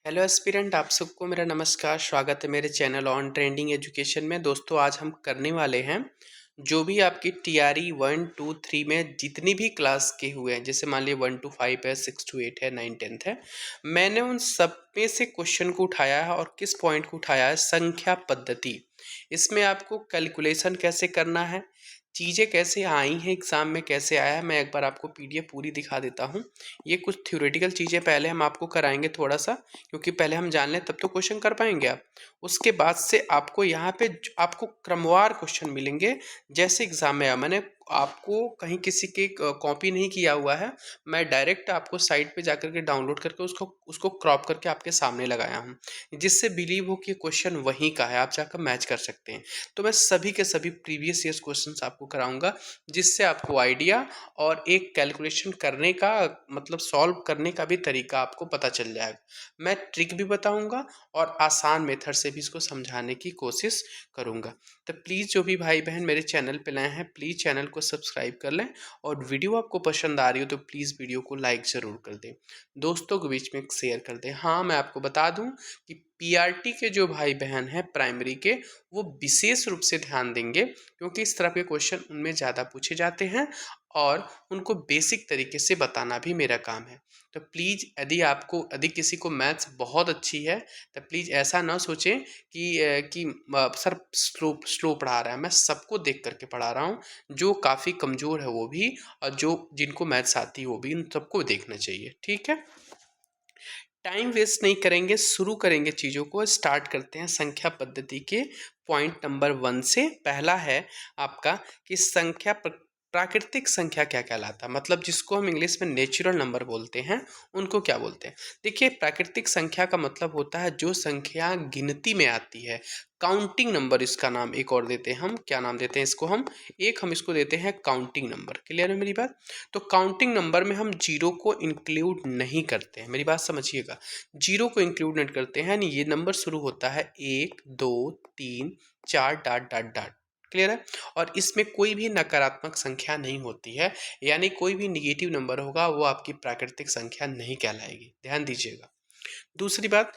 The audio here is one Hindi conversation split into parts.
हेलो एस्पिरेंट, आप सबको मेरा नमस्कार। स्वागत है मेरे चैनल ऑन ट्रेंडिंग एजुकेशन में। दोस्तों, आज हम करने वाले हैं जो भी आपकी टीआरई 1, 2, 3 में जितनी भी क्लास के हुए हैं, जैसे मान लीजिए 1 to 5 है, 6 to 8 है, 9, 10 है, मैंने उन सब में से क्वेश्चन को उठाया है। और किस पॉइंट को उठाया है? संख्या पद्धति। इसमें आपको कैलकुलेशन कैसे करना है, चीज़ें कैसे आई हैं, एग्ज़ाम में कैसे आया है, मैं एक बार आपको पीडीएफ पूरी दिखा देता हूँ। ये कुछ थ्योरेटिकल चीज़ें पहले हम आपको कराएंगे थोड़ा सा, क्योंकि पहले हम जान लें तब तो क्वेश्चन कर पाएंगे आप। उसके बाद से आपको यहाँ पे आपको क्रमवार क्वेश्चन मिलेंगे, जैसे एग्जाम में आया। मैंने आपको कहीं किसी के कॉपी नहीं किया हुआ है, मैं डायरेक्ट आपको साइट पे जाकर के डाउनलोड करके उसको उसको क्रॉप करके आपके सामने लगाया हूँ, जिससे बिलीव हो कि क्वेश्चन वहीं का है, आप जाकर मैच कर सकते हैं। तो मैं सभी के सभी प्रीवियस ईयर्स क्वेश्चंस आपको कराऊंगा, जिससे आपको आइडिया और एक कैलकुलेशन करने का मतलब सॉल्व करने का भी तरीका आपको पता चल जाएगा। मैं ट्रिक भी बताऊंगा और आसान मेथड से भी इसको समझाने की कोशिश करूंगा। तो प्लीज़ जो भी भाई बहन मेरे चैनल पे नए हैं, प्लीज़ चैनल को सब्सक्राइब कर लें। और वीडियो आपको पसंद आ रही हो तो प्लीज़ वीडियो को लाइक ज़रूर कर दें, दोस्तों के बीच में शेयर कर दें। हाँ, मैं आपको बता दूं कि पीआरटी के जो भाई बहन हैं प्राइमरी के, वो विशेष रूप से ध्यान देंगे, क्योंकि इस तरह के क्वेश्चन उनमें ज़्यादा पूछे जाते हैं और उनको बेसिक तरीके से बताना भी मेरा काम है। तो प्लीज़ यदि किसी को मैथ्स बहुत अच्छी है, तो प्लीज़ ऐसा ना सोचें कि सर स्लो स्लो पढ़ा रहा है। मैं सबको देख करके पढ़ा रहा हूँ, जो काफ़ी कमज़ोर है वो भी, और जो जिनको मैथ्स आती है वो भी, उन सबको देखना चाहिए। ठीक है, टाइम वेस्ट नहीं करेंगे, शुरू करेंगे चीज़ों को। स्टार्ट करते हैं संख्या पद्धति के पॉइंट नंबर 1 से। पहला है आपका कि प्राकृतिक संख्या क्या कहलाता है, मतलब जिसको हम इंग्लिश में नेचुरल नंबर बोलते हैं, उनको क्या बोलते हैं। देखिए, प्राकृतिक संख्या का मतलब होता है जो संख्या गिनती में आती है। काउंटिंग नंबर इसका नाम एक और देते हैं हम। क्या नाम देते हैं इसको हम इसको देते हैं काउंटिंग नंबर। क्लियर है मेरी बात? तो काउंटिंग नंबर में हम जीरो को इंक्लूड नहीं करते हैं, मेरी बात समझिएगा। जीरो को इंक्लूड नहीं करते हैं, यानी ये नंबर शुरू होता है 1, 2, 3, 4 डॉट डॉट डॉट। क्लियर है? और इसमें कोई भी नकारात्मक संख्या नहीं होती है, यानी कोई भी निगेटिव नंबर होगा वो आपकी प्राकृतिक संख्या नहीं कहलाएगी। ध्यान दीजिएगा। दूसरी बात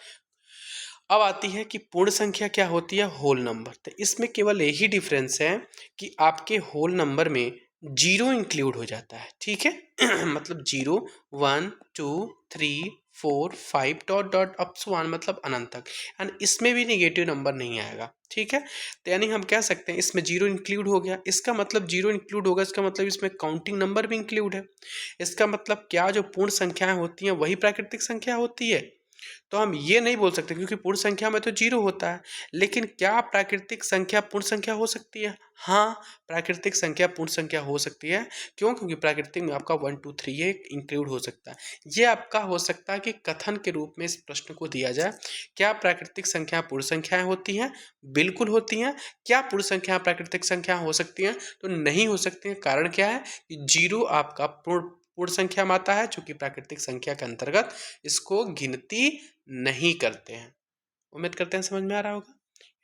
अब आती है कि पूर्ण संख्या क्या होती है, होल नंबर। तो इसमें केवल यही डिफरेंस है कि आपके होल नंबर में जीरो इंक्लूड हो जाता है। ठीक है मतलब 0, 1, 2, 3, 4, 5 डॉट डॉट अप टू 1, मतलब अनंत तक। एंड इसमें भी निगेटिव नंबर नहीं आएगा। ठीक है, तो यानी हम कह सकते हैं इसमें जीरो इंक्लूड हो गया। इसका मतलब जीरो इंक्लूड होगा, इसका मतलब इसमें काउंटिंग नंबर भी इंक्लूड है। इसका मतलब क्या, जो पूर्ण संख्याएं होती हैं वही प्राकृतिक संख्या होती है? तो हम ये नहीं बोल सकते, क्योंकि पूर्ण संख्या में तो जीरो होता है। लेकिन क्या प्राकृतिक संख्या पूर्ण संख्या हो सकती है? हाँ, प्राकृतिक संख्या पूर्ण संख्या हो सकती है। क्यों? क्योंकि प्राकृतिक में आपका 1, 2, 3 ये इंक्लूड हो सकता है। ये आपका हो सकता है कि कथन के रूप में इस प्रश्न को दिया जाए। क्या प्राकृतिक संख्या पूर्ण संख्याएं होती हैं? बिल्कुल होती हैं। क्या पूर्ण संख्या प्राकृतिक संख्या हो सकती हैं? तो नहीं हो सकती हैं। कारण क्या है कि जीरो आपका पूर्ण पूर्ण संख्या में आता है, चूंकि प्राकृतिक संख्या के अंतर्गत इसको गिनती नहीं करते हैं। उम्मीद करते हैं समझ में आ रहा होगा।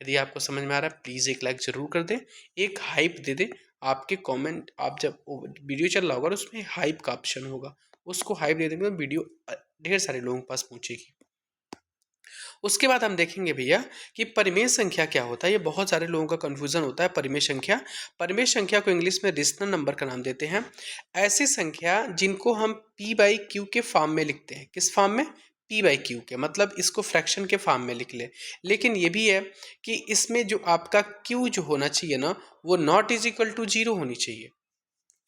यदि आपको समझ में आ रहा है, प्लीज़ एक लाइक ज़रूर कर दें, एक हाइप दे दें। आपके कमेंट, आप जब वीडियो चल रहा होगा और उसमें हाइप का ऑप्शन होगा, उसको हाइप दे देंगे तो वीडियो ढेर सारे लोगों के पास पहुँचेगी। उसके बाद हम देखेंगे भैया कि परिमेय संख्या क्या होता है। ये बहुत सारे लोगों का कन्फ्यूज़न होता है। परिमेय संख्या को इंग्लिश में रेशनल नंबर का नाम देते हैं। ऐसी संख्या जिनको हम p/q के फॉर्म में लिखते हैं। किस फॉर्म में? p/q के, मतलब इसको फ्रैक्शन के फॉर्म में लिख ले। लेकिन ये भी है कि इसमें जो आपका q जो होना चाहिए ना, वो not is equal to zero होनी चाहिए।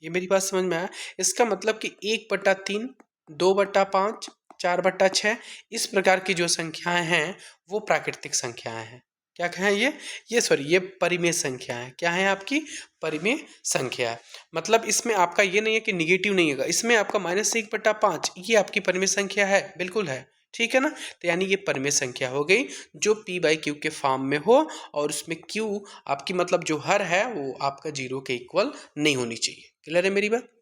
ये मेरी बात समझ में आया? इसका मतलब कि 1/3, 2/5, 4/6, इस प्रकार की जो संख्याएं हैं वो प्राकृतिक संख्याएं हैं। क्या कहें ये परिमेय संख्या है। क्या है आपकी? परिमेय संख्या है। मतलब इसमें आपका ये नहीं है कि निगेटिव नहीं होगा, इसमें आपका -1/5 ये आपकी परिमेय संख्या है, बिल्कुल है। ठीक है ना? तो यानी ये परिमेय संख्या हो गई जो p/q के फॉर्म में हो, और उसमें q आपकी मतलब जो हर है वो आपका जीरो के इक्वल नहीं होनी चाहिए। क्लियर है मेरी बात?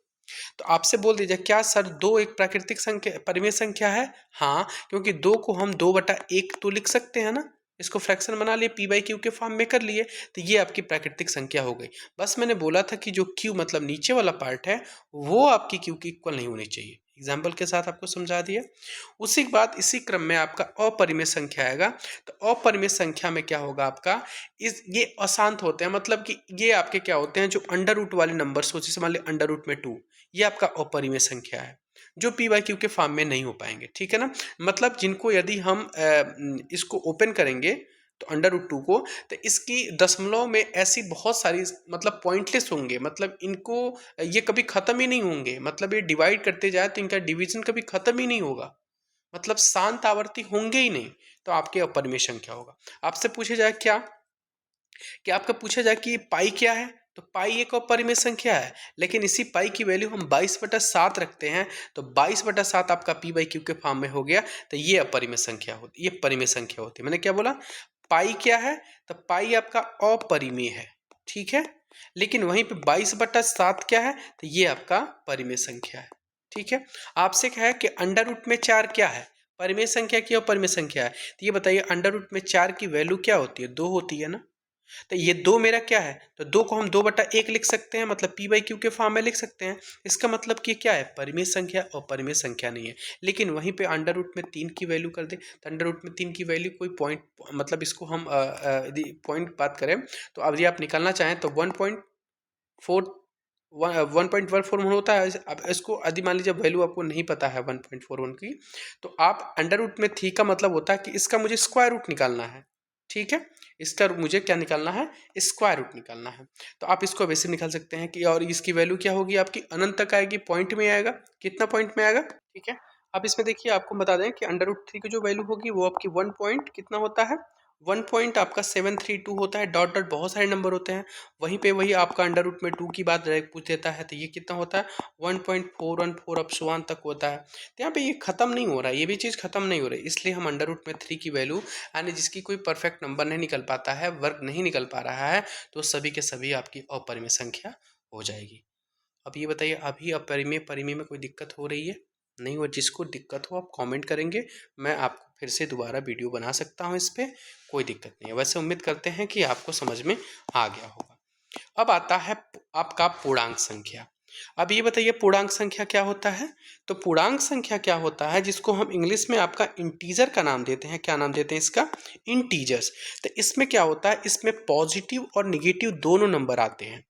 तो आपसे बोल दीजिए, क्या सर दो एक प्राकृतिक संख्या परिमेय संख्या है? हाँ, क्योंकि दो को हम 2/1 तो लिख सकते हैं ना, इसको फ्रैक्शन बना लिए, p/q के फॉर्म में कर लिए, तो ये आपकी प्राकृतिक संख्या हो गई। बस मैंने बोला था कि जो q मतलब नीचे वाला पार्ट है वो आपकी q की इक्वल नहीं होनी चाहिए। एग्जाम्पल के साथ आपको समझा दिया। उसी के बाद इसी क्रम में आपका अपरिमेय संख्या आएगा। तो अपरिमेय संख्या में क्या होगा आपका, ये अशांत होते हैं, मतलब कि ये आपके क्या होते हैं, जो अंडर रूट वाले नंबर्स हो, जैसे मान लीजिए अंडर रूट में 2, ये आपका अपरिमेय संख्या है, जो पी बाई क्यू के फॉर्म में नहीं हो पाएंगे, ठीक है ना। मतलब जिनको यदि हम इसको ओपन करेंगे तो अंडर रूट 2 को, तो इसकी दशमलव में ऐसी बहुत सारी मतलब पॉइंटलेस होंगे, मतलब इनको ये कभी खत्म ही नहीं होंगे, मतलब ये डिवाइड करते जाए तो इनका डिवीजन कभी खत्म ही नहीं होगा, मतलब शांत आवर्ती होंगे ही नहीं, तो आपके अपरिमेय संख्या होगा। आपसे पूछे जाए क्या, कि आपका पूछा जाए कि पाई क्या है, तो पाई एक अपरिमेय संख्या है, लेकिन इसी पाई की वैल्यू हम 22/7 रखते हैं, तो 22/7 आपका पी बाई क्यू के फॉर्म में हो गया, तो ये अपरिमेय संख्या होती, ये परिमेय संख्या होती है। मैंने क्या बोला, पाई क्या है, तो पाई आपका अपरिमेय है, ठीक है, लेकिन वहीं पे 22/7 क्या है, तो ये आपका परिमेय संख्या है, ठीक है। आपसे क्या है कि अंडर रूट में 4 क्या है, परिमेय संख्या की अपरिमेय संख्या है, तो ये बताइए अंडर रूट में 4 की वैल्यू क्या होती है, 2 होती है ना। तो ये 2 मेरा क्या है, तो 2 को हम 2/1 लिख सकते हैं, मतलब पी बाई क्यू के फॉर्म में लिख सकते हैं। इसका मतलब कि क्या है, परिमेय संख्या और परिमेय संख्या नहीं है। लेकिन वहीं पे अंडर रूट में 3 की वैल्यू कर दे, तो अंडर रूट में 3 की वैल्यू कोई पॉइंट, मतलब इसको हम यदि पॉइंट बात करें, तो अब यदि आप निकालना चाहें तो 1.14 होता है। अब इसको यदि मान लीजिए वैल्यू आपको नहीं पता है 1.41 की, तो आप अंडर रूट में 3 का मतलब होता है कि इसका मुझे स्क्वायर रूट निकालना है, ठीक है, इसका मुझे क्या निकालना है, स्क्वायर रूट निकालना है। तो आप इसको वैसे निकाल सकते हैं कि, और इसकी वैल्यू क्या होगी आपकी, अनंत तक आएगी, पॉइंट में आएगा, कितना पॉइंट में आएगा, ठीक है। अब इसमें देखिए आपको बता दें कि अंडर रूट 3 की जो वैल्यू होगी वो आपकी 1 पॉइंट कितना होता है, 1 पॉइंट आपका 732 होता है, डॉट डॉट बहुत सारे नंबर होते हैं, वहीं पे वही आपका अंडर रूट में 2 की बात डायरेक्ट पूछ देता है, तो ये कितना होता है 1.414 अप टू 1 तक होता है। तो यहाँ पे ये खत्म नहीं हो रहा है, ये भी चीज़ खत्म नहीं हो रही, इसलिए हम अंडर रूट में 3 की वैल्यू, यानी जिसकी कोई परफेक्ट नंबर नहीं निकल पाता है, वर्ग नहीं निकल पा रहा है, तो सभी के सभी आपकी अपरिमेय संख्या हो जाएगी। अब ये बताइए, अभी अपरिमेय परिमेय में कोई दिक्कत हो रही है, नहीं हो, जिसको दिक्कत हो आप कमेंट करेंगे, मैं आपको फिर से दोबारा वीडियो बना सकता हूँ इस पर, कोई दिक्कत नहीं है। वैसे उम्मीद करते हैं कि आपको समझ में आ गया होगा। अब आता है आपका पूर्णांक संख्या। अब ये बताइए पूर्णांक संख्या क्या होता है, तो पूर्णांक संख्या क्या होता है, जिसको हम इंग्लिश में आपका इंटीजर का नाम देते हैं, क्या नाम देते हैं इसका, इंटीजर्स। तो इसमें क्या होता है, इसमें पॉजिटिव और निगेटिव दोनों नंबर आते हैं।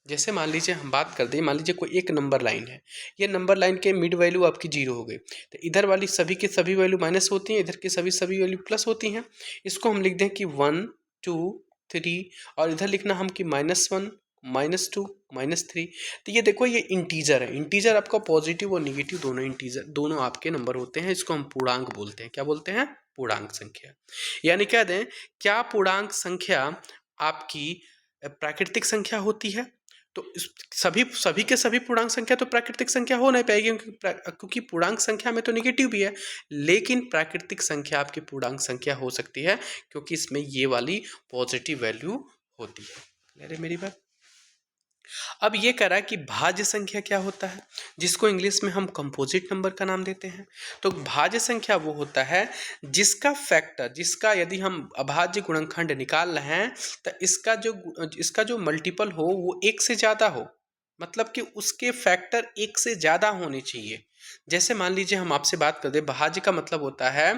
जैसे मान लीजिए हम बात कर दें, मान लीजिए कोई एक नंबर लाइन है, ये नंबर लाइन के मिड वैल्यू आपकी 0 हो गई, तो इधर वाली सभी के सभी वैल्यू माइनस होती हैं, इधर की सभी सभी वैल्यू प्लस होती हैं। इसको हम लिख दें कि 1 2 3, और इधर लिखना हम कि -1 -2 -3। तो ये देखो ये इंटीजर है, इंटीजर आपका पॉजिटिव और निगेटिव दोनों इंटीजर, दोनों आपके नंबर होते हैं, इसको हम पूर्णांक बोलते हैं। क्या बोलते हैं, पूर्णांक संख्या। यानी कह दें, क्या पूर्णांक संख्या आपकी प्राकृतिक संख्या होती है, तो सभी सभी के सभी पूर्णांक संख्या तो प्राकृतिक संख्या हो नहीं पाएगी, क्योंकि पूर्णांक संख्या में तो निगेटिव भी है, लेकिन प्राकृतिक संख्या आपकी पूर्णांक संख्या हो सकती है, क्योंकि इसमें ये वाली पॉजिटिव वैल्यू होती है। क्लियर है मेरी बात। अब ये कह रहा है कि भाज्य संख्या क्या होता है, जिसको इंग्लिश में हम कंपोजिट नंबर का नाम देते हैं। तो भाज्य संख्या वो होता है जिसका फैक्टर, जिसका यदि हम अभाज्य गुणनखंड निकाल रहे हैं, तो इसका जो मल्टीपल हो वो 1 से ज़्यादा हो, मतलब कि उसके फैक्टर 1 से ज़्यादा होने चाहिए। जैसे मान लीजिए हम आपसे बात कर दें, भाज्य का मतलब होता है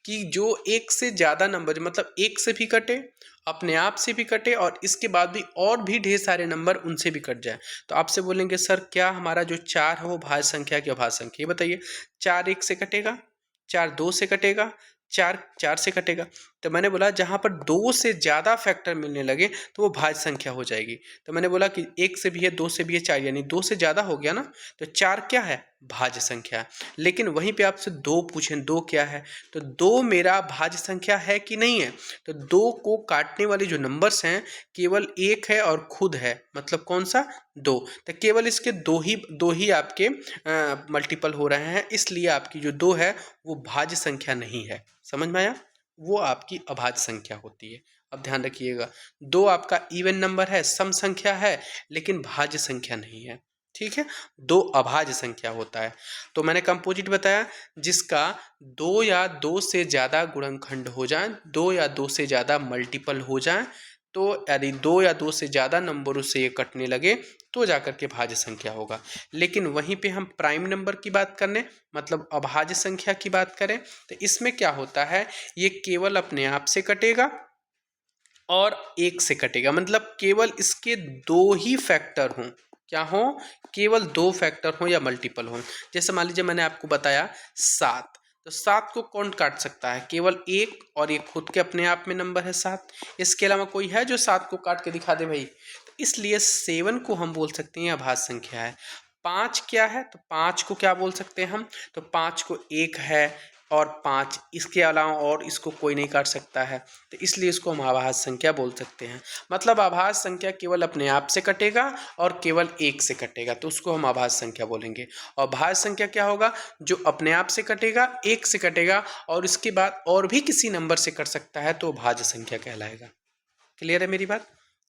कि जो 1 से ज़्यादा नंबर, मतलब 1 से भी कटे, अपने आप से भी कटे, और इसके बाद भी और भी ढेर सारे नंबर उनसे भी कट जाए। तो आपसे बोलेंगे सर क्या हमारा जो 4 है वो भाज्य संख्या की अभाज्य संख्या, ये बताइए। 4 1 से कटेगा, 4 2 से कटेगा, 4 4 से कटेगा। तो मैंने बोला जहाँ पर 2 से ज़्यादा फैक्टर मिलने लगे तो वो भाज्य संख्या हो जाएगी। तो मैंने बोला कि 1 से भी है, 2 से भी है, 4, यानी 2 से ज़्यादा हो गया ना, तो 4 क्या है, भाज्य संख्या। लेकिन वहीं पे आपसे 2 पूछें, 2 क्या है, तो 2 मेरा भाज्य संख्या है कि नहीं है, तो 2 को काटने वाले जो नंबर्स हैं केवल 1 है और खुद है, मतलब कौन सा, 2। तो केवल इसके दो ही आपके मल्टीपल हो रहे हैं, इसलिए आपकी जो 2 है वो भाज्य संख्या नहीं है। समझ में आया, वो आपकी अभाज्य संख्या होती है। अब ध्यान रखिएगा, 2 आपका इवन नंबर है, सम संख्या है, लेकिन भाज्य संख्या नहीं है, ठीक है। 2 अभाज्य संख्या होता है। तो मैंने कंपोजिट बताया जिसका 2 या 2 से ज़्यादा गुणनखंड हो जाए, 2 या 2 से ज़्यादा मल्टीपल हो जाए, तो यदि 2 या 2 से ज़्यादा नंबरों से ये कटने लगे तो जाकर के भाज्य संख्या होगा। लेकिन वहीं पे हम प्राइम नंबर की बात करने मतलब अभाज्य संख्या की बात करें तो इसमें क्या होता है, ये केवल अपने आप से कटेगा और 1 से कटेगा, मतलब केवल इसके 2 ही फैक्टर हों। क्या हो? केवल 2 फैक्टर हों या मल्टीपल हों। जैसे मान लीजिए मैंने आपको बताया 7, तो 7 को कौन काट सकता है? केवल 1, और ये खुद के अपने आप में नंबर है 7। इसके अलावा कोई है जो 7 को काट के दिखा दे भाई? तो इसलिए 7 को हम बोल सकते हैं अभाज्य संख्या है। 5 क्या है? तो 5 को क्या बोल सकते हैं हम? तो 5 को 1 है और 5, इसके अलावा और इसको कोई नहीं काट सकता है, तो इसलिए इसको हम अभाज्य संख्या बोल सकते हैं। मतलब अभाज्य संख्या केवल अपने आप से कटेगा और केवल 1 से कटेगा, तो उसको हम अभाज्य संख्या बोलेंगे। और भाज्य संख्या क्या होगा? जो अपने आप से कटेगा, 1 से कटेगा और इसके बाद और भी किसी नंबर से कट सकता है, तो भाज्य संख्या कहलाएगा। क्लियर है मेरी बात?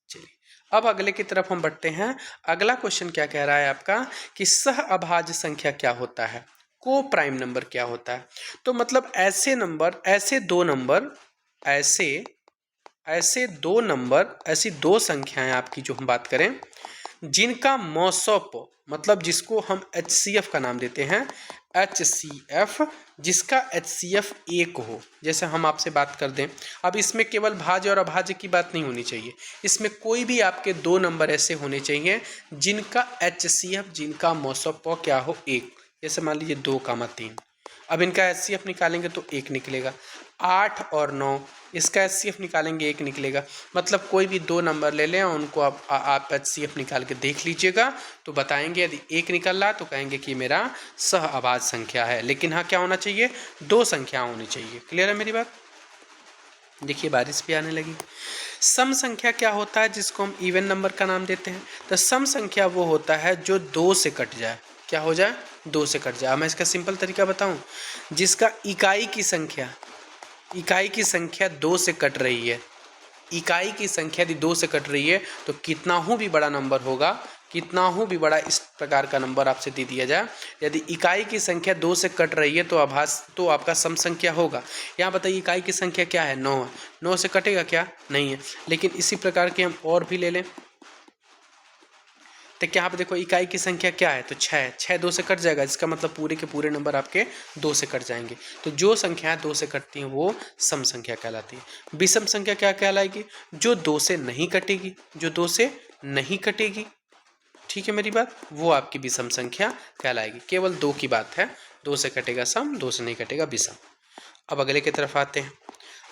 चलिए अब अगले की तरफ हम बढ़ते हैं। अगला क्वेश्चन क्या कह रहा है आपका कि सह अभाज्य संख्या क्या होता है, को प्राइम नंबर क्या होता है। तो मतलब ऐसे नंबर, ऐसे दो नंबर, ऐसे दो नंबर, ऐसी दो संख्याएं आपकी जो हम बात करें जिनका मौसोप मतलब जिसको हम HCF का नाम देते हैं, HCF, जिसका HCF 1 हो। जैसे हम आपसे बात कर दें, अब इसमें केवल भाज्य और अभाज्य की बात नहीं होनी चाहिए, इसमें कोई भी आपके 2 नंबर ऐसे होने चाहिए जिनका HCF, जिनका मौसोप क्या हो 1। जैसे मान लीजिए 2,3, अब इनका HCF निकालेंगे तो 1 निकलेगा। 8 और 9, इसका HCF निकालेंगे 1 निकलेगा। मतलब कोई भी 2 नंबर ले लें और उनको आप HCF निकाल के देख लीजिएगा तो बताएंगे, यदि 1 निकल रहा तो कहेंगे कि मेरा सह अभाज्य संख्या है। लेकिन हाँ क्या होना चाहिए? 2 संख्या होनी चाहिए। क्लियर है मेरी बात? देखिए बारिश भी आने लगी। सम संख्या क्या होता है जिसको हम इवन नंबर का नाम देते हैं? तो सम संख्या वो होता है जो 2 से कट जाए। क्या हो जाए? 2 से कट जाए। मैं इसका सिंपल तरीका बताऊं, जिसका इकाई की संख्या 2 से कट रही है, इकाई की संख्या यदि 2 से कट रही है तो कितना हो भी बड़ा नंबर होगा, कितना हो भी बड़ा इस प्रकार का नंबर आपसे दे दिया जाए, यदि इकाई की संख्या 2 से कट रही है तो तो आपका सम संख्या होगा। यहाँ बताइए इकाई की संख्या क्या है? 9 है। 9 से कटेगा क्या? नहीं है। लेकिन इसी प्रकार के हम और भी ले लें, तो क्या आप देखो इकाई की संख्या क्या है? तो 6 है। 6 2 से कट जाएगा, इसका मतलब पूरे के पूरे नंबर आपके 2 से कट जाएंगे। तो जो संख्याएं 2 से कटती हैं वो सम संख्या कहलाती है। विषम संख्या क्या कहलाएगी? जो 2 से नहीं कटेगी, जो 2 से नहीं कटेगी। ठीक है मेरी बात? वो आपकी विषम संख्या कहलाएगी। केवल 2 की बात है, 2 से कटेगा सम, 2 से नहीं कटेगा विषम। अब अगले की तरफ आते हैं।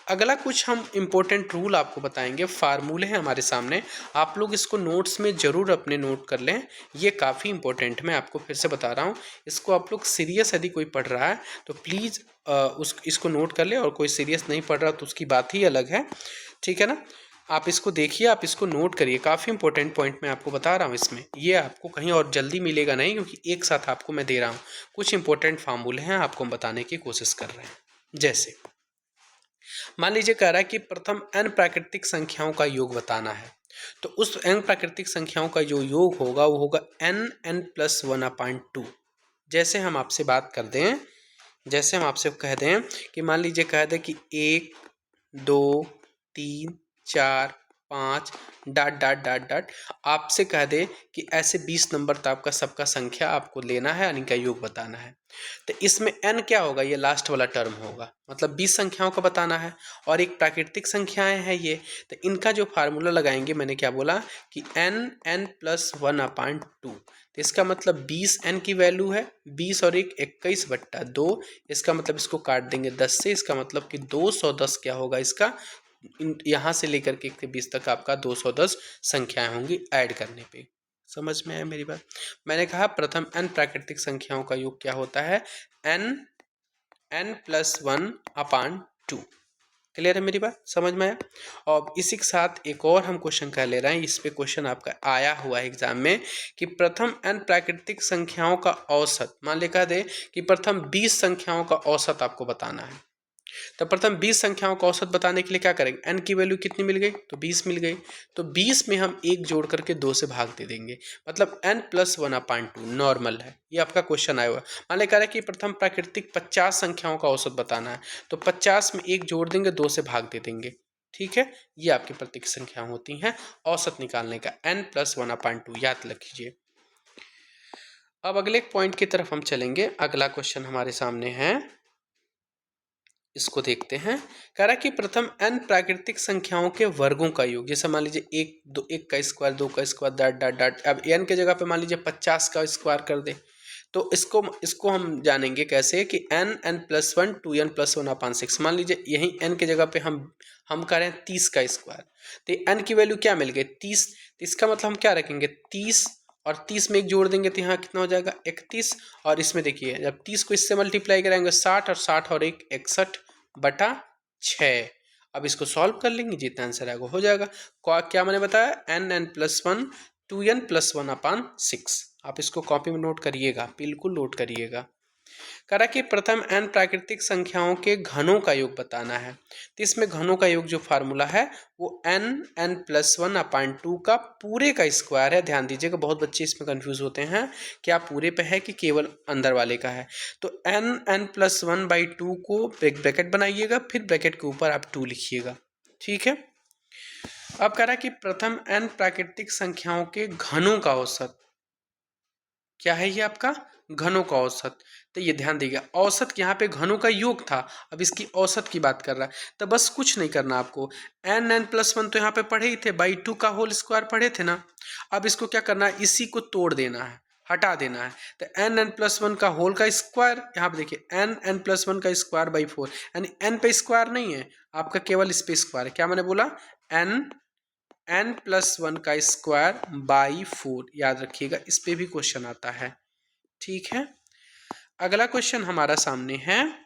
अगला कुछ हम इम्पोर्टेंट रूल आपको बताएंगे, फार्मूले हैं हमारे सामने, आप लोग इसको नोट्स में ज़रूर अपने नोट कर लें, ये काफ़ी इंपॉर्टेंट मैं आपको फिर से बता रहा हूँ। इसको आप लोग सीरियस यदि कोई पढ़ रहा है तो प्लीज़ इसको नोट कर ले, और कोई सीरियस नहीं पढ़ रहा तो उसकी बात ही अलग है। ठीक है ना? आप इसको देखिए, आप इसको नोट करिए, काफ़ी इंपॉर्टेंट पॉइंट मैं आपको बता रहा हूँ इसमें। ये आपको कहीं और जल्दी मिलेगा नहीं, क्योंकि एक साथ आपको मैं दे रहा हूँ। कुछ इंपॉर्टेंट फार्मूले हैं आपको हम बताने की कोशिश कर रहे हैं। जैसे मान लीजिए कह रहा है कि प्रथम n प्राकृतिक संख्याओं का योग बताना है, तो उस n प्राकृतिक संख्याओं का जो योग होगा वो होगा n+1/2। जैसे हम आपसे बात कर दें, जैसे हम आपसे कह दें कि मान लीजिए कह दें कि 1 2 3 4 5 डॉट डॉट डॉट डॉट, आपसे कह दे कि ऐसे 20 नंबर तो आपका सबका संख्या आपको लेना है और इनका योग बताना है। तो इसमें n क्या होगा? ये लास्ट वाला टर्म होगा, मतलब 20 संख्याओं का बताना है और एक प्राकृतिक संख्याएं हैं ये। तो इनका जो फार्मूला लगाएंगे, मैंने क्या बोला कि n+1/2। तो इसका मतलब 20 n की वैल्यू है, 20 और 1 21/2। इसका मतलब इसको काट देंगे 10 से, इसका मतलब कि 210 क्या होगा इसका, यहाँ से लेकर के 20 तक आपका 210 संख्याएं होंगी ऐड करने पे। समझ में आया मेरी बात? मैंने कहा प्रथम n प्राकृतिक संख्याओं का योग क्या होता है? n+1/2। क्लियर है मेरी बात? समझ में आया? और इसी के साथ एक और हम क्वेश्चन कह ले रहे हैं, इस पे क्वेश्चन आपका आया हुआ है एग्जाम में कि प्रथम n प्राकृतिक संख्याओं का औसत, मान लिखा दे कि प्रथम 20 संख्याओं का औसत आपको बताना है। तो प्रथम 20 संख्याओं का औसत बताने के लिए क्या करेंगे? n की वैल्यू कितनी मिल गई? तो 20 मिल गई। तो 20 में हम 1 जोड़ करके 2 से भाग दे देंगे, मतलब n+1/2 नॉर्मल है। ये आपका क्वेश्चन आया हुआ। मान लिया कह रहा है कि प्रथम प्राकृतिक 50 संख्याओं का औसत बताना है, तो 50 में 1 जोड़ देंगे, 2 से भाग दे देंगे। ठीक है, ये आपकी प्रत्येक संख्या होती हैं औसत निकालने का n+1/2 याद रखिए। अब अगले पॉइंट की तरफ हम चलेंगे। अगला क्वेश्चन हमारे सामने है, इसको देखते हैं। कह रहा कि प्रथम n प्राकृतिक संख्याओं के वर्गों का योग, जैसे मान लीजिए एक का स्क्वायर, दो का स्क्वायर, डॉट डॉट डॉट। अब n के जगह पे मान लीजिए 50 का स्क्वायर कर दे, तो इसको हम जानेंगे कैसे कि n+1 2n+1/6। मान लीजिए यही n के जगह पे हम करें 30 का स्क्वायर, तो n की वैल्यू क्या मिल गई 30। तो इसका मतलब हम क्या रखेंगे 30 और 30 में एक जोड़ देंगे तो यहाँ कितना हो जाएगा 31। और इसमें देखिए जब 30 को इससे मल्टीप्लाई कराएंगे 60 और 60 और 1 61/6। अब इसको सॉल्व कर लेंगे, जितना आंसर आएगा हो जाएगा। क्या मैंने बताया n+1 2n+1/6। आप इसको कॉपी में नोट करिएगा, बिल्कुल नोट करिएगा। करा कि प्रथम n प्राकृतिक संख्याओं के घनों का योग बताना है। तो इसमें घनों का योग जो फार्मूला है वो n+1/2 का पूरे का स्क्वायर है। ध्यान दीजिएगा, बहुत बच्चे इसमें कंफ्यूज होते हैं कि आप पूरे पे है कि केवल अंदर वाले का है। तो n+1/2 को ब्रैकेट बनाइएगा, फिर ब्रैकेट के ऊपर आप 2 लिखिएगा, ठीक है। अब कह रहा कि प्रथम n प्राकृतिक संख्याओं के घनों का औसत क्या है, ये आपका घनों का औसत। तो ये ध्यान दीजिएगा, औसत यहाँ पे घनों का योग था, अब इसकी औसत की बात कर रहा है। तो बस कुछ नहीं करना आपको, n+1 तो यहाँ पे पढ़े ही थे, बाई 2 का होल स्क्वायर पढ़े थे ना। अब इसको क्या करना है, इसी को तोड़ देना है, हटा देना है। तो n+1 का होल का स्क्वायर, यहाँ पे देखिए n+1 का स्क्वायर बाई 4, यानी n पे स्क्वायर नहीं है आपका, केवल इस पे स्क्वायर है। क्या मैंने बोला n+1 का स्क्वायर बाई 4, याद रखिएगा, इस पे भी क्वेश्चन आता है, ठीक है। अगला क्वेश्चन हमारा सामने है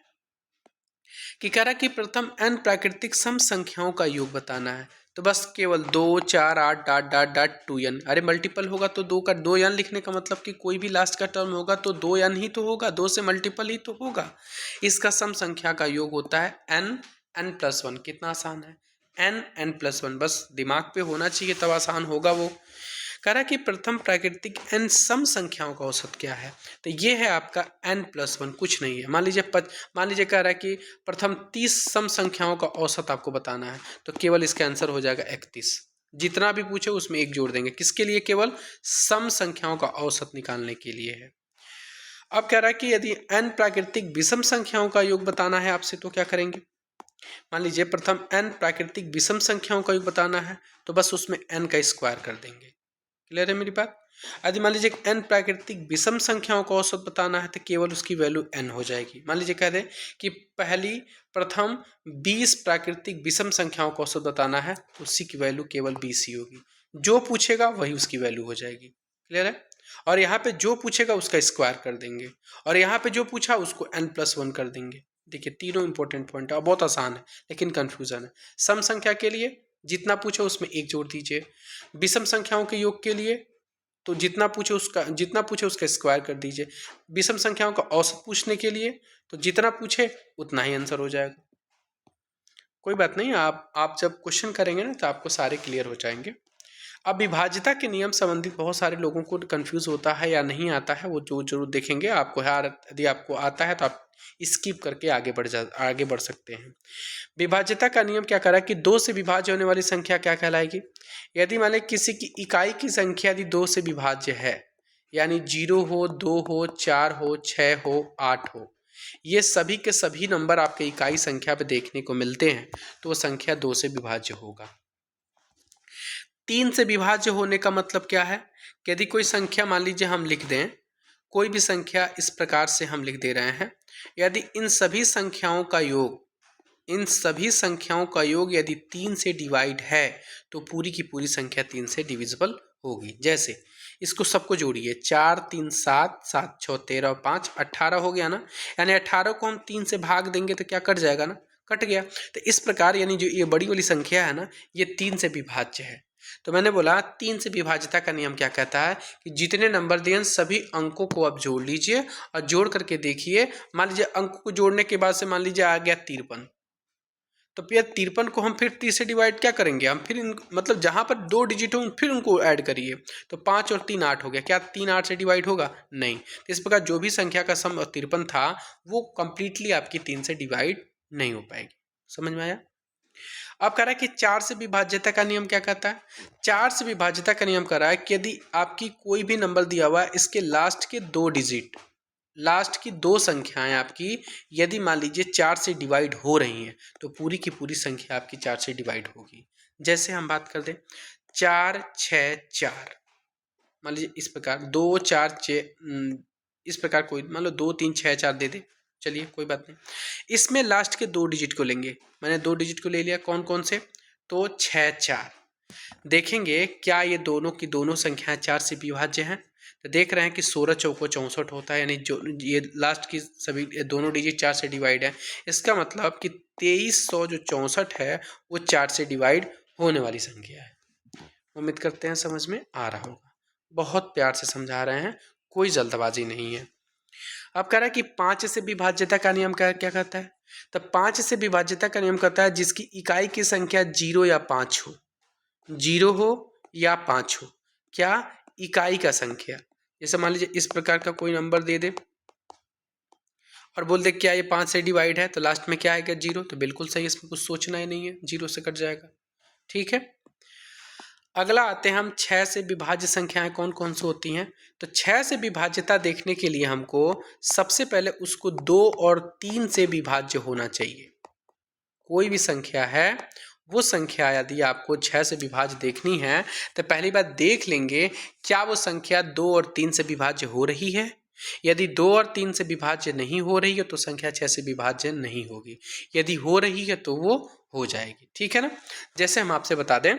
कि कह रहा कि प्रथम n प्राकृतिक सम संख्याओं का योग बताना है। तो बस केवल 2 4 8 डॉट डॉट डॉट 2n, अरे मल्टीपल होगा तो 2 का 2n लिखने का मतलब कि कोई भी लास्ट का टर्म होगा तो 2n ही तो होगा, 2 से मल्टीपल ही तो होगा। इसका सम संख्या का योग होता है n+1। कितना आसान है, n+1, बस दिमाग पे होना चाहिए तब आसान होगा वो। कह रहा कि प्रथम प्राकृतिक n सम संख्याओं का औसत क्या है। तो ये है आपका n+1, कुछ नहीं है। मान लीजिए कह रहा है कि प्रथम 30 सम संख्याओं का औसत आपको बताना है, तो केवल इसका आंसर हो जाएगा 31। जितना भी पूछे उसमें एक जोड़ देंगे, किसके लिए, केवल सम संख्याओं का औसत निकालने के लिए है। अब कह रहा है कि यदि n प्राकृतिक विषम संख्याओं का योग बताना है आपसे, तो क्या करेंगे। मान लीजिए प्रथम n प्राकृतिक विषम संख्याओं का योग बताना है, तो बस उसमें n का स्क्वायर कर देंगे। क्लियर है मेरी बात। यदि मान लीजिए n प्राकृतिक विषम संख्याओं का औसत बताना है तो केवल उसकी वैल्यू n हो जाएगी। मान लीजिए कह दें कि प्रथम 20 प्राकृतिक विषम संख्याओं का औसत बताना है, उसी की वैल्यू केवल 20 ही होगी। जो पूछेगा वही उसकी वैल्यू हो जाएगी। क्लियर है। और यहाँ पे जो पूछेगा उसका स्क्वायर कर देंगे, और यहाँ पे जो पूछा उसको n+1 कर देंगे। देखिए तीनों इंपॉर्टेंट पॉइंट है, बहुत आसान है लेकिन कंफ्यूजन है। सम संख्या के लिए जितना पूछे उसमें एक जोड़ दीजिए, विषम संख्याओं के योग के लिए तो जितना पूछे उसका स्क्वायर कर दीजिए, विषम संख्याओं का औसत पूछने के लिए तो जितना पूछे उतना ही आंसर हो जाएगा। कोई बात नहीं, आप जब क्वेश्चन करेंगे ना तो आपको सारे क्लियर हो जाएंगे। अब विभाज्यता के नियम संबंधित बहुत सारे लोगों को कंफ्यूज होता है या नहीं आता है, वो जो जरूर देखेंगे आपको। यदि आपको आता है तो आप स्किप करके आगे बढ़ सकते हैं। विभाज्यता का नियम क्या कह रहा है कि 2 से विभाज्य होने वाली संख्या क्या कहलाएगी। यदि मान लें किसी की इकाई की संख्या यदि 2 से विभाज्य है, यानी 0 हो, 2 हो, 4 हो, 6 हो, 8 हो, ये सभी के सभी नंबर आपके इकाई संख्या पे देखने को मिलते हैं, तो वो संख्या 2 से विभाज्य होगा। 3 से विभाज्य होने का मतलब क्या है कि यदि कोई संख्या मान लीजिए हम लिख दें, कोई भी संख्या इस प्रकार से हम लिख दे रहे हैं, यदि इन सभी संख्याओं का योग यदि 3 से डिवाइड है तो पूरी की पूरी संख्या 3 से डिविजिबल होगी। जैसे इसको सबको जोड़िए, 4 3 7, 7 6 13 5 18 हो गया ना, यानी 18 को हम 3 से भाग देंगे तो क्या कट जाएगा ना, कट गया। तो इस प्रकार यानी जो ये बड़ी वाली संख्या है ना, ये 3 से विभाज्य है। तो मैंने बोला 3 से विभाज्यता का नियम क्या कहता है कि जितने नंबर दिए सभी अंकों को आप जोड़ लीजिए और जोड़ करके देखिए। मान लीजिए अंकों को जोड़ने के बाद से मान लीजिए आ गया 53, तो फिर 53 को हम फिर 30 से डिवाइड क्या करेंगे, हम फिर मतलब जहां पर 2 डिजिट हो फिर उनको ऐड करिए, तो 5 और 3 8 हो गया। क्या 3 8 से डिवाइड होगा, नहीं। तो इस प्रकार जो भी संख्या का सम 53 था वो कंप्लीटली आपकी 3 से डिवाइड नहीं हो पाएगी। समझ में आया। अब कह रहा है कि 4 से विभाज्यता का नियम क्या कहता है? 4 से विभाज्यता का नियम कह रहा है कि यदि आपकी कोई भी नंबर दिया हुआ है, इसके लास्ट के 2 डिजिट, लास्ट की 2 संख्याएं आपकी यदि मान लीजिए 4 से डिवाइड हो रही हैं, तो पूरी की पूरी संख्या आपकी 4 से डिवाइड होगी। जैसे हम बात कर दें 4 6 4, मान लीजिए इस प्रकार 2 4 6, इस प्रकार कोई मान लो 2 3 6 4 दे दे, चलिए कोई बात नहीं। इसमें लास्ट के 2 डिजिट को लेंगे, मैंने 2 डिजिट को ले लिया, कौन कौन से? तो 6 4। देखेंगे क्या ये दोनों की दोनों संख्याएं 4 से विभाज्य हैं? तो देख रहे हैं कि 16 चौको 64 होता है, यानी जो ये लास्ट की सभी दोनों डिजिट 4 से डिवाइड है। इसका मतलब कि 2300 जो 64 है वो 4 से डिवाइड होने वाली संख्या है। उम्मीद करते हैं समझ में आ रहा होगा। बहुत प्यार से समझा रहे हैं, कोई जल्दबाजी नहीं है। अब कह रहा है कि 5 से विभाज्यता का नियम क्या क्या कहता है? तो 5 से विभाज्यता का नियम कहता है जिसकी इकाई की संख्या 0 या 5 हो, 0 हो या 5 हो। क्या? इकाई का संख्या। जैसे मान लीजिए इस प्रकार का कोई नंबर दे दे और बोल दे क्या ये 5 से डिवाइड है, तो लास्ट में क्या आएगा? 0। तो बिल्कुल सही, इसमें कुछ सोचना ही नहीं है, 0 से कट जाएगा। ठीक है, अगला आते हैं हम 6 से विभाज्य संख्याएं कौन कौन सी होती हैं। तो 6 से विभाज्यता देखने के लिए हमको सबसे पहले उसको 2 और 3 से विभाज्य होना चाहिए। कोई भी संख्या है, वो संख्या यदि आपको 6 से विभाज्य देखनी है तो पहली बात देख लेंगे क्या वो संख्या 2 और 3 से विभाज्य हो रही है। यदि 2 और 3 से विभाज्य नहीं हो रही है तो संख्या 6 से विभाज्य नहीं होगी, यदि हो रही है तो वो हो जाएगी। ठीक है ना। जैसे हम आपसे बता दें,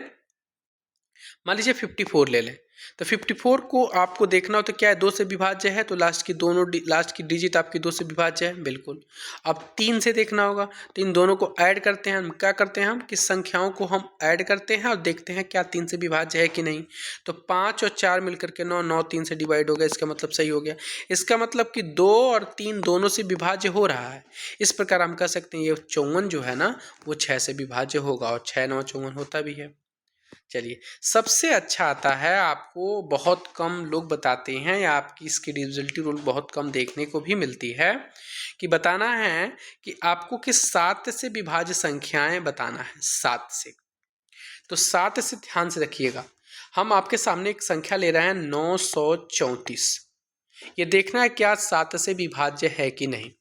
मान लीजिए 54 ले लें, तो 54 को आपको देखना हो तो क्या है? 2 से विभाज्य है, तो लास्ट की डिजिट आपकी 2 से विभाज्य है, बिल्कुल। अब 3 से देखना होगा, तो इन दोनों को ऐड करते हैं। हम क्या करते हैं? हम किस संख्याओं को हम ऐड करते हैं और देखते हैं क्या 3 से विभाज्य है कि नहीं। तो 5 और 4 मिलकर के 9, 9 3 से डिवाइड हो गया, इसका मतलब सही हो गया। इसका मतलब कि 2 और 3 दोनों से विभाज्य हो रहा है। इस प्रकार हम कह सकते हैं ये 54 जो है ना वो 6 से विभाज्य होगा, और 6 9 54 होता भी है। चलिए, सबसे अच्छा आता है, आपको बहुत कम लोग बताते हैं या आपकी इसकी डिविजिबिलिटी रूल बहुत कम देखने को भी मिलती है, कि बताना है कि आपको किस 7 से विभाज्य संख्याएं बताना है। 7 से, तो 7 से ध्यान से रखिएगा, हम आपके सामने एक संख्या ले रहे हैं 934। ये देखना है क्या 7 से विभाज्य है कि नहीं।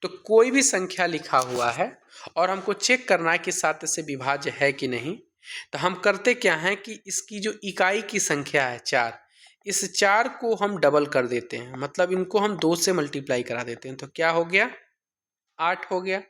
तो कोई भी संख्या लिखा हुआ है और हमको चेक करना है कि 7 से विभाज्य है कि नहीं, तो हम करते क्या हैं कि इसकी जो इकाई की संख्या है 4, इस 4 को हम डबल कर देते हैं, मतलब इनको हम 2 से मल्टीप्लाई करा देते हैं। तो क्या हो गया? 8 हो गया।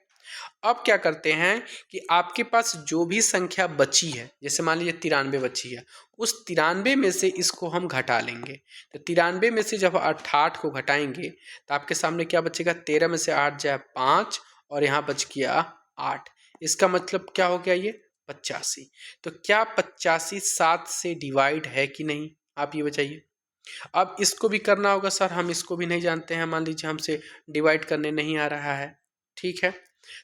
अब क्या करते हैं कि आपके पास जो भी संख्या बची है, जैसे मान लीजिए 93 बची है, उस 93 में से इसको हम घटा लेंगे। तो 93 में से जब 8 को घटाएंगे तो आपके सामने क्या बचेगा? 13 में से 8 जाए 5 और यहाँ बच गया 8। इसका मतलब क्या हो गया? ये 85। तो क्या 85 7 से डिवाइड है कि नहीं, आप ये बताइए। अब इसको भी करना होगा सर, हम इसको भी नहीं जानते हैं, मान लीजिए हमसे डिवाइड करने नहीं आ रहा है। ठीक है,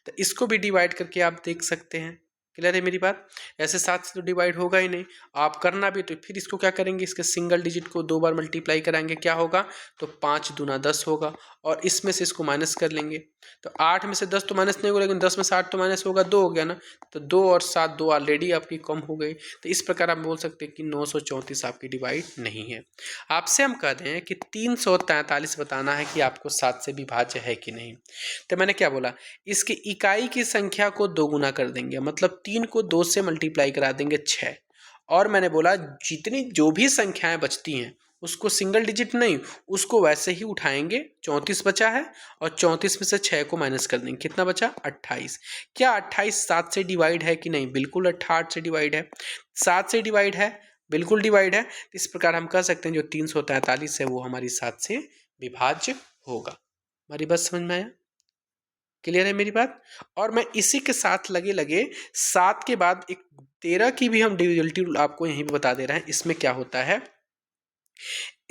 तो इसको भी डिवाइड करके आप देख सकते हैं। क्लियर है मेरी बात? ऐसे 7 से तो डिवाइड होगा ही नहीं। आप करना भी तो फिर इसको क्या करेंगे? इसके सिंगल डिजिट को 2 बार मल्टीप्लाई कराएंगे, क्या होगा? तो 5 दूना 10 होगा, और इसमें से इसको माइनस कर लेंगे। तो 8 में से 10 तो माइनस नहीं होगा, लेकिन 10 में से 8 तो माइनस होगा, 2 हो गया ना। तो 2 और 7 2 ऑलरेडी आपकी कम हो गई। तो इस प्रकार आप बोल सकते हैं कि 934 आपकी डिवाइड नहीं है। आपसे हम कह दें कि 343 बताना है कि आपको 7 से विभाज्य है कि नहीं। तो मैंने क्या बोला? इसकी इकाई की संख्या को 2 गुना कर देंगे, मतलब 3 को 2 से मल्टीप्लाई करा देंगे 6। और मैंने बोला जितनी जो भी संख्याएं बचती हैं उसको सिंगल डिजिट नहीं, उसको वैसे ही उठाएंगे। 34 बचा है और 34 में से 6 को माइनस कर देंगे, कितना बचा? 28। क्या 28 7 से डिवाइड है कि नहीं? बिल्कुल 8 से डिवाइड है। 7 से डिवाइड है, बिल्कुल डिवाइड है। इस प्रकार हम कह सकते हैं जो 343 है वो हमारी 7 से विभाज्य होगा। हमारी बात समझ में आया? क्लियर है मेरी बात? और मैं इसी के साथ लगे लगे 7 के बाद एक 13 की भी हम डिविजिबिलिटी रूल आपको यहीं पे बता दे रहे हैं। इसमें क्या होता है,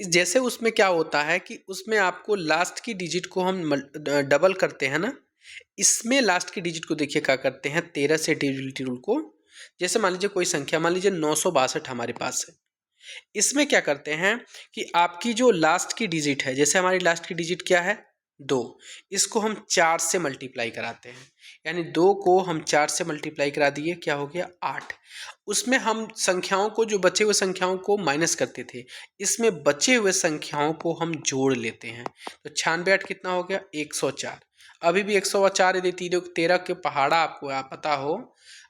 जैसे उसमें क्या होता है कि उसमें आपको लास्ट की डिजिट को हम डबल करते हैं ना, इसमें लास्ट की डिजिट को देखिए क्या करते हैं 13 से डिविजिबिलिटी रूल को। जैसे मान लीजिए कोई संख्या, मान लीजिए 962 हमारे पास है, इसमें क्या करते हैं कि आपकी जो लास्ट की डिजिट है, जैसे हमारी लास्ट की डिजिट क्या है? 2, इसको हम 4 से मल्टीप्लाई कराते हैं। यानी 2 को हम 4 से मल्टीप्लाई करा दिए, क्या हो गया 8। उसमें हम संख्याओं को, जो बचे हुए संख्याओं को माइनस करते थे, इसमें बचे हुए संख्याओं को हम जोड़ लेते हैं। तो 96 8 कितना हो गया 104। अभी भी 104 यदि 13 के पहाड़ा आपको पता हो,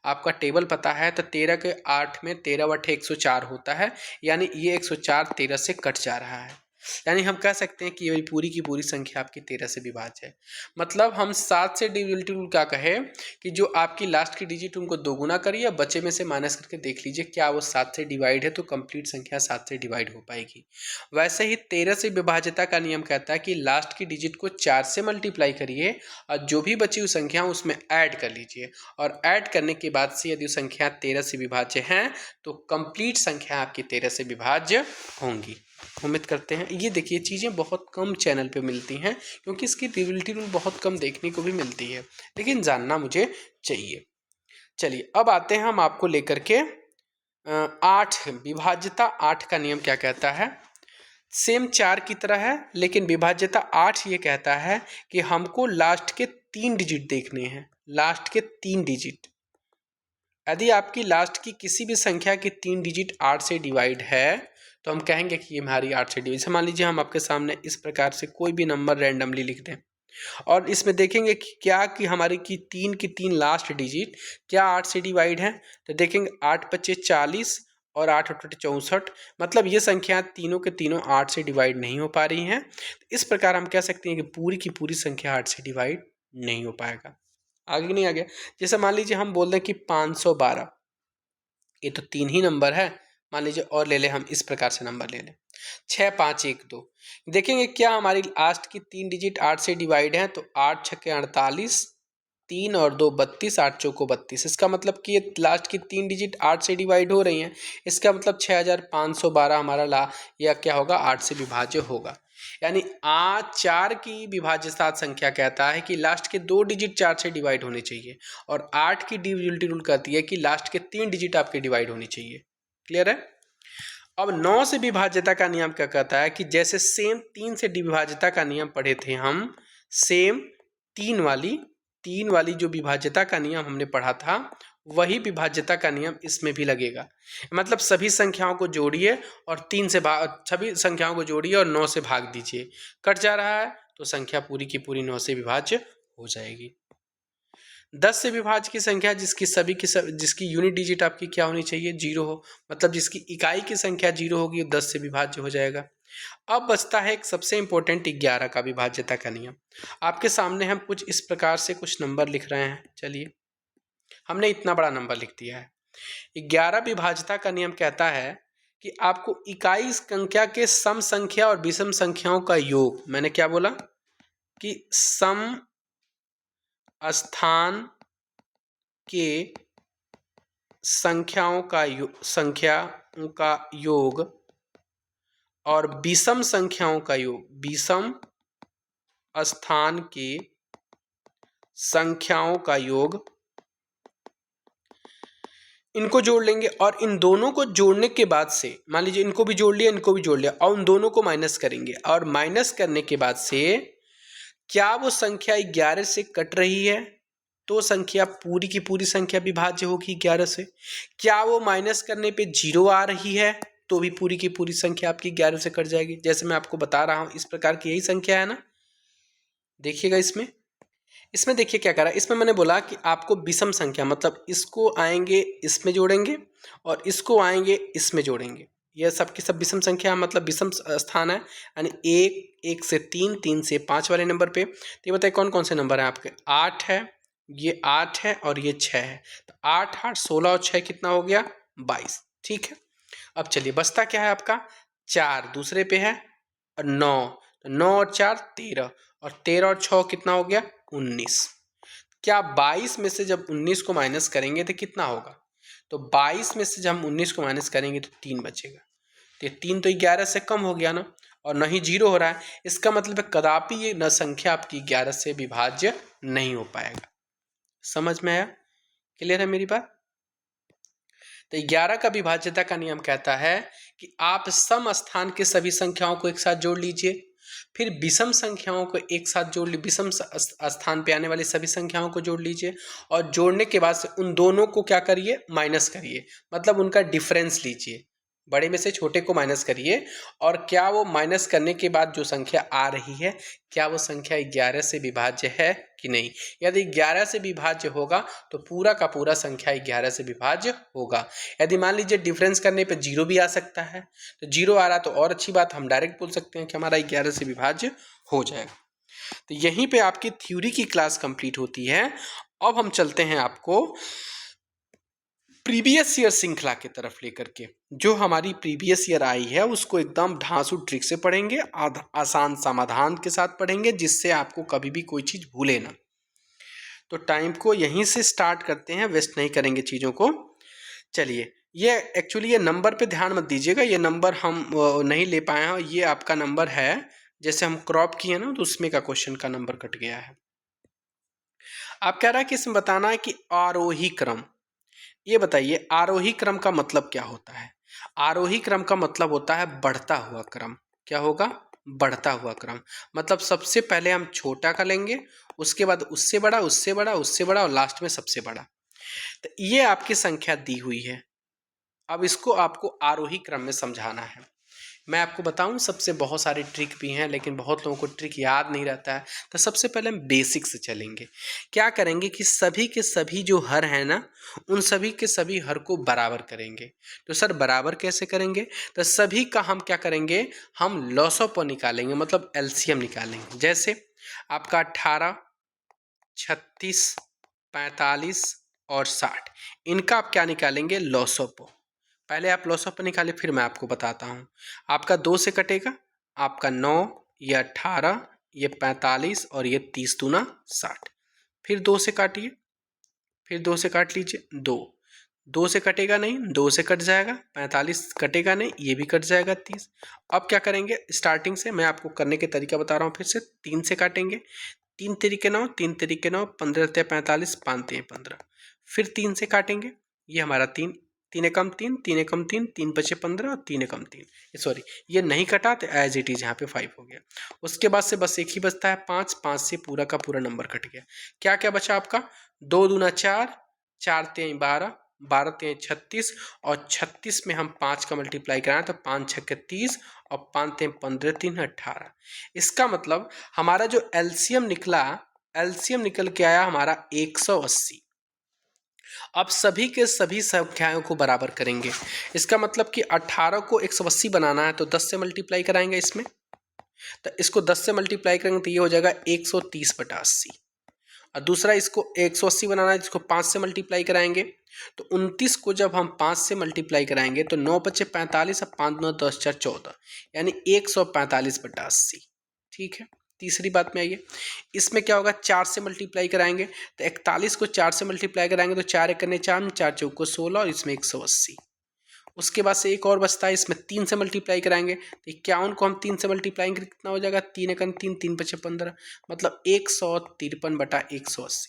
आपका टेबल पता है, तो 13 के 8 में 13 बटे 104 होता है, यानी ये 104 13 से कट जा रहा है। यानी हम कह सकते हैं कि ये पूरी की पूरी संख्या आपकी 13 से विभाज्य है। मतलब हम 7 से डिविजिबिलिटी रूल क्या कहे कि जो आपकी लास्ट की डिजिट उनको दोगुना करिए, बचे में से माइनस करके देख लीजिए क्या वो 7 से डिवाइड है, तो कंप्लीट संख्या 7 से डिवाइड हो पाएगी। वैसे ही 13 से विभाज्यता का नियम कहता है कि लास्ट की डिजिट को 4 से मल्टीप्लाई करिए और जो भी बची हुई संख्या उसमें ऐड कर लीजिए, और ऐड करने के बाद से यदि संख्या 13 से विभाज्य हैं तो कंप्लीट संख्या आपकी 13 से विभाज्य होंगी। उम्मीद करते हैं। ये देखिए चीज़ें बहुत कम चैनल पे मिलती हैं, क्योंकि इसकी डिविजिबिलिटी रूल बहुत कम देखने को भी मिलती है, लेकिन जानना मुझे चाहिए। चलिए अब आते हैं हम आपको लेकर के 8 विभाज्यता 8 का नियम क्या कहता है। सेम 4 की तरह है, लेकिन विभाज्यता 8 ये कहता है कि हमको लास्ट के 3 डिजिट देखने हैं। लास्ट के 3 डिजिट, यदि आपकी लास्ट की किसी भी संख्या की 3 डिजिट 8 से डिवाइड है तो हम कहेंगे कि ये हमारी 8 से डिवाइड। मान लीजिए हम आपके सामने इस प्रकार से कोई भी नंबर रैंडमली लिख दें और इसमें देखेंगे कि क्या कि हमारी की तीन लास्ट डिजिट क्या 8 से डिवाइड है। तो देखेंगे 8 पच्चीस 40 और 8 अठे 64, मतलब ये संख्या तीनों के तीनों 8 से डिवाइड नहीं हो पा रही हैं। इस प्रकार हम कह सकते हैं कि पूरी की पूरी संख्या 8 से डिवाइड नहीं हो पाएगा। आगे नहीं आ गया। जैसे मान लीजिए हम बोल दें कि 512, ये तो 3 ही नंबर है। मान लीजिए और ले लें, हम इस प्रकार से नंबर ले लें 6512। देखेंगे क्या हमारी लास्ट की 3 डिजिट 8 से डिवाइड है, तो 8 छक्के 48, 3 और 2 32, 8 चौको 32। इसका मतलब कि ये लास्ट की 3 डिजिट 8 से डिवाइड हो रही हैं। इसका मतलब 6512 हमारा या क्या होगा 8 से विभाज्य होगा। यानी आज 4 की विभाज्यता संख्या कहता है कि लास्ट के 2 डिजिट 4 से डिवाइड होने चाहिए, और 8 की डिविजिबिलिटी रूल कहती है कि लास्ट के 3 डिजिट आपके डिवाइड होनी चाहिए। क्लियर है। अब 9 से विभाज्यता का नियम क्या कहता है कि जैसे सेम 3 से विभाज्यता का नियम पढ़े थे हम, सेम 3 वाली जो विभाज्यता का नियम हमने पढ़ा था, वही विभाज्यता का नियम इसमें भी लगेगा। मतलब सभी संख्याओं को जोड़िए और सभी संख्याओं को जोड़िए और 9 से भाग दीजिए, कट जा रहा है तो संख्या पूरी की पूरी 9 से विभाज्य हो जाएगी। 10 से विभाज्य की संख्या जिसकी यूनिट डिजिट आपकी क्या होनी चाहिए 0 हो, मतलब जिसकी इकाई की संख्या 0 होगी वो 10 से विभाज्य हो जाएगा। अब बचता है एक सबसे इंपॉर्टेंट 11 का विभाज्यता का नियम। आपके सामने हम कुछ इस प्रकार से कुछ नंबर लिख रहे हैं। चलिए हमने इतना बड़ा नंबर लिख दिया है। 11 विभाज्यता का नियम कहता है कि आपको इकाई संख्या के सम संख्या और विषम संख्याओं का योग, मैंने क्या बोला कि सम स्थान के संख्याओं का योग और विषम संख्याओं का योग, विषम स्थान के संख्याओं का योग, इनको जोड़ लेंगे और इन दोनों को जोड़ने के बाद से मान लीजिए इनको भी जोड़ लिया, इनको भी जोड़ लिया, और उन दोनों को माइनस करेंगे, और माइनस करने के बाद से क्या वो संख्या 11 से कट रही है तो संख्या पूरी की पूरी संख्या विभाज्य होगी 11 से। क्या वो माइनस करने पे 0 आ रही है तो भी पूरी की पूरी संख्या आपकी 11 से कट जाएगी। जैसे मैं आपको बता रहा हूँ इस प्रकार की यही संख्या है ना, देखिएगा इसमें देखिए क्या करा। इसमें मैंने बोला कि आपको विषम संख्या, मतलब इसको आएंगे इसमें जोड़ेंगे और इसको आएंगे इसमें जोड़ेंगे, यह सब की सब विषम संख्या मतलब विषम स्थान है। यानी 1 से 3, 3 से 5 वाले नंबर पे। तो ये बताइए कौन कौन से नंबर हैं आपके। 8 है, ये 8 है और ये 6 है। तो 8 8 16 और 6 कितना हो गया 22। ठीक है। अब चलिए बचता क्या है आपका 4 दूसरे पे है और 9, तो 9 और 4 13, और 13 और 6 कितना हो गया 19। क्या 22 में से जब 19 को माइनस करेंगे तो कितना होगा, तो 22 में से जब हम 19 को माइनस करेंगे तो 3 बचेगा। तो 3 तो 11 से कम हो गया ना, और न ही 0 हो रहा है। इसका मतलब है कदापि ये न संख्या आपकी 11 से विभाज्य नहीं हो पाएगा। समझ में आया, क्लियर है मेरी बात। तो 11 का विभाज्यता का नियम कहता है कि आप सम स्थान के सभी संख्याओं को एक साथ जोड़ लीजिए, फिर विषम संख्याओं को एक साथ जोड़ ली, विषम स्थान पे आने वाली सभी संख्याओं को जोड़ लीजिए और जोड़ने के बाद से उन दोनों को क्या करिए, माइनस करिए, मतलब उनका डिफरेंस लीजिए, बड़े में से छोटे को माइनस करिए और क्या वो माइनस करने के बाद जो संख्या आ रही है क्या वो संख्या 11 से विभाज्य है कि नहीं। यदि 11 से विभाज्य होगा तो पूरा का पूरा संख्या 11 से विभाज्य होगा। यदि मान लीजिए डिफरेंस करने पे 0 भी आ सकता है, तो 0 आ रहा तो और अच्छी बात, हम डायरेक्ट बोल सकते हैं कि हमारा 11 से विभाज्य हो जाएगा। तो यहीं पे आपकी थ्योरी की क्लास कंप्लीट होती है। अब हम चलते हैं आपको प्रीवियस ईयर श्रृंखला की तरफ लेकर के। जो हमारी प्रीवियस ईयर आई है उसको एकदम ढांसू ट्रिक से पढ़ेंगे, आसान समाधान के साथ पढ़ेंगे, जिससे आपको कभी भी कोई चीज भूले ना। तो टाइम को यहीं से स्टार्ट करते हैं, वेस्ट नहीं करेंगे चीज़ों को। चलिए, ये एक्चुअली ये नंबर पे ध्यान मत दीजिएगा, ये नंबर हम नहीं ले पाए हैं, ये आपका नंबर है, जैसे हम क्रॉप किए ना तो उसमें का क्वेश्चन का नंबर कट गया है। आप कह रहा है कि इसमें बताना है कि आरोही क्रम। ये बताइए आरोही क्रम का मतलब क्या होता है। आरोही क्रम का मतलब होता है बढ़ता हुआ क्रम। क्या होगा, बढ़ता हुआ क्रम। मतलब सबसे पहले हम छोटा का लेंगे, उसके बाद उससे बड़ा, उससे बड़ा, उससे बड़ा और लास्ट में सबसे बड़ा। तो ये आपकी संख्या दी हुई है। अब इसको आपको आरोही क्रम में समझाना है। मैं आपको बताऊं, सबसे बहुत सारे ट्रिक भी हैं, लेकिन बहुत लोगों को ट्रिक याद नहीं रहता है। तो सबसे पहले हम बेसिक से चलेंगे। क्या करेंगे कि सभी के सभी जो हर हैं ना, उन सभी के सभी हर को बराबर करेंगे। तो सर बराबर कैसे करेंगे, तो सभी का हम क्या करेंगे, हम लॉसअप निकालेंगे, मतलब एलसीएम निकालेंगे। जैसे आपका 18, 36, 45 और 60, इनका आप क्या निकालेंगे, लॉसअप। पहले आप लॉसअप निकालिए, फिर मैं आपको बताता हूँ। आपका 2 से कटेगा, आपका 9, ये 18, ये 45 और ये 30 दूना 60। फिर 2 से काटिए, फिर 2 से काट लीजिए, 2, 2 से कटेगा नहीं, 2 से कट जाएगा, 45 कटेगा नहीं, ये भी कट जाएगा, 30। अब क्या करेंगे, स्टार्टिंग से मैं आपको करने के तरीका बता रहा हूँ, फिर से 3 से काटेंगे, 3 तरीके 9, 3 तरीके 9, 15 45, 5 3 15। फिर 3 से काटेंगे, ये हमारा 3, 3 एकम 3, 3 एकम 3, 3 पचे 15 और 3 एकम 3, सॉरी ये नहीं कटा तो एज इट इज यहाँ पे 5 हो गया। उसके बाद से बस एक ही बचता है 5, 5 से पूरा का पूरा नंबर कट गया। क्या क्या बचा आपका, 2 दूना 4, 4 3 12, 12 3 36 और 36 में हम 5 का मल्टीप्लाई कराएं तो 5 6 30 और 5 3 15 3 18। इसका मतलब हमारा जो एलसीएम निकला, एलसीएम निकल के आया हमारा 180। अब सभी के सभी संख्याओं को बराबर करेंगे। इसका मतलब कि 18 को 180 बनाना है तो 10 से मल्टीप्लाई कराएंगे इसमें, तो इसको 10 से मल्टीप्लाई करेंगे तो ये हो जाएगा 130/80। और दूसरा इसको 180 बनाना है, जिसको 5 से मल्टीप्लाई कराएंगे तो 29 को जब हम 5 से मल्टीप्लाई कराएंगे तो 9 पचे 45 और 5 9 10 4 14, यानी 145/80। ठीक है, तीसरी बात में आइए, इसमें क्या होगा, 4 से मल्टीप्लाई कराएंगे तो 41 को 4 से मल्टीप्लाई कराएंगे तो 4 एक 4, 4 चौक को 16 और इसमें 180। उसके बाद से एक और बचता है, इसमें 3 से मल्टीप्लाई कराएंगे तो 51 को हम 3 से मल्टीप्लाई करेंगे कितना हो जाएगा, 3 एकन 3, 3 पचे 15, मतलब 153/180।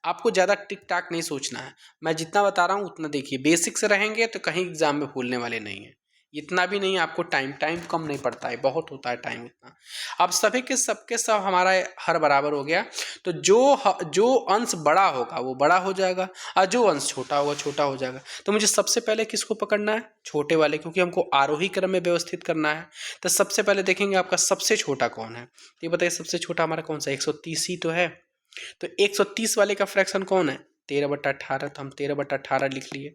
आपको ज़्यादा टिक टाक नहीं सोचना है, मैं जितना बता रहा हूँ उतना देखिए, बेसिक से रहेंगे तो कहीं एग्जाम में भूलने वाले नहीं है। इतना भी नहीं, आपको टाइम कम नहीं पड़ता है, बहुत होता है टाइम इतना। अब सभी के सबके सब हमारा हर बराबर हो गया, तो जो अंश बड़ा होगा वो बड़ा हो जाएगा और जो अंश छोटा होगा छोटा हो जाएगा। तो मुझे सबसे पहले किसको पकड़ना है, छोटे वाले, क्योंकि हमको आरोही क्रम में व्यवस्थित करना है। तो सबसे पहले देखेंगे आपका सबसे छोटा कौन है। तो ये बताइए सबसे छोटा हमारा कौन सा, 130 ही तो है। तो 130 वाले का फ्रैक्शन कौन है, 13/18, तो हम 13/18 लिख लिए।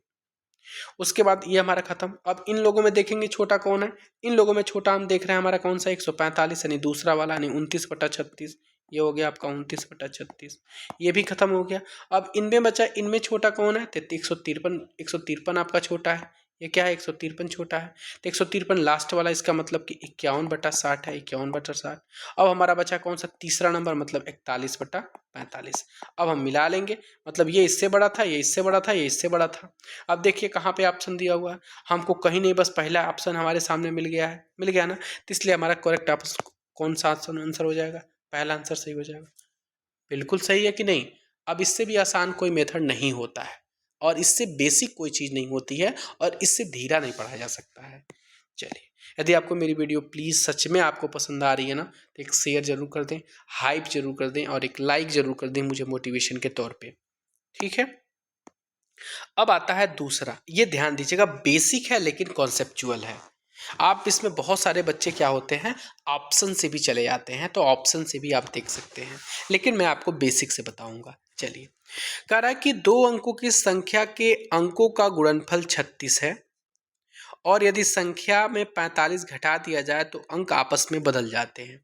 उसके बाद ये हमारा खत्म। अब इन लोगों में देखेंगे छोटा कौन है, इन लोगों में छोटा हम देख रहे हैं हमारा कौन सा, 145, यानी दूसरा वाला, यानी 29/36। ये हो गया आपका 29/36, ये भी खत्म हो गया। अब इनमें बचा, इनमें छोटा कौन है, तो 153, 153 आपका छोटा है। ये क्या है, 153 छोटा है, तो 153 लास्ट वाला, इसका मतलब कि 51/60 है, 51/60। अब हमारा बचा कौन सा, तीसरा नंबर, मतलब 41/45। अब हम मिला लेंगे, मतलब ये इससे बड़ा था, ये इससे बड़ा था, ये इससे बड़ा था। अब देखिए कहाँ पे ऑप्शन दिया हुआ है, हमको कहीं नहीं, बस पहला ऑप्शन हमारे सामने मिल गया है, मिल गया ना, तो इसलिए हमारा करेक्ट ऑप्शन कौन सा आंसर हो जाएगा, पहला आंसर सही हो जाएगा। बिल्कुल सही है कि नहीं। अब इससे भी आसान कोई मेथड नहीं होता है और इससे बेसिक कोई चीज़ नहीं होती है और इससे धीरा नहीं पढ़ा जा सकता है। चलिए, यदि आपको मेरी वीडियो प्लीज़ सच में आपको पसंद आ रही है ना, तो एक शेयर ज़रूर कर दें, हाइप ज़रूर कर दें और एक लाइक ज़रूर कर दें मुझे मोटिवेशन के तौर पे। ठीक है, अब आता है दूसरा। ये ध्यान दीजिएगा, बेसिक है लेकिन कॉन्सेप्चुअल है। आप इसमें बहुत सारे बच्चे क्या होते हैं, ऑप्शन से भी चले जाते हैं, तो ऑप्शन से भी आप देख सकते हैं, लेकिन मैं आपको बेसिक से बताऊंगा। चलिए, कह रहा है कि 2 अंकों की संख्या के अंकों का गुणनफल 36 है और यदि संख्या में 45 घटा दिया जाए तो अंक आपस में बदल जाते हैं।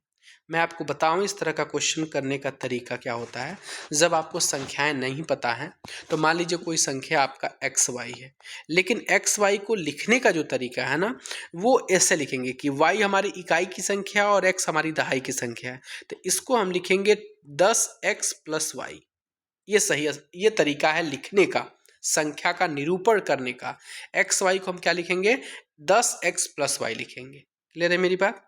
मैं आपको बताऊं इस तरह का क्वेश्चन करने का तरीका क्या होता है। जब आपको संख्याएं नहीं पता है, तो मान लीजिए कोई संख्या आपका एक्स वाई है, लेकिन एक्स वाई को लिखने का जो तरीका है ना, वो ऐसे लिखेंगे कि वाई हमारी इकाई की संख्या और एक्स हमारी दहाई की संख्या है, तो इसको हम लिखेंगे 10x प्लस वाई। ये सही, ये तरीका है लिखने का, संख्या का निरूपण करने का। एक्स वाई को हम क्या लिखेंगे, 10x प्लस वाई लिखेंगे। क्लियर है मेरी बात?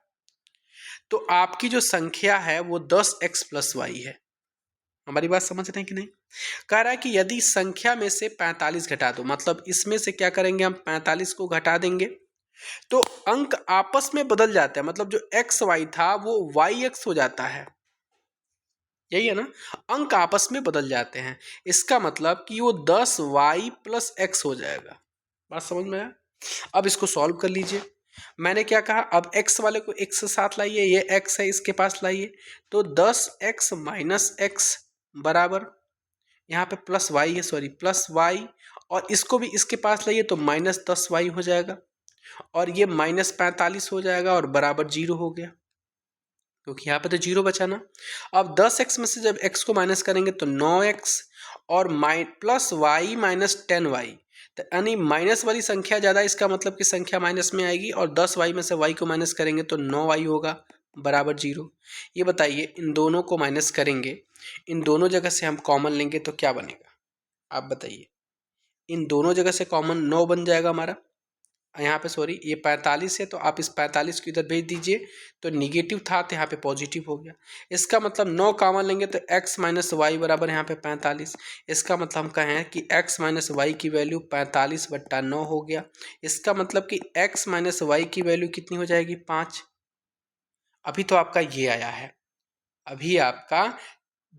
तो आपकी जो संख्या है वो 10x प्लस वाई है। हमारी बात समझ रहे हैं कि नहीं? कह रहा है कि यदि संख्या में से 45 घटा दो, मतलब इसमें से क्या करेंगे, हम 45 को घटा देंगे तो अंक आपस में बदल जाते हैं, मतलब जो एक्स वाई था वो वाई एक्स हो जाता है। यही है ना, अंक आपस में बदल जाते हैं। इसका मतलब कि वो 10y प्लस एक्स हो जाएगा। बात समझ में आया? अब इसको सॉल्व कर लीजिए। मैंने क्या कहा, अब x वाले को x से साथ लाइए, ये x है इसके पास लाइए, तो 10x माइनस एक्स बराबर, यहाँ पे प्लस वाई है, सॉरी प्लस वाई, और इसको भी इसके पास लाइए तो माइनस 10y हो जाएगा, और ये माइनस 45 हो जाएगा और बराबर 0 हो गया, क्योंकि यहाँ पे तो 0 बचा ना। अब 10x में से जब x को माइनस करेंगे तो 9x और प्लस वाई माइनस 10y, तो यानी माइनस वाली संख्या ज़्यादा, इसका मतलब कि संख्या माइनस में आएगी, और 10y में से y को माइनस करेंगे तो 9y होगा बराबर 0। ये बताइए, इन दोनों को माइनस करेंगे, इन दोनों जगह से हम कॉमन लेंगे तो क्या बनेगा, आप बताइए। इन दोनों जगह से कॉमन 9 बन जाएगा हमारा, यहाँ पे सॉरी ये 45 है, तो आप इस 45 को इधर भेज दीजिए, तो निगेटिव था तो यहाँ पे पॉजिटिव हो गया। इसका मतलब 9 कॉमन लेंगे तो x माइनस वाई बराबर यहाँ पे 45। इसका मतलब हम कहें कि x माइनस वाई की वैल्यू 45/9 हो गया। इसका मतलब कि x माइनस वाई की वैल्यू कितनी हो जाएगी, 5। अभी तो आपका ये आया है, अभी आपका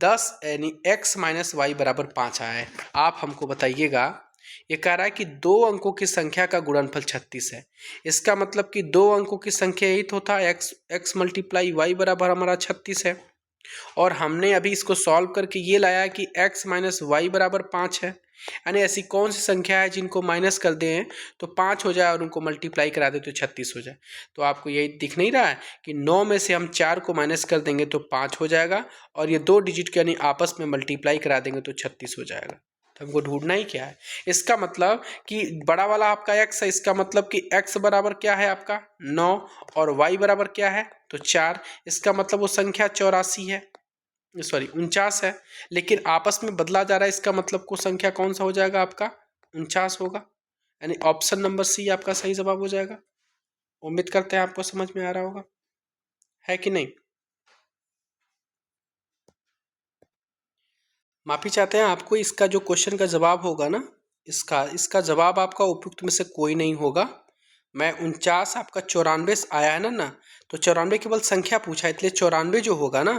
10 यानी x माइनस वाई बराबर 5 आया है। आप हमको बताइएगा, ये कह रहा है कि 2 अंकों की संख्या का गुणनफल 36 है। इसका मतलब कि 2 अंकों की संख्या यही तो था, x मल्टीप्लाई वाई बराबर हमारा 36 है, और हमने अभी इसको सॉल्व करके ये लाया कि x माइनस वाई बराबर 5 है। यानी ऐसी कौन सी संख्या है जिनको माइनस कर दें तो 5 हो जाए और उनको मल्टीप्लाई करा दे तो 36 हो जाए। तो आपको यही दिख नहीं रहा है कि 9 में से हम 4 को माइनस कर देंगे तो 5 हो जाएगा, और ये 2 डिजिट के यानी आपस में मल्टीप्लाई करा देंगे तो 36 हो जाएगा। तो हमको ढूंढना ही क्या है, इसका मतलब कि बड़ा वाला आपका x है, इसका मतलब कि x बराबर क्या है आपका 9 और y बराबर क्या है तो 4। इसका मतलब वो संख्या 84 है, सॉरी 49 है, लेकिन आपस में बदला जा रहा है, इसका मतलब को संख्या कौन सा हो जाएगा आपका 49 होगा। यानी ऑप्शन नंबर सी आपका सही जवाब हो जाएगा। उम्मीद करते हैं आपको समझ में आ रहा होगा, है कि नहीं? माफी चाहते हैं आपको, इसका जो क्वेश्चन का जवाब होगा ना, इसका जवाब आपका उपयुक्त में से कोई नहीं होगा। मैं 49 आपका 94 आया है ना, तो 94 केवल संख्या पूछा है, इसलिए 94 जो होगा ना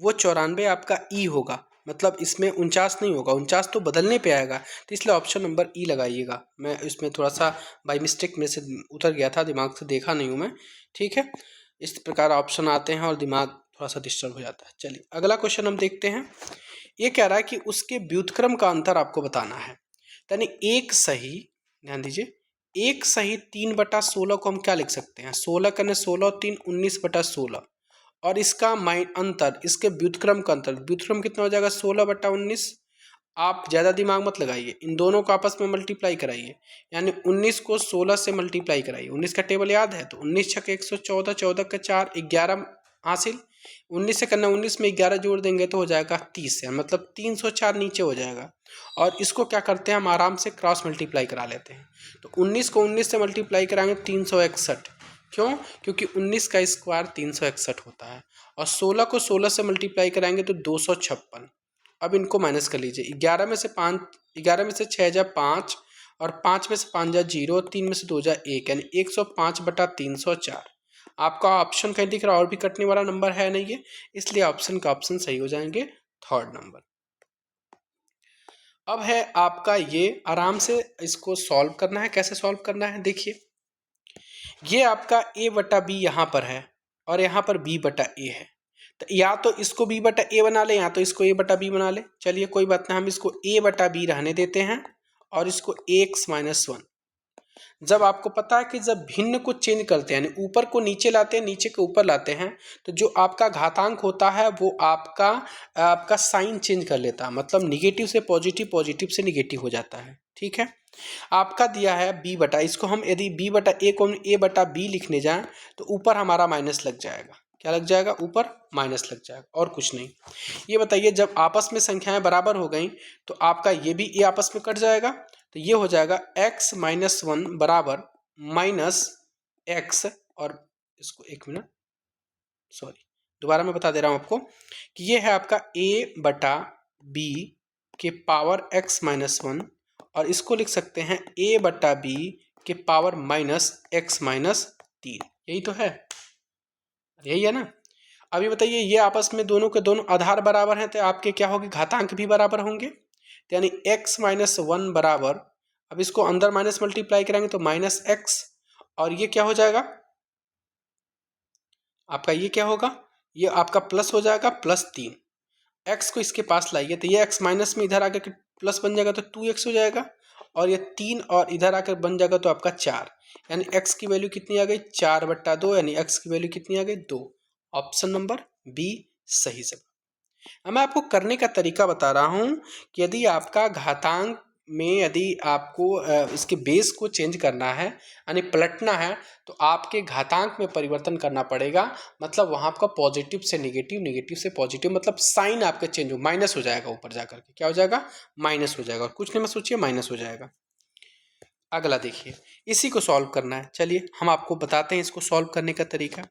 वो 94 आपका ई होगा, मतलब इसमें 49 नहीं होगा, 49 तो बदलने पे आएगा, तो इसलिए ऑप्शन नंबर ई लगाइएगा। मैं इसमें थोड़ा सा बाई मिस्टेक में से उतर गया था, दिमाग से देखा नहीं हूँ मैं। ठीक है, इस प्रकार ऑप्शन आते हैं और दिमाग थोड़ा सा डिस्टर्ब हो जाता है। चलिए अगला क्वेश्चन हम देखते हैं। ये कह रहा है कि उसके व्युत्क्रम का अंतर आपको बताना है। यानी एक सही, ध्यान दीजिए, एक सही 3/16 को हम क्या लिख सकते हैं, 16 करने 16 और 3 19/16, और इसका अंतर, इसके व्युत्क्रम का अंतर, व्युत्क्रम कितना हो जाएगा 16/19। आप ज़्यादा दिमाग मत लगाइए, इन दोनों को आपस में मल्टीप्लाई कराइए, यानी 19 को 16 से मल्टीप्लाई कराइए। 19 का टेबल याद है, तो 19 छक 114, 14 का 4 11 हासिल, 19 से करना 19 में 11 जोड़ देंगे तो हो जाएगा 30 है, मतलब 304 नीचे हो जाएगा। और इसको क्या करते हैं, हम आराम से क्रॉस मल्टीप्लाई करा लेते हैं। तो 19 को 19 से मल्टीप्लाई कराएंगे 361, क्यों, क्योंकि 19 का स्क्वायर 361 होता है, और 16 को 16 से मल्टीप्लाई कराएंगे तो 256। अब इनको माइनस कर लीजिए, 11 में से 6 जा 5 और 5 में से 5 जा 0, 3 में से 2 जा 1, यानी 105/304। आपका ऑप्शन कहीं दिख रहा और भी कटने वाला नंबर है नहीं ये, इसलिए ऑप्शन का ऑप्शन सही हो जाएंगे, थर्ड नंबर। अब है आपका ये, आराम से इसको सॉल्व करना है। कैसे सॉल्व करना है देखिए, ये आपका a/b यहाँ पर है और यहाँ पर b/a है, तो या तो इसको b/a बना ले या तो इसको a/b बना ले। चलिए कोई बात नहीं, हम इसको a/b रहने देते हैं और इसको x-1। जब आपको पता है कि जब भिन्न को चेंज करते हैं, यानी ऊपर को नीचे लाते हैं, नीचे को ऊपर लाते हैं, तो जो आपका घातांक होता है वो आपका साइन चेंज कर लेता है, मतलब निगेटिव से पॉजिटिव, पॉजिटिव से निगेटिव हो जाता है। ठीक है, आपका दिया है b/, इसको हम यदि b/a को a/b लिखने जाएं तो ऊपर हमारा माइनस लग जाएगा। क्या लग जाएगा? ऊपर माइनस लग जाएगा, और कुछ नहीं। ये बताइए, जब आपस में संख्याएं बराबर हो गई तो आपका ये भी ये आपस में कट जाएगा, तो ये हो जाएगा x-1 बराबर -x, और इसको एक मिनट, सॉरी दोबारा मैं बता दे रहा हूं आपको कि ये है आपका a/b के पावर x-1, और इसको लिख सकते हैं a/b के पावर -x-3। यही तो है, यही है ना। अभी बताइए, ये आपस में दोनों के दोनों आधार बराबर हैं, तो आपके क्या होंगे? घातांक भी बराबर होंगे, तो यानी x-1 बराबर, अब इसको अंदर माइनस मल्टीप्लाई करेंगे तो -x, और ये क्या हो जाएगा आपका? ये क्या होगा? ये आपका प्लस हो जाएगा +3। x को इसके पास लाइए तो ये x माइनस में इधर आकर प्लस बन जाएगा तो 2x हो जाएगा, और ये 3 और इधर आकर बन जाएगा तो आपका 4, यानी x की वैल्यू कितनी आ गई? 4/2, यानी x की वैल्यू कितनी आ गई? 2। ऑप्शन नंबर बी सही जवाब। अब मैं आपको करने का तरीका बता रहा हूं कि यदि आपका घातांक में यदि आपको इसके बेस को चेंज करना है, यानी पलटना है, तो आपके घातांक में परिवर्तन करना पड़ेगा। मतलब वहाँ आपका पॉजिटिव से नेगेटिव, नेगेटिव से पॉजिटिव, मतलब साइन आपका चेंज हो, माइनस हो जाएगा ऊपर जाकर के। क्या हो जाएगा? माइनस हो जाएगा, और कुछ नहीं, मैं सोचिए माइनस हो जाएगा। अगला देखिए, इसी को सॉल्व करना है। चलिए हम आपको बताते हैं इसको सॉल्व करने का तरीका।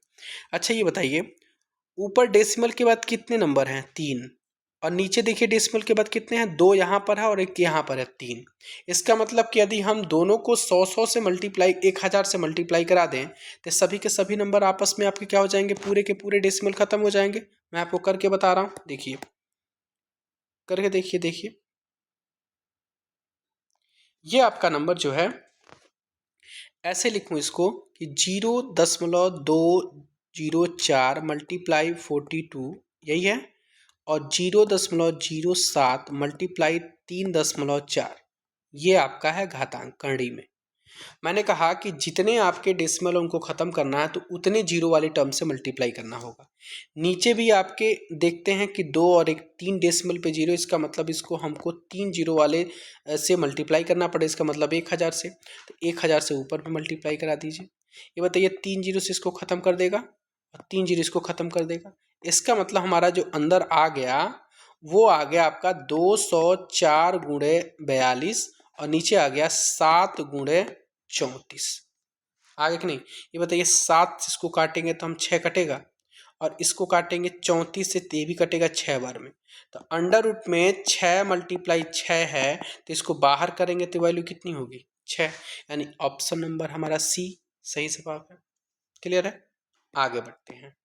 अच्छा ये बताइए, ऊपर डेसिमल के बाद कितने नंबर हैं? 3, और नीचे देखिए डेसिमल के बाद कितने हैं? 2 यहाँ पर है और 1 यहाँ पर है, 3। इसका मतलब कि यदि हम दोनों को 100 से मल्टीप्लाई, 1000 से मल्टीप्लाई करा दें, तो सभी के सभी नंबर आपस में आपके क्या हो जाएंगे? पूरे के पूरे डेसिमल खत्म हो जाएंगे। मैं आपको करके बता रहा हूँ, देखिए करके देखिए, ये आपका नंबर जो है, ऐसे लिखूं इसको कि 0.204 मल्टीप्लाई 42, यही है, और 0.07 मल्टीप्लाई 3.4, ये आपका है घातांक करड़ी में। मैंने कहा कि जितने आपके डेसिमल उनको ख़त्म करना है तो उतने जीरो वाले टर्म से मल्टीप्लाई करना होगा। नीचे भी आपके देखते हैं कि 2 और 1, 3 डेसिमल पे 0, इसका मतलब इसको हमको 3 जीरो वाले से मल्टीप्लाई करना पड़े, इसका मतलब 1000 से, तो 1000 से ऊपर भी मल्टीप्लाई करा दीजिए। ये बताइए, 3 जीरो से इसको ख़त्म कर देगा और 3 जीरो इसको ख़त्म कर देगा। इसका मतलब हमारा जो अंदर आ गया वो आ गया आपका 204 गुणे 42, और नीचे आ गया 7 गुणे 34। आगे कि नहीं? ये बताइए, 7 से इसको काटेंगे तो हम 6 कटेगा, और इसको काटेंगे 34 से, ये भी कटेगा 6 बार में, तो अंडर रूट में 6 मल्टीप्लाई 6 है, तो इसको बाहर करेंगे तो वैल्यू कितनी होगी? 6, यानी ऑप्शन नंबर हमारा सी सही जवाब है। क्लियर है? आगे बढ़ते हैं।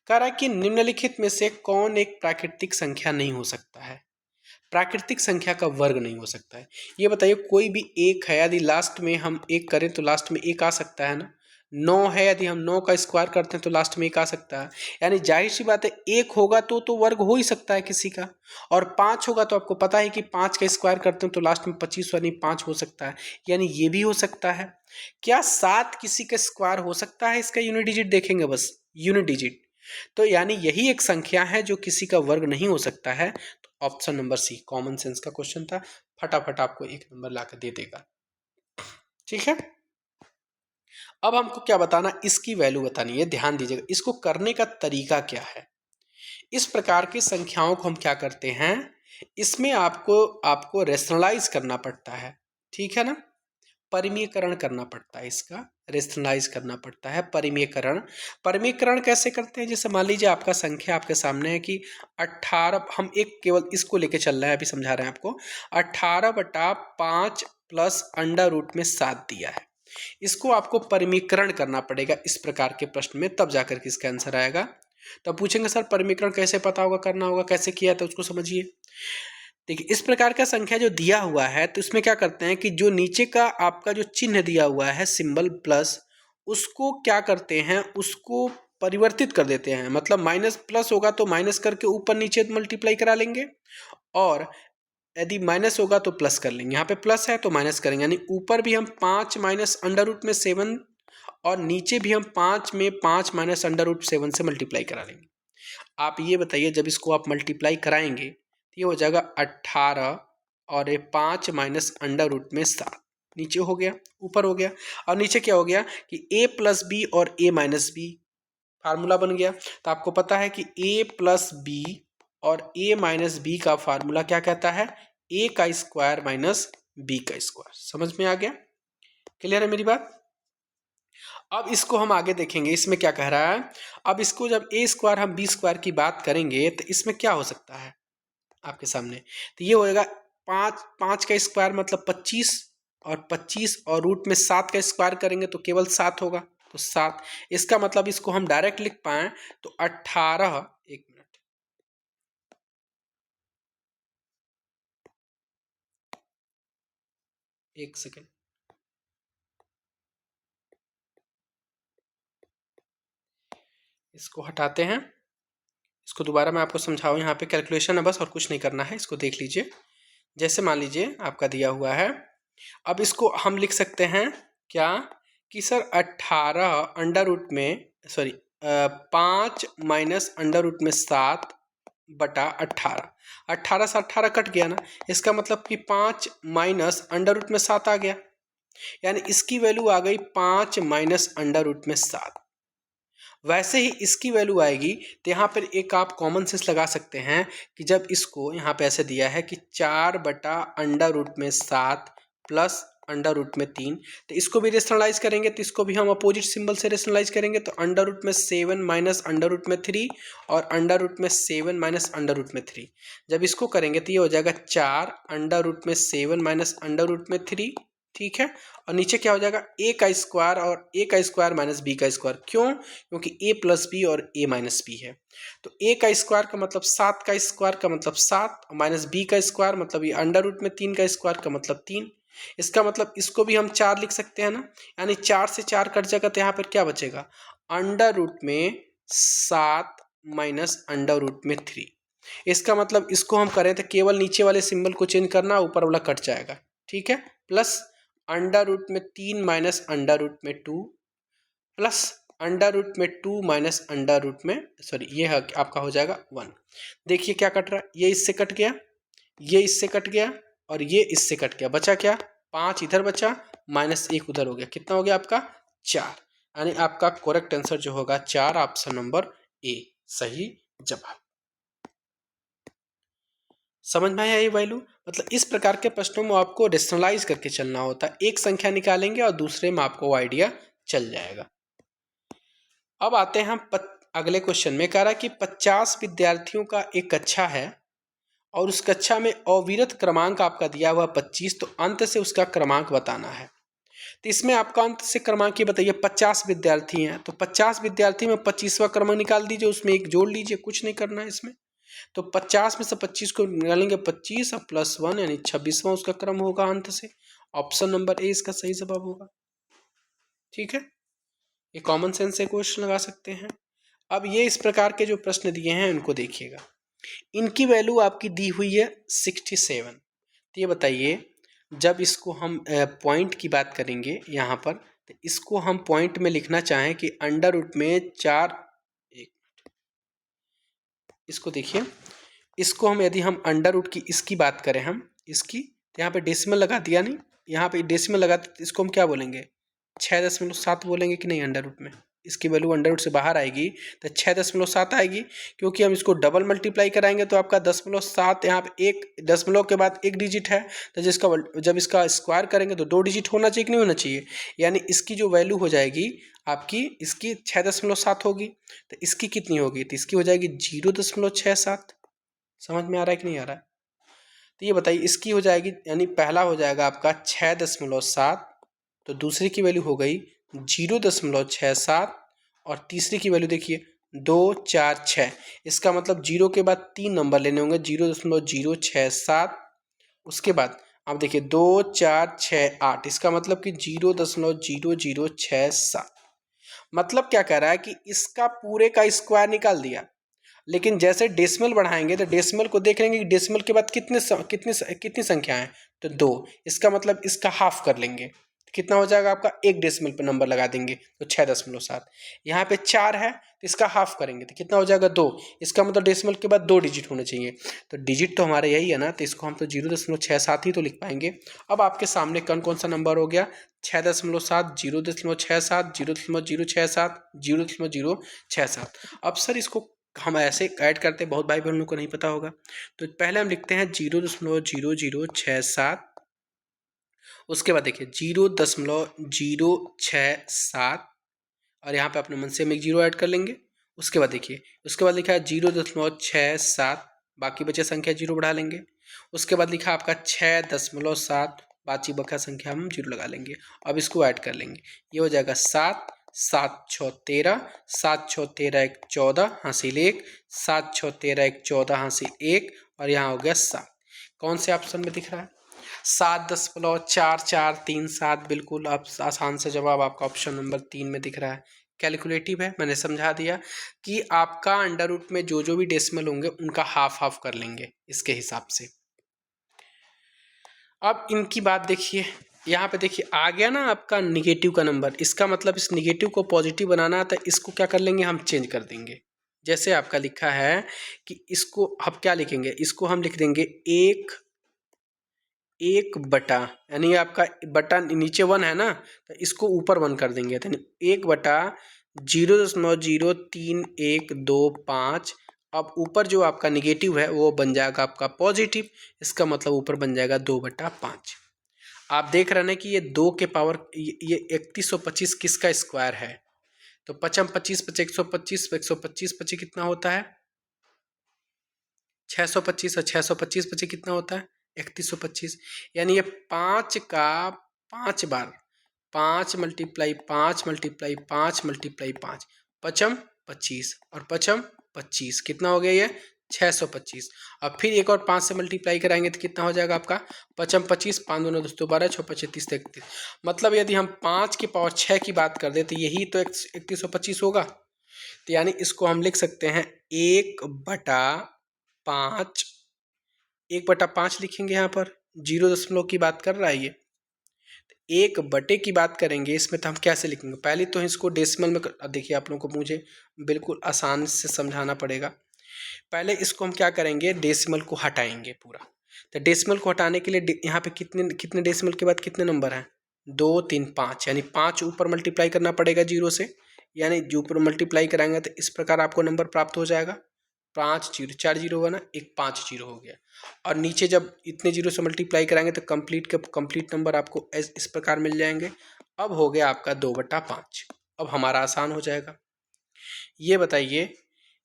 कह रहा है कि निम्नलिखित में से कौन एक प्राकृतिक संख्या नहीं हो सकता है? प्राकृतिक संख्या का वर्ग नहीं हो सकता है। ये बताइए, कोई भी एक है, यदि लास्ट में हम एक करें तो लास्ट में एक आ सकता है ना। 9 है, यदि हम 9 का स्क्वायर करते हैं तो लास्ट में एक आ सकता है, यानी जाहिर सी बात है एक होगा तो वर्ग हो ही सकता है किसी का। और 5 होगा तो आपको पता है कि 5 का स्क्वायर करते हैं तो लास्ट में 25 यानी 5 हो सकता है, यानी ये भी हो सकता है। क्या 7 किसी का स्क्वायर हो सकता है? इसका यूनिट डिजिट देखेंगे, बस यूनिट डिजिट, तो यानी यही एक संख्या है जो किसी का वर्ग नहीं हो सकता है। तो option number C, common sense का क्वेश्चन था, फटाफट आपको 1 नंबर ला कर दे देगा। ठीक है, अब हमको क्या बताना? इसकी वैल्यू बतानी है। ध्यान दीजिएगा, इसको करने का तरीका क्या है। इस प्रकार की संख्याओं को हम क्या करते हैं, इसमें आपको रेशनलाइज करना पड़ता है। ठीक है ना, परिमेयकरण करना पड़ता है, इसका रेशनलाइज करना पड़ता है। परिमेयकरण, परिमेयकरण कैसे करते हैं? जैसे मान लीजिए आपका संख्या आपके सामने है कि 18, हम एक केवल इसको लेके चल रहे हैं, अभी समझा रहे हैं आपको। 18/5 प्लस अंडर रूट में 7 दिया है, इसको आपको परिमेयकरण करना पड़ेगा इस प्रकार के प्रश्न में, तब जाकर के इसका आंसर आएगा। तो पूछेंगे सर परिमेयकरण कैसे पता होगा, करना होगा, कैसे किया था उसको समझिए। देखिए इस प्रकार का संख्या जो दिया हुआ है तो इसमें क्या करते हैं कि जो नीचे का आपका जो चिन्ह दिया हुआ है सिंबल प्लस, उसको क्या करते हैं, उसको परिवर्तित कर देते हैं। मतलब माइनस प्लस होगा तो माइनस करके ऊपर नीचे मल्टीप्लाई करा लेंगे, और यदि माइनस होगा तो प्लस कर लेंगे। यहाँ पे प्लस है तो माइनस करेंगे, यानी ऊपर भी हम 5 माइनस अंडर रूट में 7 और नीचे भी हम 5 में 5 माइनस अंडर रूट 7 से मल्टीप्लाई करा लेंगे। आप ये बताइए जब इसको आप मल्टीप्लाई कराएंगे तो ये हो जाएगा 18 और ये 5 माइनस अंडर रूट में 7, नीचे हो गया, ऊपर हो गया, और नीचे क्या हो गया कि a प्लस बी और a माइनस बी फार्मूला बन गया। तो आपको पता है कि a प्लस बी और a माइनस बी का फार्मूला क्या कहता है, a का स्क्वायर माइनस b का स्क्वायर। समझ में आ गया? क्लियर है मेरी बात? अब इसको हम आगे देखेंगे, इसमें क्या कह रहा है। अब इसको जब a स्क्वायर हम b स्क्वायर की बात करेंगे तो इसमें क्या हो सकता है आपके सामने, तो ये होएगा 5 का स्क्वायर मतलब 25, और 25 और रूट में 7 का स्क्वायर करेंगे तो केवल 7 होगा, तो 7। इसका मतलब इसको हम डायरेक्ट लिख पाए तो 18, एक मिनट, एक सेकेंड, इसको हटाते हैं, इसको दोबारा मैं आपको समझाऊँ। यहाँ पे कैलकुलेशन है बस, और कुछ नहीं करना है, इसको देख लीजिए। जैसे मान लीजिए आपका दिया हुआ है, अब इसको हम लिख सकते हैं क्या कि सर 18 अंडर रूट में, सॉरी 5 माइनस अंडर रूट में 7 बटा 18, 18 से 18 कट गया ना, इसका मतलब कि 5 माइनस अंडर रूट में 7 आ गया, यानी इसकी वैल्यू आ गई 5 माइनस अंडर रूट में 7। वैसे ही इसकी वैल्यू आएगी तो यहाँ पर एक आप कॉमन सेंस लगा सकते हैं कि जब इसको यहाँ पे ऐसे दिया है कि 4 बटा अंडर रूट में 7 प्लस अंडर रूट में 3, तो इसको भी रेशनलाइज करेंगे तो इसको भी हम अपोजिट सिंबल से रेशनलाइज करेंगे, तो अंडर रूट में 7 माइनस अंडर रूट में 3 और अंडर रूट में 7 माइनस अंडर रूट में 3। जब इसको करेंगे तो ये हो जाएगा 4 अंडर रूट में 7 माइनस अंडर रूट में 3, ठीक है। और नीचे क्या हो जाएगा a का स्क्वायर और a का स्क्वायर माइनस b का स्क्वायर, क्यों? क्योंकि a प्लस बी और a माइनस बी है, तो a का स्क्वायर का मतलब 7 का स्क्वायर का मतलब 7 माइनस b का स्क्वायर मतलब ये अंडर रूट में 3 का स्क्वायर का मतलब 3। इसका मतलब इसको भी हम 4 लिख सकते हैं ना, यानी 4 से 4 कट जाएगा तो यहाँ पर क्या बचेगा, अंडर रूट में 7 माइनस अंडर रूट में 3। इसका मतलब इसको हम करें तो केवल नीचे वाले सिंबल को चेंज करना, ऊपर वाला कट जाएगा, ठीक है। प्लस अंडर रूट में 3 माइनस अंडर रूट में 2 प्लस अंडर रूट में 2 माइनस अंडर रूट में, सॉरी ये है आपका हो जाएगा 1। देखिए क्या कट रहा है, ये इससे कट गया, ये इससे कट गया और ये इससे कट गया, बचा क्या, 5 इधर बचा माइनस 1 उधर हो गया, कितना हो गया आपका 4। यानी आपका करेक्ट आंसर जो होगा 4, ऑप्शन नंबर ए सही जवाब। समझ में आया ये वैल्यू? मतलब इस प्रकार के प्रश्नों में आपको रेशनलाइज करके चलना होता है, एक संख्या निकालेंगे और दूसरे में आपको आइडिया चल जाएगा। अब आते हैं हम अगले क्वेश्चन में, कह रहा है कि 50 विद्यार्थियों का एक कक्षा है और उस कक्षा में अविरत क्रमांक आपका दिया हुआ 25, तो अंत से उसका क्रमांक बताना है। तो इसमें आपका अंत से क्रमांक ये बताइए, 50 विद्यार्थी हैं तो 50 विद्यार्थी में 25वां क्रमांक निकाल दीजिए, उसमें एक जोड़ लीजिए, कुछ नहीं करना है इसमें। तो 50 में से 25 को निकालेंगे, 25 और प्लस 1 यानी 26वां उसका क्रम होगा अंत से। ऑप्शन नंबर ए इसका सही जवाब होगा, ठीक है। ये कॉमन सेंस से क्वेश्चन लगा सकते हैं। अब ये इस प्रकार के जो प्रश्न दिए हैं उनको देखिएगा, इनकी वैल्यू आपकी दी हुई है 67। तो ये बताइए जब इसको हम पॉइंट की बात करेंगे यहाँ पर, तो इसको हम पॉइंट में लिखना चाहें कि अंडर रूट में 4, एक इसको देखिए, इसको हम यदि हम अंडर रूट की इसकी बात करें हम इसकी, तो यहाँ पे डेसिमल लगा दिया, नहीं यहाँ पे डेसिमल लगा, इसको हम क्या बोलेंगे 6.7 बोलेंगे कि नहीं अंडर रूट में, इसकी वैल्यू अंडर रूट से बाहर आएगी तो 6.7 आएगी, क्योंकि हम इसको डबल मल्टीप्लाई कराएंगे तो आपका 10.7 यहाँ पे एक दशमलव के बाद एक डिजिट है, तो जब इसका स्क्वायर करेंगे तो 2 डिजिट होना चाहिए कि नहीं होना चाहिए। यानी इसकी जो वैल्यू हो जाएगी आपकी, इसकी 6.7 होगी, तो इसकी कितनी होगी, तो इसकी हो जाएगी 0.67। समझ में आ रहा है कि नहीं आ रहा है। तो ये बताइए इसकी हो जाएगी, यानी पहला हो जाएगा आपका 6.7, तो दूसरी की वैल्यू हो गई 0.67 और तीसरी की वैल्यू देखिए 246। इसका मतलब 0 के बाद 3 नंबर लेने होंगे, 0.067, उसके बाद आप देखिए 2468, इसका मतलब कि 0.0067। मतलब क्या कह रहा है कि इसका पूरे का स्क्वायर निकाल दिया, लेकिन जैसे डेसिमल बढ़ाएंगे तो डेसिमल को देख लेंगे कि डेसिमल के बाद कितनी संख्या है, तो 2। इसका मतलब इसका हाफ कर लेंगे, तो कितना हो जाएगा आपका, एक डेसिमल पर नंबर लगा देंगे तो 6.7। यहाँ पे 4 है तो इसका हाफ करेंगे तो कितना हो जाएगा 2। इसका मतलब डेसिमल के बाद 2 डिजिट होने चाहिए, तो डिजिट तो हमारा यही है ना, तो इसको हम तो 0.67 ही तो लिख पाएंगे। अब आपके सामने कौन सा नंबर हो गया, 6.7, 0.67, 0.067, 0.067। अब सर इसको हम ऐसे ऐड करते हैं, बहुत भाई बहनों को नहीं पता होगा, तो पहले हम लिखते हैं 0.0067, उसके बाद देखिए 0.067 और यहाँ पे अपने मन से हम एक जीरो ऐड कर लेंगे। उसके बाद देखिए, उसके बाद लिखा है 0.67, बाकी बचे संख्या जीरो बढ़ा लेंगे। उसके बाद लिखा आपका 6.7, बाकी बचा संख्या हम जीरो लगा लेंगे। अब इसको ऐड कर लेंगे, ये हो जाएगा 7, 7 6 13, 7 6 13 1 14 हासिल 1, 7 6 13 1 14 हासिल 1 और यहाँ हो गया 7। कौन से ऑप्शन में दिख रहा है, 7.4437। बिल्कुल आप आसान से जवाब आपका ऑप्शन नंबर 3 में दिख रहा है। कैलकुलेटिव है, मैंने समझा दिया कि आपका अंडर रूट में जो भी डेसिमल होंगे उनका हाफ हाफ कर लेंगे इसके हिसाब से। अब इनकी बात देखिए, यहाँ पे देखिए आ गया ना आपका निगेटिव का नंबर, इसका मतलब इस निगेटिव को पॉजिटिव बनाना था, इसको क्या कर लेंगे हम चेंज कर देंगे। जैसे आपका लिखा है कि इसको आप क्या लिखेंगे, इसको हम लिख देंगे एक बटा, यानी आपका बटा नीचे 1 है ना, तो इसको ऊपर 1 कर देंगे, यानी 1/0.03125। अब ऊपर जो आपका निगेटिव है वो बन जाएगा आपका पॉजिटिव, इसका मतलब ऊपर बन जाएगा 2/5। आप देख रहे हैं कि ये 2 के पावर ये 3125 किसका स्क्वायर है, तो 55 25 125 125 25 कितना होता है 625 और 625 बचे कितना होता है 3125। यानी ये 5 का 5 बार, 5 मल्टीप्लाई 5 मल्टीप्लाई 5 मल्टीप्लाई 5, पचम 25 और पचम 25, कितना हो गया ये 625। अब फिर एक और 5 से मल्टीप्लाई कराएंगे तो कितना हो जाएगा आपका पचम 25, 5 दूना 2 12, 6 5 30 31। मतलब यदि हम 5 की पावर 6 की बात कर दे तो यही तो 3125 होगा। तो यानी इसको हम लिख सकते हैं 1/5, 1/5 लिखेंगे यहाँ पर, 0 की बात कर रहा है ये। 1 की बात करेंगे इसमें तो हम कैसे लिखेंगे, पहले तो इसको डेसिमल में देखिए आप लोगों को मुझे बिल्कुल आसान से समझाना पड़ेगा। पहले इसको हम क्या करेंगे, डेसिमल को हटाएंगे पूरा। तो डेसिमल को हटाने के लिए यहाँ पे कितने कितने डेसिमल के बाद कितने नंबर हैं 2 3 5, यानी 5 ऊपर मल्टीप्लाई करना पड़ेगा 0 से, यानी जो ऊपर मल्टीप्लाई कराएंगे तो इस प्रकार आपको नंबर प्राप्त हो जाएगा 5 0 4 0 हुआ ना, एक 5 0 हो गया। और नीचे जब इतने जीरो से मल्टीप्लाई कराएंगे तो कंप्लीट नंबर आपको इस प्रकार मिल जाएंगे। अब हो गया आपका 2/5। अब हमारा आसान हो जाएगा। ये बताइए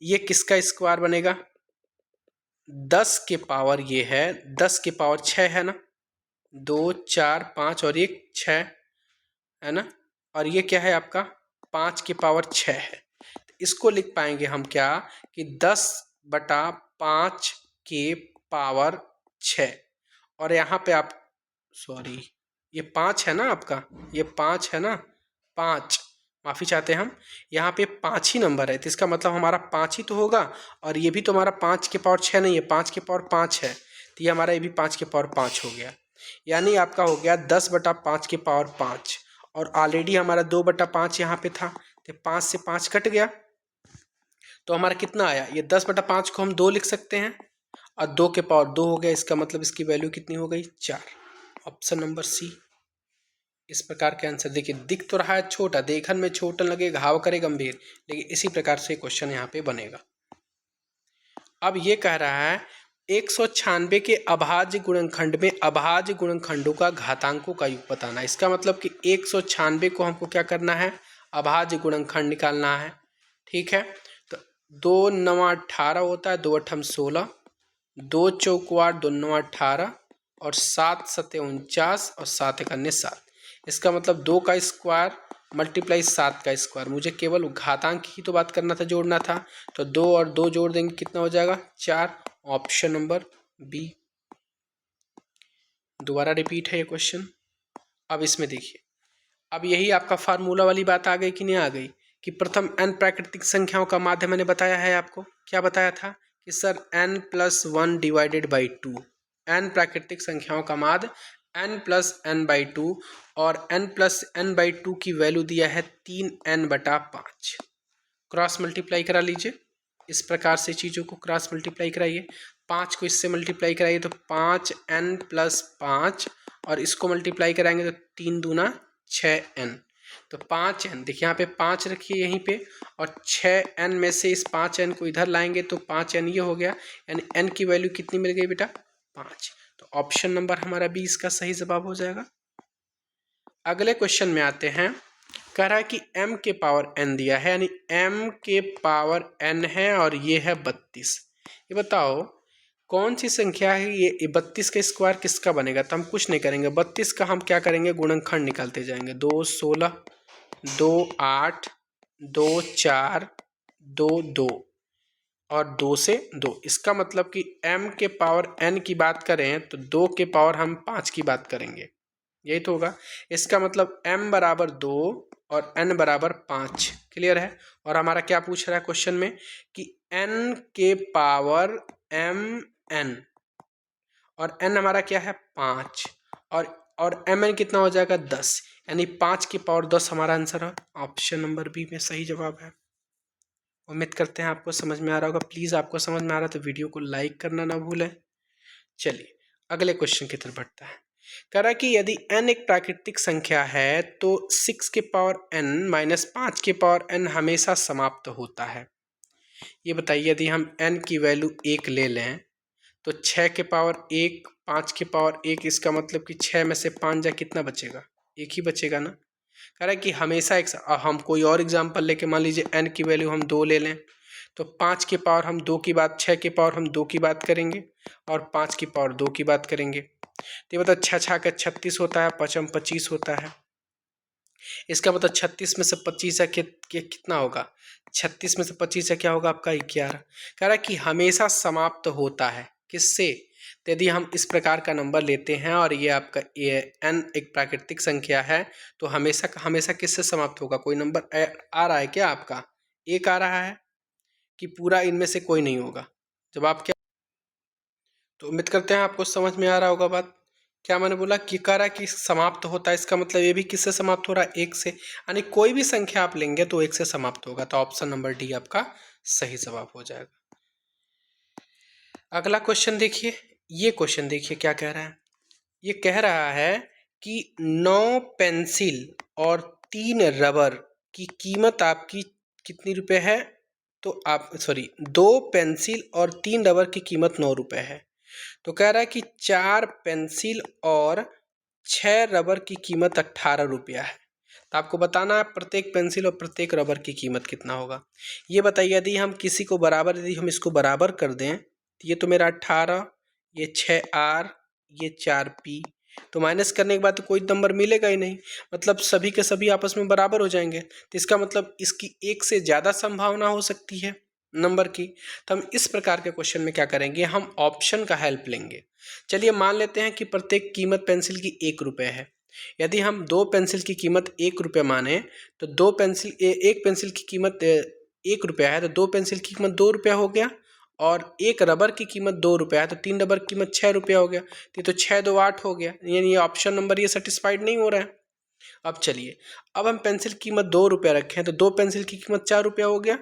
ये किसका स्क्वायर बनेगा, 10 के पावर ये है 10 के पावर 6 है ना, 2 4 5 और 1 6 है ना, और ये क्या है आपका 5 के पावर 6 है। इसको लिख पाएंगे हम क्या कि 10/5 के पावर 6, और यहाँ पे आप सॉरी ये 5 है ना आपका, ये 5 है ना, 5 माफ़ी चाहते हैं हम, यहाँ पे 5 ही नंबर है तो इसका मतलब हमारा 5 ही तो होगा, और ये भी तो हमारा 5 के पावर 6 नहीं है, 5 के पावर 5 है, तो ये हमारा ये भी 5 के पावर 5 हो गया। यानी आपका हो गया 10/5 के पावर 5, और ऑलरेडी हमारा 2/5 यहाँ पे था तो 5 से 5 कट गया, तो हमारा कितना आया, ये 10/5 को हम 2 लिख सकते हैं और 2 के पावर 2 हो गया, इसका मतलब इसकी वैल्यू कितनी हो गई 4। Option number C. इस प्रकार के आंसर देखिए, दिख तो रहा है छोटा, देखन में छोटा लगे, घाव करे गंभीर, लेकिन इसी प्रकार से क्वेश्चन यहाँ पे बनेगा। अब ये कह रहा है 196 के अभाज्य गुणनखंड में अभाज्य गुणनखंडों का घातांकों का योग बताना। इसका मतलब कि 196 को हमको क्या करना है, अभाज्य गुणनखंड निकालना है। ठीक है, तो 2 9 18 होता है, 2 8 16, 2 चौक 8, 2 9 18 और 7 7 49 और 7 1 7। इसका मतलब 2 का स्क्वायर मल्टीप्लाई 7 का स्क्वायर। मुझे केवल घातांक की तो बात करना था, जोड़ना था, तो 2 और 2 जोड़ देंगे, कितना हो जाएगा 4। Option number B. दोबारा रिपीट है ये क्वेश्चन। अब इसमें देखिए, अब यही आपका फार्मूला वाली बात आ गई कि नहीं आ गई, कि प्रथम n प्राकृतिक संख्याओं का माध्य मैंने बताया है आपको। क्या बताया था कि sir n+1 divided by 2, n प्राकृतिक संख्याओं का माध्य n+n/2 और n+n/2 की वैल्यू दिया है 3n/5। क्रॉस मल्टीप्लाई करा लीजिए, इस प्रकार से चीज़ों को क्रॉस मल्टीप्लाई कराइए। 5 को इससे मल्टीप्लाई कराइए तो 5n+5 और इसको मल्टीप्लाई कराएंगे तो 3 दूना 6n, तो 5n। देखिए यहाँ पे 5 रखिए यहीं पे, और 6n में से इस 5n को इधर लाएंगे तो 5n ये हो गया, यानी n की वैल्यू कितनी मिल गई बेटा, 5। तो ऑप्शन नंबर हमारा बी इसका सही जवाब हो जाएगा। अगले क्वेश्चन में आते हैं। कह रहा है कि m के पावर n दिया है, यानी m के पावर n है और ये है 32। ये बताओ कौन सी संख्या है ये 32 का स्क्वायर किसका बनेगा। तो हम कुछ नहीं करेंगे, 32 का हम क्या करेंगे, गुणनखंड निकालते जाएंगे। 2 16, 2 8, 2 4, 2 2 और 2 से 2। इसका मतलब कि m के पावर n की बात करें तो 2 के पावर हम 5 की बात करेंगे, यही तो होगा। इसका मतलब m बराबर 2 और n बराबर 5। क्लियर है। और हमारा क्या पूछ रहा है क्वेश्चन में कि n के पावर mn, और n हमारा क्या है 5, और mn कितना हो जाएगा 10, यानी 5 की पावर 10 हमारा आंसर है। ऑप्शन नंबर बी में सही जवाब है। उम्मीद करते हैं आपको समझ में आ रहा होगा। प्लीज़ आपको समझ में आ रहा है तो वीडियो को लाइक करना ना भूलें। चलिए अगले क्वेश्चन की तरफ बढ़ता है। कह रहा है कि यदि n एक प्राकृतिक संख्या है तो 6 के पावर n माइनस 5 के पावर n हमेशा समाप्त होता है। ये बताइए, यदि हम n की वैल्यू 1 ले लें तो 6 के पावर 1, 5 के पावर 1, इसका मतलब कि 6 में से 5 जा कितना बचेगा, 1 ही बचेगा ना। कह रहा है कि हमेशा एक, हम कोई और एग्जाम्पल लेके मान लीजिए n की वैल्यू हम 2 ले लें तो 5 के पावर हम 2 की बात, 6 के पावर हम 2 की बात करेंगे और 5 की पावर 2 की बात करेंगे। तो ये मतलब 6 6 का 36 होता है, 5 25 होता है। इसका मतलब 36 में से 25 है कितना होगा, 36 में से 25 है क्या होगा आपका 11। कह रहा है कि हमेशा समाप्त होता है किससे। तो यदि हम इस प्रकार का नंबर लेते हैं और ये आपका n एक प्राकृतिक संख्या है तो हमेशा हमेशा किससे समाप्त होगा, कोई नंबर आ रहा है क्या आपका, 1 आ रहा है कि पूरा इनमें से कोई नहीं होगा। जब आप क्या, तो उम्मीद करते हैं आपको समझ में आ रहा होगा बात। क्या मैंने बोला कि कह रहा है कि समाप्त होता है, इसका मतलब ये भी किससे समाप्त हो रहा है, 1 से, यानी कोई भी संख्या आप लेंगे तो 1 से समाप्त होगा। तो ऑप्शन नंबर डी आपका सही जवाब हो जाएगा। अगला क्वेश्चन देखिए, ये क्वेश्चन देखिए क्या कह रहा है। ये कह रहा है कि 9 पेंसिल और 3 रबर की कीमत आपकी कितनी रुपए है, तो आप 2 पेंसिल और 3 रबर की कीमत 9 रुपए है। तो कह रहा है कि 4 पेंसिल और 6 रबर की कीमत 18 रुपया है। तो आपको बताना है प्रत्येक पेंसिल और प्रत्येक रबर की कीमत कितना होगा। ये बताइए, यदि हम किसी को बराबर, यदि हम इसको बराबर कर दें तो ये तो मेरा 18, ये 6R, ये 4P, तो माइनस करने के बाद तो कोई नंबर मिलेगा ही नहीं, मतलब सभी के सभी आपस में बराबर हो जाएंगे। तो इसका मतलब इसकी 1 से ज़्यादा संभावना हो सकती है नंबर की। तो हम इस प्रकार के क्वेश्चन में क्या करेंगे, हम ऑप्शन का हेल्प लेंगे। चलिए मान लेते हैं कि प्रत्येक कीमत पेंसिल की 1 रुपये है। यदि हम 2 पेंसिल की कीमत 1 रुपये माने तो 2 पेंसिल, एक पेंसिल की कीमत 1 रुपया है तो 2 पेंसिल की कीमत 2 रुपया हो गया, और 1 रबर की कीमत 2 रुपया है तो 3 रबर की कीमत 6 रुपया हो गया। तो 6 2 8 हो गया, यानी ये ऑप्शन नंबर ये सेटिस्फाइड नहीं हो रहा है। अब चलिए, अब हम पेंसिल की कीमत 2 रुपया रखें तो 2 पेंसिल की कीमत 4 रुपया हो गया,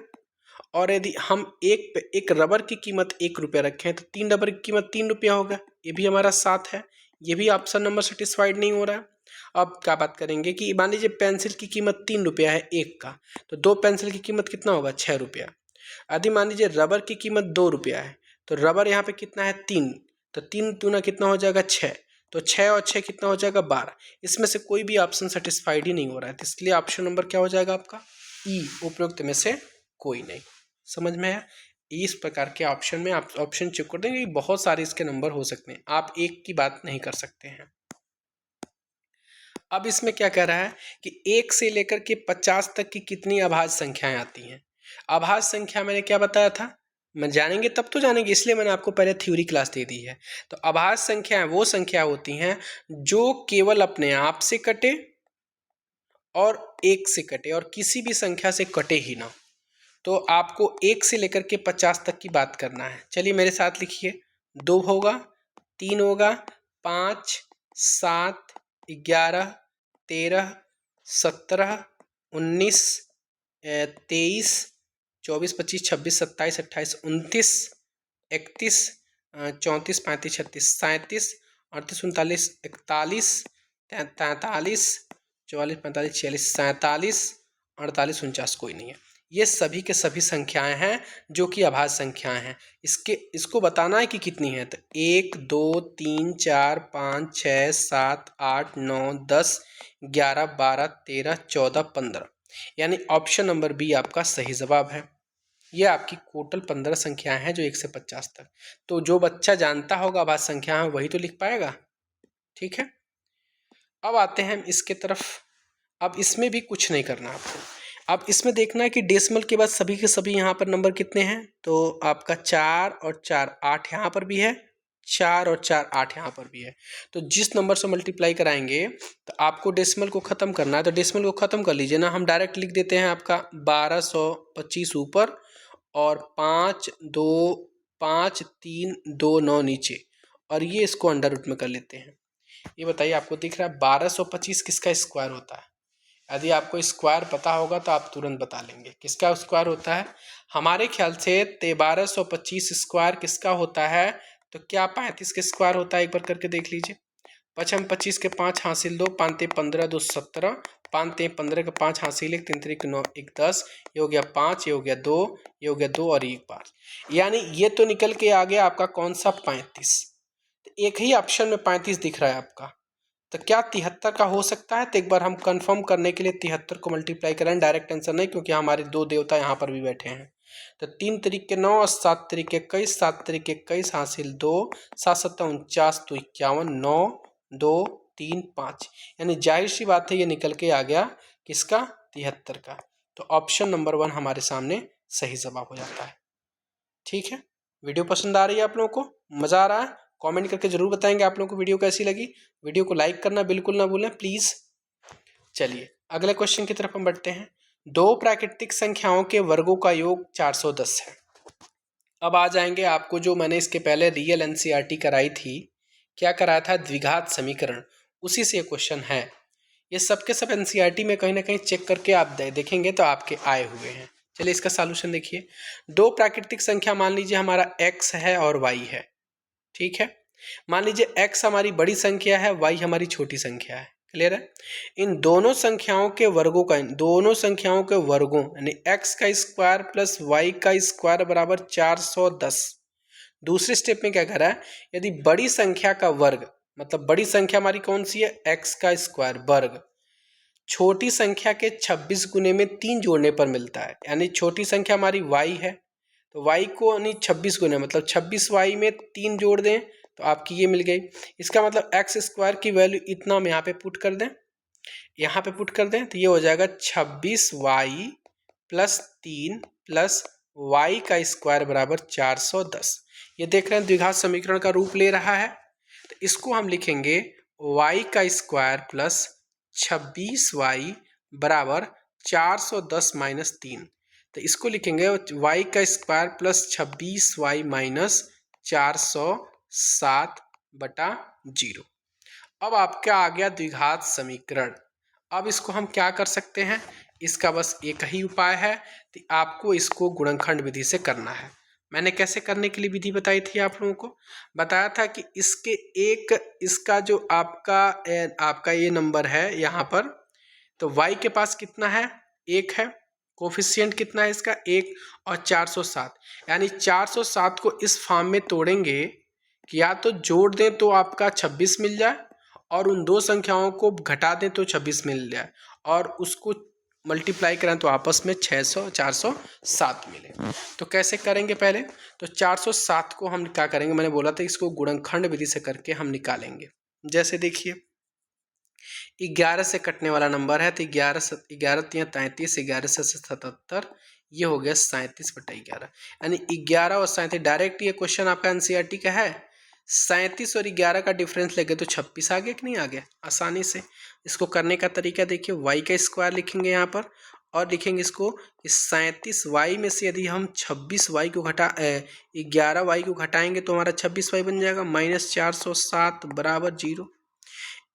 और यदि हम एक रबर की कीमत 1 रुपया रखें तो 3 रबर की कीमत 3 रुपया होगा, ये भी हमारा 7 है। ये भी ऑप्शन नंबर सेटिस्फाइड नहीं हो रहा है। अब क्या बात करेंगे कि मान लीजिए पेंसिल की कीमत 3 रुपया है एक का, तो 2 पेंसिल की कीमत कितना होगा 6 रुपया। यदि मान लीजिए रबर की कीमत 2 रुपया है, तो रबर यहाँ पे कितना है 3, तो 3 दूना कितना हो जाएगा 6, तो 6 और 6 कितना हो जाएगा 12। इसमें से कोई भी ऑप्शन सेटिस्फाइड ही नहीं हो रहा है, तो इसलिए ऑप्शन नंबर क्या हो जाएगा आपका ई, उपरोक्त में से कोई नहीं। समझ में आया? इस प्रकार के ऑप्शन में आप ऑप्शन चेक कर देंगे, बहुत सारे इसके नंबर हो सकते हैं, आप एक की बात नहीं कर सकते हैं। अब इसमें क्या कह रहा है कि 1 से लेकर के 50 तक की कितनी अभाज्य संख्याएं आती हैं। अभाज्य संख्या मैंने क्या बताया था, मैं जानेंगे तब तो जानेंगे, इसलिए मैंने आपको पहले थ्योरी क्लास दे दी है। तो अभाज्य संख्याएं वो संख्या होती हैं जो केवल अपने आप से कटे और 1 से कटे और किसी भी संख्या से कटे ही ना। तो आपको 1 से लेकर के 50 तक की बात करना है। चलिए मेरे साथ लिखिए, 2 होगा, 3 होगा, 5, 7, 11, 13, 17, 19, 23, 24, 25, 26, 27, 28, 29, 31, 34, 35, 36, 37, 38, 39, 41, 43, 44, 45, 46, 47, 48, 49 कोई नहीं है। ये सभी के सभी संख्याएं हैं जो कि अभाज्य संख्याएं हैं। इसको बताना है कि कितनी है, तो 1, 2, 3, 4, 5, 6, 7, 8, 9, 10, 11, 12, 13, 14, 15, यानी ऑप्शन नंबर बी आपका सही जवाब है। ये आपकी टोटल 15 संख्याएं हैं जो 1 से 50 तक। तो जो बच्चा जानता होगा अभाज्य संख्याएं वही तो लिख पाएगा। ठीक है, अब आते हैं इसके तरफ। अब इसमें भी कुछ नहीं करना आपको, अब इसमें देखना है कि डेसिमल के बाद सभी के सभी यहाँ पर नंबर कितने हैं, तो आपका 4 और 4 8 यहाँ पर भी है, 4 और 4 8 यहाँ पर भी है। तो जिस नंबर से मल्टीप्लाई कराएंगे तो आपको डेसिमल को ख़त्म करना है, तो डेसिमल को ख़त्म कर लीजिए ना। हम डायरेक्ट लिख देते हैं आपका 1225 ऊपर और 5 2 5 3 2 9 नीचे, और ये इसको अंडर रूट में कर लेते हैं। ये बताइए, आपको दिख रहा है 1225 किसका स्क्वायर होता है? यदि आपको स्क्वायर पता होगा तो आप तुरंत बता लेंगे किसका स्क्वायर होता है। हमारे ख्याल से 1225 स्क्वायर किसका होता है, तो क्या 35 का स्क्वायर होता है? एक बार करके देख लीजिए। 5 25 के 5 हासिल 2, 5 15 2 17, 5 15 के 5 हासिल 1, 3 3 9 1 10, ये हो गया 5, ये हो गया 2, ये हो गया 2 और 1 5, यानी ये तो निकल के आ गया आपका कौन सा 35। एक ही ऑप्शन में 35 दिख रहा है आपका, तो क्या 73 का हो सकता है? तो एक बार हम कंफर्म करने के लिए 73 को मल्टीप्लाई करें, डायरेक्ट आंसर नहीं, क्योंकि हमारे दो देवता यहाँ पर भी बैठे हैं। तो 3 तरीके 9 और 7 तरीके 21, 7 तरीके 21 हासिल 2, 7 7 49 तो 51, 9 2 3 5, यानी जाहिर सी बात है ये निकल के आ गया किसका? 73 का। तो ऑप्शन नंबर 1 हमारे सामने सही जवाब हो जाता है। ठीक है, वीडियो पसंद आ रही है आप लोगों को, मज़ा आ रहा है? कमेंट करके ज़रूर बताएंगे आप लोगों को वीडियो कैसी लगी। वीडियो को लाइक करना बिल्कुल ना भूलें प्लीज़। चलिए अगले क्वेश्चन की तरफ हम बढ़ते हैं। दो प्राकृतिक संख्याओं के वर्गों का योग 410 है। अब आ जाएंगे आपको जो मैंने इसके पहले रियल एनसीईआरटी कराई थी, क्या कराया था? द्विघात समीकरण, उसी से ये क्वेश्चन है। ये सब के सब एनसीईआरटी में कहीं ना कहीं चेक करके आप देखेंगे तो आपके आए हुए हैं। चलिए इसका सॉल्यूशन देखिए। दो प्राकृतिक संख्या मान लीजिए हमारा x है और y है। ठीक है, मान लीजिए x हमारी बड़ी संख्या है, y हमारी छोटी संख्या है। क्लियर है? इन दोनों संख्याओं के वर्गों का, इन दोनों संख्याओं के वर्गों यानी x का स्क्वायर प्लस y का स्क्वायर बराबर 410। दूसरे स्टेप में क्या कर रहा है? यदि बड़ी संख्या का वर्ग, मतलब बड़ी संख्या हमारी कौन सी है? x का स्क्वायर वर्ग छोटी संख्या के 26 गुने में 3 जोड़ने पर मिलता है, यानी छोटी संख्या हमारी y है, तो y को यानी 26 गुने मतलब 26y में 3 जोड़ दें तो आपकी ये मिल गई। इसका मतलब एक्स स्क्वायर की वैल्यू इतना हम यहाँ पे पुट कर दें, यहाँ पे पुट कर दें तो ये हो जाएगा 26y प्लस 3 प्लस y का स्क्वायर बराबर 410। ये देख रहे हैं द्विघात समीकरण का रूप ले रहा है, तो इसको हम लिखेंगे y का स्क्वायर प्लस 26y बराबर 410 माइनस 3। तो इसको लिखेंगे y का स्क्वायर प्लस 26y माइनस 407 बटा 0। अब आपका आ गया द्विघात समीकरण। अब इसको हम क्या कर सकते हैं? इसका बस एक ही उपाय है, तो आपको इसको गुणनखंड विधि से करना है। मैंने कैसे करने के लिए विधि बताई थी आप लोगों को, बताया था कि इसका जो आपका ये नंबर है यहाँ पर, तो y के पास कितना है, 1 है, कोफिशिएंट कितना है इसका 1 और 407, यानी 407 को इस फॉर्म में तोड़ेंगे कि या तो जोड़ दें तो आपका 26 मिल जाए और उन दो संख्याओं को घटा दें तो 26 मिल जाए और उसको मल्टीप्लाई करें तो आपस में 407 मिले। तो कैसे करेंगे, पहले तो 407 को हम क्या करेंगे, मैंने बोला था इसको गुणनखंड विधि से करके हम निकालेंगे। जैसे देखिए 11 से कटने वाला नंबर है तो 11 तियां 33, 11 से 77, ये हो गया 37/11, यानी 11 और 37 डायरेक्ट ये क्वेश्चन आपका एनसीईआरटी का है। 37 और 11 का डिफरेंस लेके तो 26 आ गया कि नहीं आ गया आसानी से। इसको करने का तरीका देखिए, y का स्क्वायर लिखेंगे यहाँ पर और लिखेंगे इसको 37y में से यदि हम 26y को 11y को घटाएंगे तो हमारा 26y बन जाएगा, -407 बराबर 0।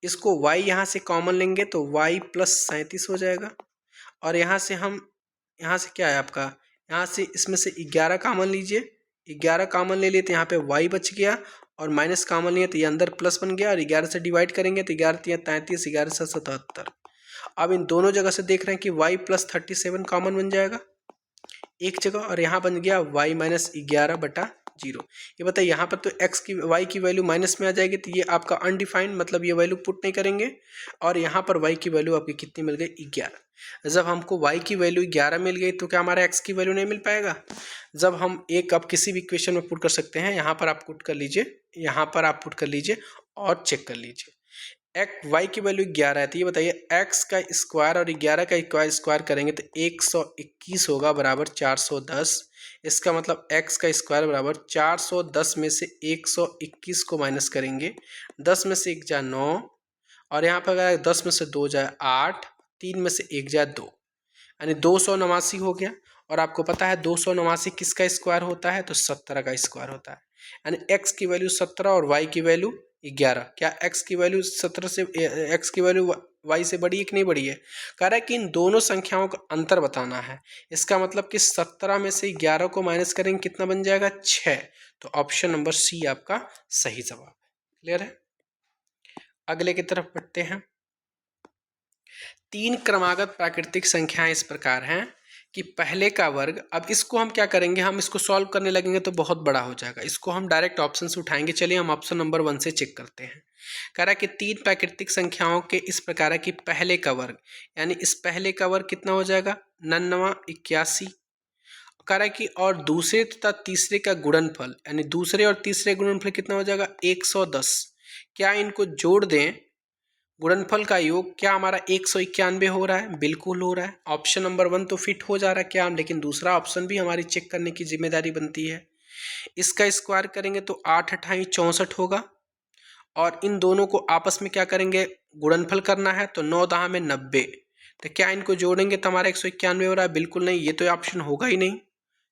इसको y यहाँ से कॉमन लेंगे तो y प्लस 37 हो जाएगा और यहाँ से क्या है आपका, यहाँ से इसमें से 11 कॉमन लीजिए, 11 कॉमन ले लिए तो यहाँ पे y बच गया और माइनस कॉमन लिए तो ये अंदर प्लस बन गया और 11 से डिवाइड करेंगे तो 11 तियां 33, 11 से 77। अब इन दोनों जगह से देख रहे हैं कि y प्लस 37 कॉमन बन जाएगा एक जगह और यहाँ बन गया y माइनस 11/0। ये बताइए यहाँ पर तो y की वैल्यू माइनस में आ जाएगी तो ये आपका अनडिफाइंड, मतलब ये वैल्यू पुट नहीं करेंगे और यहाँ पर y की वैल्यू आपकी कितनी मिल गई, 11। जब हमको y की वैल्यू 11 मिल गई तो क्या हमारा x की वैल्यू नहीं मिल पाएगा। जब हम आप किसी भी इक्वेशन में पुट कर सकते हैं, यहाँ पर आप पुट कर लीजिए, यहाँ पर आप पुट कर लीजिए और चेक कर लीजिए। y की वैल्यू 11 है तो ये बताइए x का स्क्वायर और 11 का स्क्वायर करेंगे तो 121 होगा बराबर 410। इसका मतलब x का स्क्वायर बराबर 410 में से 121 को माइनस करेंगे, 10 में से 1 जाए 9 और यहाँ पर अगर 10 में से 2 जाए 8, 3 में से 1 जाए 2, यानी 289 हो गया। और आपको पता है 289 किसका स्क्वायर होता है, तो 17 का स्क्वायर होता है। यानी x की वैल्यू 17 और y की वैल्यू 11। क्या x की वैल्यू 17 से x की वैल्यू y से बड़ी है कि नहीं बड़ी है। कह रहा है कि इन दोनों संख्याओं का अंतर बताना है। इसका मतलब कि 17 में से 11 को माइनस करेंगे कितना बन जाएगा, 6। तो ऑप्शन नंबर सी आपका सही जवाब। क्लियर है। अगले की तरफ बढ़ते हैं। 3 क्रमागत प्राकृतिक संख्याएं इस प्रकार हैं कि पहले का वर्ग, अब इसको हम क्या करेंगे, हम इसको सॉल्व करने लगेंगे तो बहुत बड़ा हो जाएगा, इसको हम डायरेक्ट ऑप्शन से उठाएंगे। चलिए हम ऑप्शन नंबर 1 से चेक करते हैं। कह रहा है कि 3 प्राकृतिक संख्याओं के इस प्रकार है कि पहले का वर्ग, यानी इस पहले का वर्ग कितना हो जाएगा, 99, 81। कह रहा है कि और दूसरे तथा तीसरे का गुणनफल, यानी दूसरे और तीसरे गुणनफल कितना हो जाएगा, 110। क्या इनको जोड़ दें, गुणनफल का योग क्या हमारा 191 हो रहा है, बिल्कुल हो रहा है। ऑप्शन नंबर 1 तो फिट हो जा रहा है क्या, लेकिन दूसरा ऑप्शन भी हमारी चेक करने की जिम्मेदारी बनती है। इसका स्क्वायर करेंगे तो 8 अठाई 64 होगा और इन दोनों को आपस में क्या करेंगे, गुणनफल करना है तो 9 दहा में 90। तो क्या इनको जोड़ेंगे तो हमारा 191 हो रहा है, बिल्कुल नहीं, ये तो ऑप्शन होगा ही नहीं।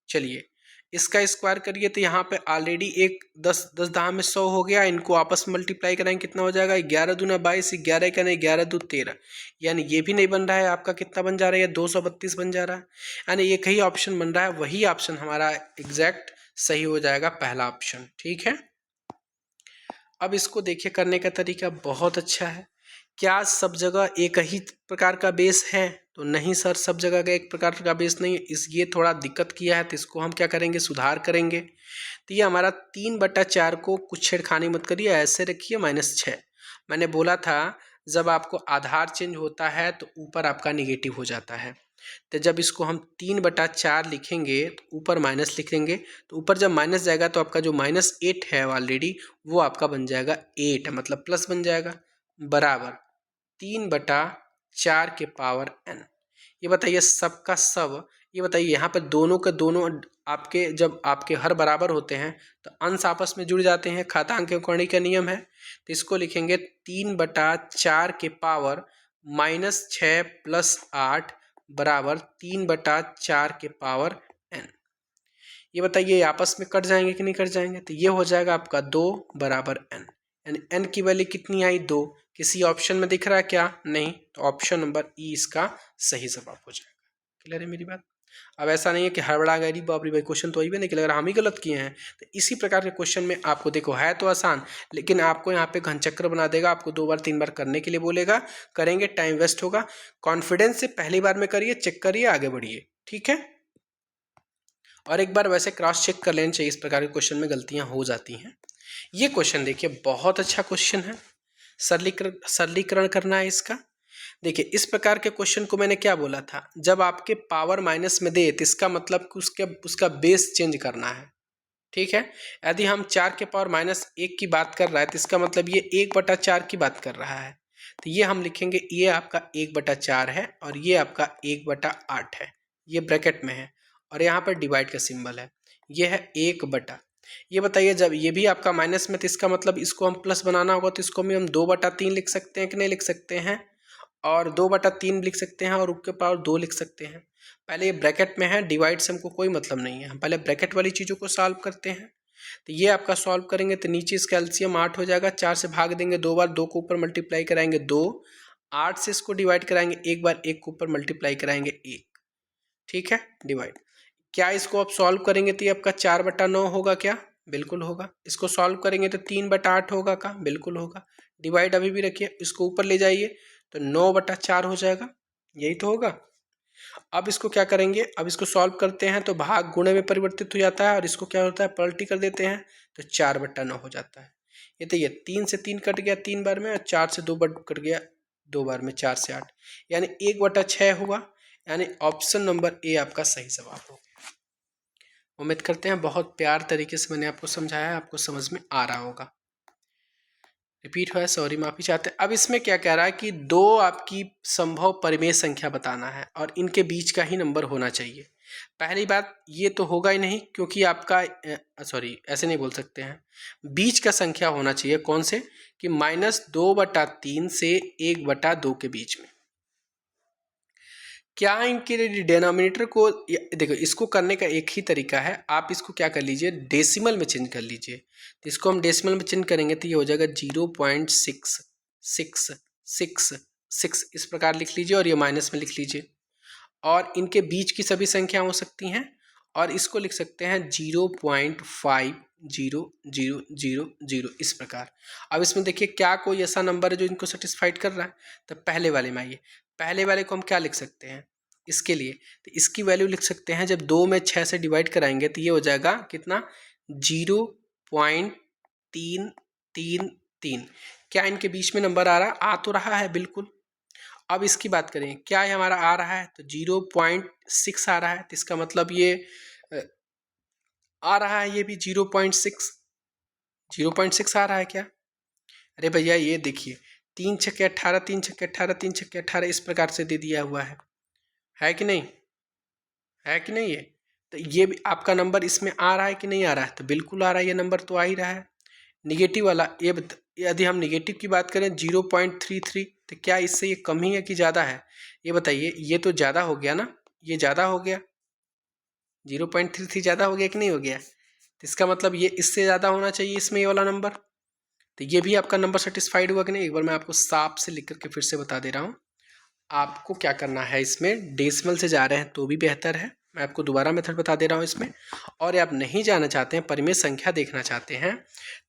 चलिए इसका स्क्वायर करिए तो यहाँ पे ऑलरेडी एक 10 दहा में 100 हो गया, इनको आपस में मल्टीप्लाई कराएंगे कितना हो जाएगा, 11 दूना 22, 11 का नहीं 11 दू 13, यानी ये भी नहीं बन रहा है आपका, कितना बन जा रहा है, 232 बन जा रहा है। यानी एक ही ऑप्शन बन रहा है, वही ऑप्शन हमारा एग्जैक्ट सही हो जाएगा, पहला ऑप्शन। ठीक है। अब इसको देखिए करने का तरीका बहुत अच्छा है। क्या सब जगह एक ही प्रकार का बेस है, तो नहीं सर, सब जगह का एक प्रकार का बेस नहीं है। ये थोड़ा दिक्कत किया है तो इसको हम क्या करेंगे, सुधार करेंगे। तो ये हमारा 3/4 को कुछ छेड़खानी मत करिए, ऐसे रखिए -6। मैंने बोला था जब आपको आधार चेंज होता है तो ऊपर आपका निगेटिव हो जाता है। तो जब इसको हम 3/4 लिखेंगे तो ऊपर माइनस लिखेंगे, तो ऊपर जब माइनस जाएगा तो आपका जो -8 है ऑलरेडी वो आपका बन जाएगा 8, मतलब प्लस बन जाएगा, बराबर 3/4 के पावर n। ये बताइए सबका सब, ये बताइए यहाँ पर दोनों के दोनों आपके, जब आपके हर बराबर होते हैं तो अंश आपस में जुड़ जाते हैं, घातांक कोणीय का नियम है। तो इसको लिखेंगे 3/4 के पावर -6 + 8 बराबर 3/4 के पावर n। ये बताइए आपस में कट जाएंगे कि नहीं कट जाएंगे, तो ये हो जाएगा आपका 2 बराबर n, यानी n की वैल्यू कितनी आई, 2। किसी ऑप्शन में दिख रहा है क्या, नहीं, तो ऑप्शन नंबर ई इसका सही जवाब हो जाएगा। क्लियर है मेरी बात। अब ऐसा नहीं है कि हड़बड़ा गई बाप रे भाई क्वेश्चन तो वही भी निकलेगा, हम ही गलत किए हैं। तो इसी प्रकार के क्वेश्चन में आपको देखो है तो आसान, लेकिन आपको यहाँ पे घनचक्र बना देगा, आपको 2 बार 3 बार करने के लिए बोलेगा, करेंगे टाइम वेस्ट होगा। कॉन्फिडेंस से पहली बार में करिए, चेक करिए, आगे बढ़िए, ठीक है। और एक बार वैसे क्रॉस चेक कर लेना चाहिए, इस प्रकार के क्वेश्चन में गलतियां हो जाती हैं। ये क्वेश्चन देखिए बहुत अच्छा क्वेश्चन है, सरलीकरण करना है इसका। देखिए इस प्रकार के क्वेश्चन को मैंने क्या बोला था, जब आपके पावर माइनस में दे तो इसका मतलब कि उसका बेस चेंज करना है, ठीक है। यदि हम 4 के पावर -1 की बात कर रहा है तो इसका मतलब ये 1/4 की बात कर रहा है। तो ये हम लिखेंगे, ये आपका 1/4 है और ये आपका 1/8 है, ये ब्रैकेट में है, और यहाँ पर डिवाइड का सिंबल है, ये है 1/। ये बताइए जब ये भी आपका माइनस में तो इसका मतलब इसको हम प्लस बनाना होगा, तो इसको भी हम 2/3 लिख सकते हैं कि नहीं लिख सकते हैं, और 2/3 लिख सकते हैं और उसके पावर 2 लिख सकते हैं। पहले ये ब्रैकेट में है, डिवाइड से हमको कोई मतलब नहीं है, हम पहले ब्रैकेट वाली चीज़ों को सॉल्व करते हैं। तो ये आपका सॉल्व करेंगे तो नीचे इसका एलसीएम 8 हो जाएगा, 4 से भाग देंगे 2 बार, 2 को ऊपर मल्टीप्लाई कराएंगे 2, 8 से इसको डिवाइड कराएंगे 1 बार, 1 को ऊपर मल्टीप्लाई कराएंगे 1, ठीक है, डिवाइड। क्या इसको आप सॉल्व करेंगे तो ये आपका 4/9 होगा क्या? बिल्कुल होगा। इसको सॉल्व करेंगे तो 3/8 होगा का? बिल्कुल होगा। डिवाइड अभी भी रखिए, इसको ऊपर ले जाइए तो 9/4 हो जाएगा, यही तो होगा। अब इसको क्या करेंगे, अब इसको सॉल्व करते हैं तो भाग गुणे में परिवर्तित हो जाता है और इसको क्या होता है, पलटी कर देते हैं तो 4/9 हो जाता है। ये तो ये 3 से 3 कट गया 3 बार में, और 4 से 2 बार कट गया 2 बार में, 4 से 8, यानी 1/6 हुआ, यानी ऑप्शन नंबर ए आपका सही जवाब हो गया। उम्मीद करते हैं बहुत प्यार तरीके से मैंने आपको समझाया है, आपको समझ में आ रहा होगा। रिपीट हुआ है, सॉरी, माफ़ी चाहते हैं। अब इसमें क्या कह रहा है कि 2 आपकी संभव परिमेय संख्या बताना है और इनके बीच का ही नंबर होना चाहिए। पहली बात ये तो होगा ही नहीं, क्योंकि आपका सॉरी ऐसे नहीं बोल सकते हैं, बीच का संख्या होना चाहिए, कौन से कि -2/3 से 1/2 के बीच में। क्या इनके डिनोमिनेटर को, देखो इसको करने का एक ही तरीका है, आप इसको क्या कर लीजिए, डेसिमल में चेंज कर लीजिए। तो इसको हम डेसिमल में चेंज करेंगे तो ये हो जाएगा 0.6666, इस प्रकार लिख लीजिए, और ये माइनस में लिख लीजिए। और इनके बीच की सभी संख्या हो सकती हैं, और इसको लिख सकते हैं 0.5000, इस प्रकार। अब इसमें देखिए क्या कोई ऐसा नंबर है जो इनको सेटिस्फाइड कर रहा है, तो पहले वाले में आइए, पहले वाले को हम क्या लिख सकते हैं इसके लिए, तो इसकी वैल्यू लिख सकते हैं, जब 2 में 6 से डिवाइड कराएंगे तो ये हो जाएगा कितना, 0.333। क्या इनके बीच में नंबर आ रहा, आ तो रहा है बिल्कुल। अब इसकी बात करें, क्या ये हमारा आ रहा है, तो 0.6 आ रहा है, तो इसका मतलब ये आ रहा है, ये भी 0.6 आ रहा है क्या? अरे भैया ये देखिए, 3 छक्के 18, 3 छक्के 18, 3 छक्के 18, इस प्रकार से दे दिया हुआ है कि नहीं, है कि नहीं? ये तो ये भी आपका नंबर इसमें आ रहा है कि नहीं आ रहा है, तो बिल्कुल आ रहा है, ये नंबर तो आ ही रहा है। निगेटिव वाला यदि हम निगेटिव की बात करें 0.33, तो क्या इससे ये कम ही है कि ज़्यादा है, ये बताइए। ये तो ज़्यादा हो गया ना, ये ज़्यादा हो गया, 0.33 ज़्यादा हो गया कि नहीं हो गया, तो इसका मतलब ये इससे ज़्यादा होना चाहिए इसमें, ये वाला नंबर। तो ये भी आपका नंबर सेटिस्फाइड हुआ कि नहीं, एक बार मैं आपको साफ से लिख करके फिर से बता दे रहा हूँ। आपको क्या करना है, इसमें डेसिमल से जा रहे हैं तो भी बेहतर है, मैं आपको दोबारा मेथड बता दे रहा हूँ इसमें। और आप नहीं जाना चाहते हैं, परिमेय संख्या देखना चाहते हैं,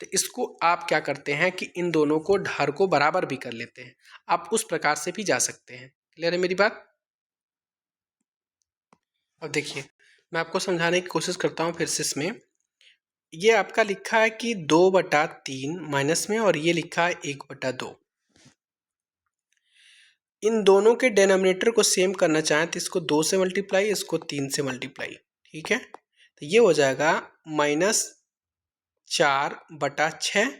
तो इसको आप क्या करते हैं कि इन दोनों को ढर को बराबर भी कर लेते हैं, आप उस प्रकार से भी जा सकते हैं। क्लियर है मेरी बात? अब देखिए मैं आपको समझाने की कोशिश करता हूँ फिर से। इसमें ये आपका लिखा है कि 2/3 माइनस में, और ये लिखा है 1/2। इन दोनों के डिनोमिनेटर को सेम करना चाहें तो इसको 2 से मल्टीप्लाई, इसको 3 से मल्टीप्लाई, ठीक है। तो ये हो जाएगा -4/6,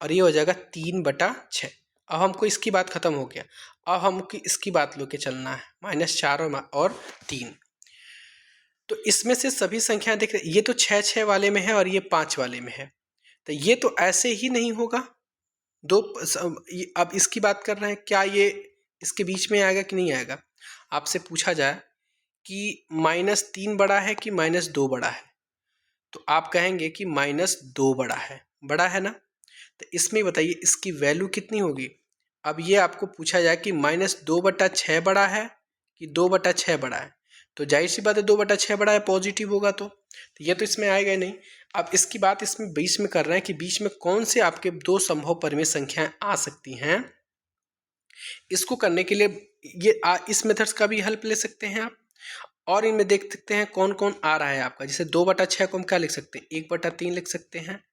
और ये हो जाएगा 3/6। अब हमको इसकी बात खत्म हो गया, अब हमको इसकी बात लेके चलना है, -4 और 3। तो इसमें से सभी संख्या देख रहे, ये तो 6 वाले में है और ये 5 वाले में है, तो ये तो ऐसे ही नहीं होगा। अब इसकी बात कर रहे हैं, क्या ये इसके बीच में आएगा कि नहीं आएगा? आपसे पूछा जाए कि -3 बड़ा है कि -2 बड़ा है, तो आप कहेंगे कि -2 बड़ा है ना। तो इसमें बताइए इसकी वैल्यू कितनी होगी। अब ये आपको पूछा जाए कि -2/6 बड़ा है कि 2/6 बड़ा है, तो जाहिर सी बात है 2/6 बड़ा है, पॉजिटिव होगा तो ये तो इसमें आएगा ही नहीं। अब इसकी बात इसमें बीच में कर रहे हैं कि बीच में कौन से आपके दो संभव परिमेय संख्याएं आ सकती हैं। इसको करने के लिए इस मेथड्स का भी हेल्प ले सकते हैं आप, और इनमें देख सकते हैं कौन कौन आ रहा है आपका। जैसे 2/6 को हम क्या लिख सकते हैं, 1/3 लिख सकते हैं,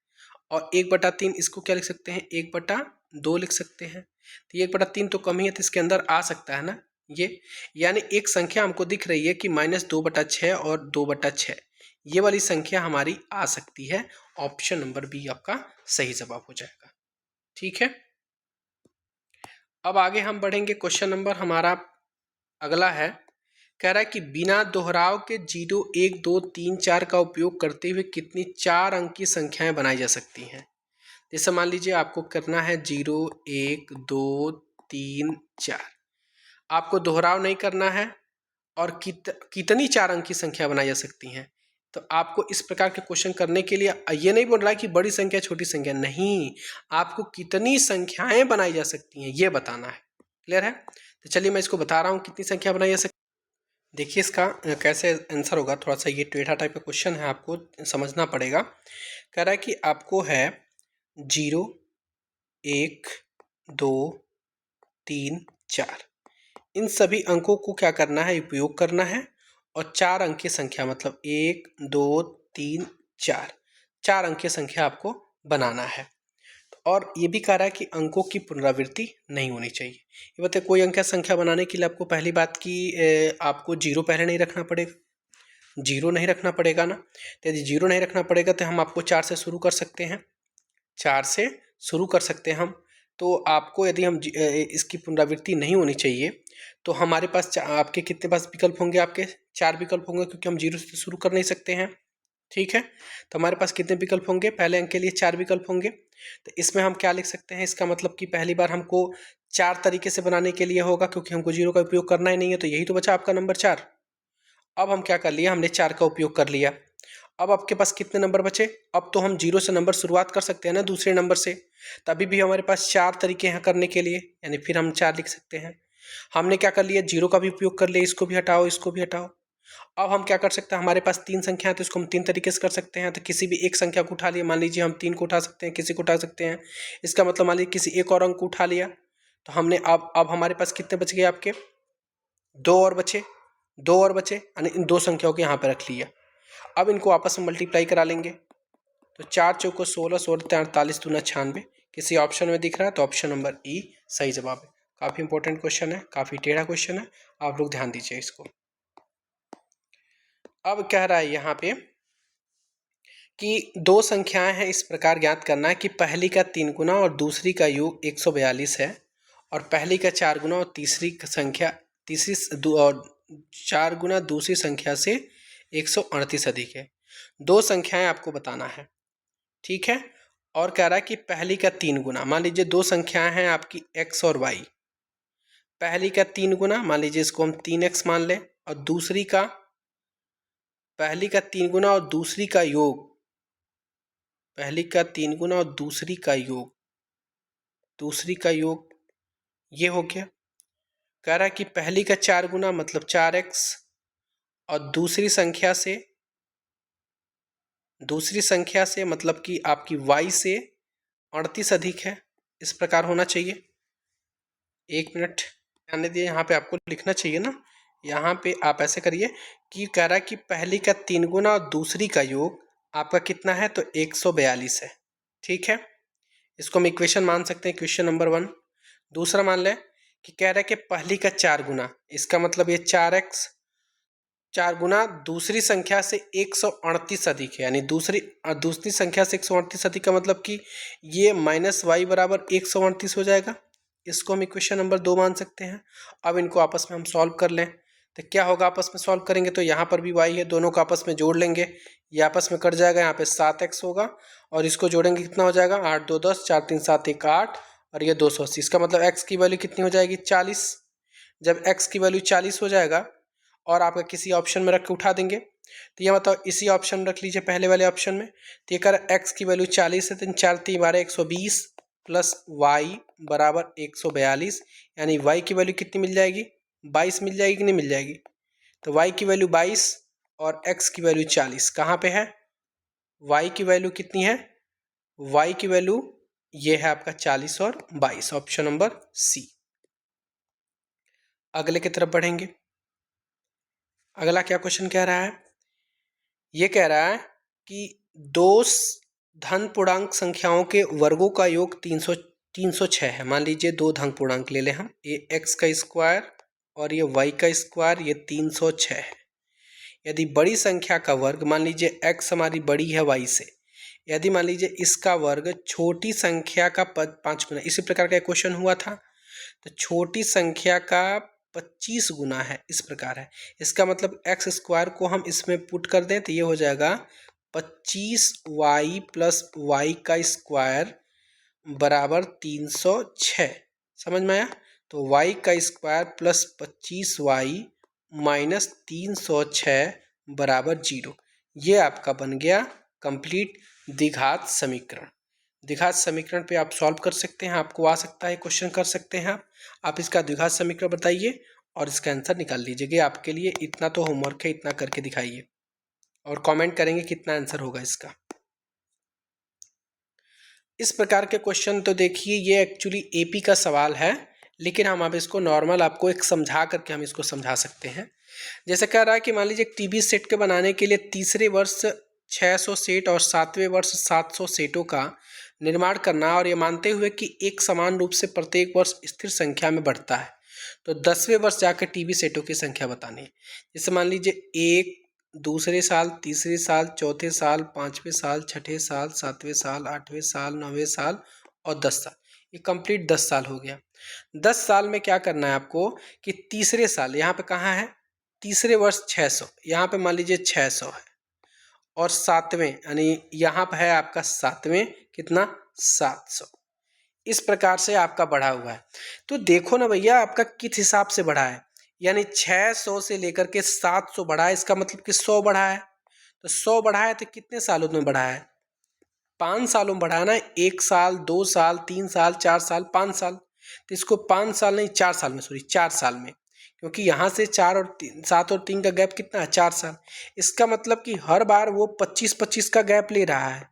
और 1/3 इसको क्या लिख सकते हैं, 1/2 लिख सकते हैं। तो ये 1/3 तो कम ही है, तो इसके अंदर आ सकता है ना ये। यानी एक संख्या हमको दिख रही है कि -2/6 और 2/6, ये वाली संख्या हमारी आ सकती है। ऑप्शन नंबर बी आपका सही जवाब हो जाएगा। ठीक है, अब आगे हम बढ़ेंगे। क्वेश्चन नंबर हमारा अगला है, कह रहा है कि बिना दोहराव के 0, 1, 2, 3, 4 का उपयोग करते हुए कितनी 4 अंक की संख्याएं बनाई जा सकती हैं। जैसे मान लीजिए आपको करना है 0, 1, 2, 3, 4, आपको दोहराव नहीं करना है, और कितनी 4 अंक की संख्या बनाई जा सकती हैं। तो आपको इस प्रकार के क्वेश्चन करने के लिए ये नहीं बोल रहा है कि बड़ी संख्या छोटी संख्या, नहीं, आपको कितनी संख्याएं बनाई जा सकती हैं ये बताना है। क्लियर है? तो चलिए मैं इसको बता रहा हूँ कितनी संख्या बनाई जा सकती है। देखिए इसका कैसे आंसर होगा, थोड़ा सा ये टेढ़ा टाइप का क्वेश्चन है, आपको समझना पड़ेगा। कह रहा है कि आपको है 0, 1, 2, 3, 4, इन सभी अंकों को क्या करना है, उपयोग करना है, और 4 अंक की संख्या मतलब 1, 2, 3, 4, 4 अंक की संख्या आपको बनाना है। और ये भी कह रहा है कि अंकों की पुनरावृत्ति नहीं होनी चाहिए। ये बताइए, कोई अंक संख्या बनाने के लिए आपको पहली बात की आपको 0 पहले नहीं रखना पड़ेगा, 0 नहीं रखना पड़ेगा ना। तो यदि 0 नहीं रखना पड़ेगा तो हम आपको 4 से शुरू कर सकते हैं, 4 से शुरू कर सकते हैं हम। तो आपको यदि हम इसकी पुनरावृत्ति नहीं होनी चाहिए तो हमारे पास आपके कितने पास विकल्प होंगे, आपके 4 विकल्प होंगे, क्योंकि हम 0 से शुरू कर नहीं सकते हैं। ठीक है, तो हमारे पास कितने विकल्प होंगे, पहले अंक के लिए 4 विकल्प होंगे। तो इसमें हम क्या लिख सकते हैं, इसका मतलब कि पहली बार हमको 4 तरीके से बनाने के लिए होगा, क्योंकि हमको 0 का उपयोग करना ही नहीं है। तो यही तो बचा आपका नंबर 4। अब हम क्या कर लिया, हमने 4 का उपयोग कर लिया। अब आपके पास कितने नंबर बचे, अब तो हम 0 से नंबर शुरुआत कर सकते हैं ना दूसरे नंबर से। तभी भी हमारे पास 4 तरीके हैं करने के लिए, यानी फिर हम 4 लिख सकते हैं। हमने क्या कर लिया, 0 का भी उपयोग कर लिया, इसको भी हटाओ, इसको भी हटाओ। अब हम क्या कर सकते हैं, हमारे पास 3 संख्या है तो इसको हम 3 तरीके से कर सकते हैं। तो किसी भी एक संख्या को उठा लिया, मान लीजिए हम 3 को उठा सकते हैं, किसी को उठा सकते हैं। इसका मतलब मान लीजिए किसी एक और अंक को उठा लिया, तो हमने अब हमारे पास कितने बच गए, आपके 2 और बचे, 2 और बचे, यानी इन 2 संख्याओं को यहाँ पे रख लिया। अब इनको आपस में मल्टीप्लाई करा लेंगे, तो 4 चौको 16, 16 48 दूना 96। किसी ऑप्शन में दिख रहा है तो ऑप्शन नंबर ई सही जवाब है। काफ़ी इंपॉर्टेंट क्वेश्चन है, काफ़ी टेढ़ा क्वेश्चन है, आप लोग ध्यान दीजिए इसको। अब कह रहा है यहाँ पे कि 2 संख्याएं हैं, इस प्रकार ज्ञात करना है कि पहली का 3 गुना और दूसरी का योग 142 है, और पहली का 4 गुना और तीसरी और 4 गुना दूसरी संख्या से 138 अधिक है। 2 संख्याएं आपको बताना है। ठीक है, और कह रहा है कि पहली का 3 गुना, मान लीजिए 2 संख्याएं हैं आपकी x और y। पहली का 3 गुना, मान लीजिए इसको हम 3x मान लें, और दूसरी का, पहली का 3 गुना और दूसरी का योग, पहली का 3 गुना और दूसरी का योग, दूसरी का योग ये हो गया। कह रहा है कि पहली का 4 गुना मतलब 4x, और दूसरी संख्या से मतलब कि आपकी y से 38 अधिक है, इस प्रकार होना चाहिए। 1 मिनट ध्यान दीजिए, यहाँ पे आपको लिखना चाहिए ना, यहाँ पे आप ऐसे करिए कि कह रहा है कि पहली का 3 गुना और दूसरी का योग आपका कितना है, तो 142 है। ठीक है, इसको हम इक्वेशन मान सकते हैं, क्वेश्चन नंबर 1। दूसरा मान लें कि कह रहा है कि पहली का 4 गुना, इसका मतलब ये 4x, 4 गुना दूसरी संख्या से 138 अधिक है, यानी दूसरी संख्या से 138 अधिक का मतलब कि ये -y बराबर 138 हो जाएगा। इसको हम इक्वेशन नंबर 2 मान सकते हैं। अब इनको आपस में हम सॉल्व कर लें तो क्या होगा, आपस में सॉल्व करेंगे तो यहाँ पर भी y है, दोनों को आपस में जोड़ लेंगे, ये आपस में कट जाएगा, यहाँ पे 7x होगा, और इसको जोड़ेंगे कितना हो जाएगा, 8 2 10, 4 3 7 1 8, और ये 280। इसका मतलब x की वैल्यू कितनी हो जाएगी, 40। जब x की वैल्यू 40 हो जाएगा और आपका किसी ऑप्शन में रख के उठा देंगे, तो ये मतलब इसी ऑप्शन में रख लीजिए, पहले वाले ऑप्शन में। तो ये कर x की वैल्यू 40 है, तो 4 3 12 120 प्लस y बराबर 142, यानी y की वैल्यू कितनी मिल जाएगी, 22 मिल जाएगी कि नहीं मिल जाएगी। तो y की वैल्यू 22 और x की वैल्यू 40 कहाँ पे है? y की वैल्यू कितनी है? y की वैल्यू ये है आपका 40 और 22, ऑप्शन नंबर सी। अगले की तरफ बढ़ेंगे। अगला क्या क्वेश्चन कह रहा है? ये कह रहा है कि दो धन पूर्णांक संख्याओं के वर्गों का योग 306 है। मान लीजिए दो धन पूर्णांक ले लें हम, ये x का स्क्वायर और ये y का स्क्वायर, ये 306 है। यदि बड़ी संख्या का वर्ग, मान लीजिए x हमारी बड़ी है y से, यदि मान लीजिए इसका वर्ग छोटी संख्या का 5 गुना, इसी प्रकार का क्वेश्चन हुआ था, तो छोटी संख्या का 25 गुना है, इस प्रकार है। इसका मतलब एक्स स्क्वायर को हम इसमें पुट कर दें तो ये हो जाएगा 25y प्लस वाई का स्क्वायर बराबर 306। समझ में आया? तो y का स्क्वायर प्लस 25y माइनस 306 बराबर 0। ये आपका बन गया कंप्लीट द्विघात समीकरण। द्विघात समीकरण पे आप सॉल्व कर सकते हैं, आपको आ सकता है क्वेश्चन कर सकते हैं आप इसका द्विघात समीकरण बताइए और इसका आंसर निकाल लीजिएगा। आपके लिए इतना तो होमवर्क है, इतना करके दिखाइए और कमेंट करेंगे कितना आंसर होगा इसका। इस प्रकार के क्वेश्चन तो देखिए ये एक्चुअली एपी का सवाल है, लेकिन हम अब इसको नॉर्मल आपको एक समझा करके हम इसको समझा सकते हैं। जैसे कह रहा है कि मान लीजिए एक टीवी सेट के बनाने के लिए तीसरे वर्ष 600 सेट और 7वें वर्ष 700 सेटों का निर्माण करना, और ये मानते हुए कि एक समान रूप से प्रत्येक वर्ष स्थिर संख्या में बढ़ता है, तो 10वें वर्ष जाकर टीवी सेटों की संख्या बतानी है। जैसे मान लीजिए एक, दूसरे साल, तीसरे साल, चौथे साल, 5वें साल, छठे साल, 7वें साल, 8वें साल, 9वें साल और 10 साल, ये कंप्लीट 10 साल हो गया। 10 साल में क्या करना है आपको कि तीसरे साल यहाँ पे कहाँ है, तीसरे वर्ष 600, यहाँ पे मान लीजिए 600 है, और 7वें यानी यहाँ पे है आपका 7वें कितना 700। इस प्रकार से आपका बढ़ा हुआ है। तो देखो ना भैया आपका किस हिसाब से बढ़ा है, यानी 600 से लेकर के 700 बढ़ा है, इसका मतलब कि 100 बढ़ा है। तो 100 बढ़ा है तो कितने सालों में बढ़ा है? 5 सालों में बढ़ा है ना। 1 साल, 2 साल, 3 साल, 4 साल, 5 साल। तो इसको 5 साल नहीं 4 साल में, सॉरी 4 साल में, क्योंकि यहाँ से 4 और 3, 7 और 3 का गैप कितना है 4 साल। इसका मतलब कि हर बार वो 25-25 का गैप ले रहा है।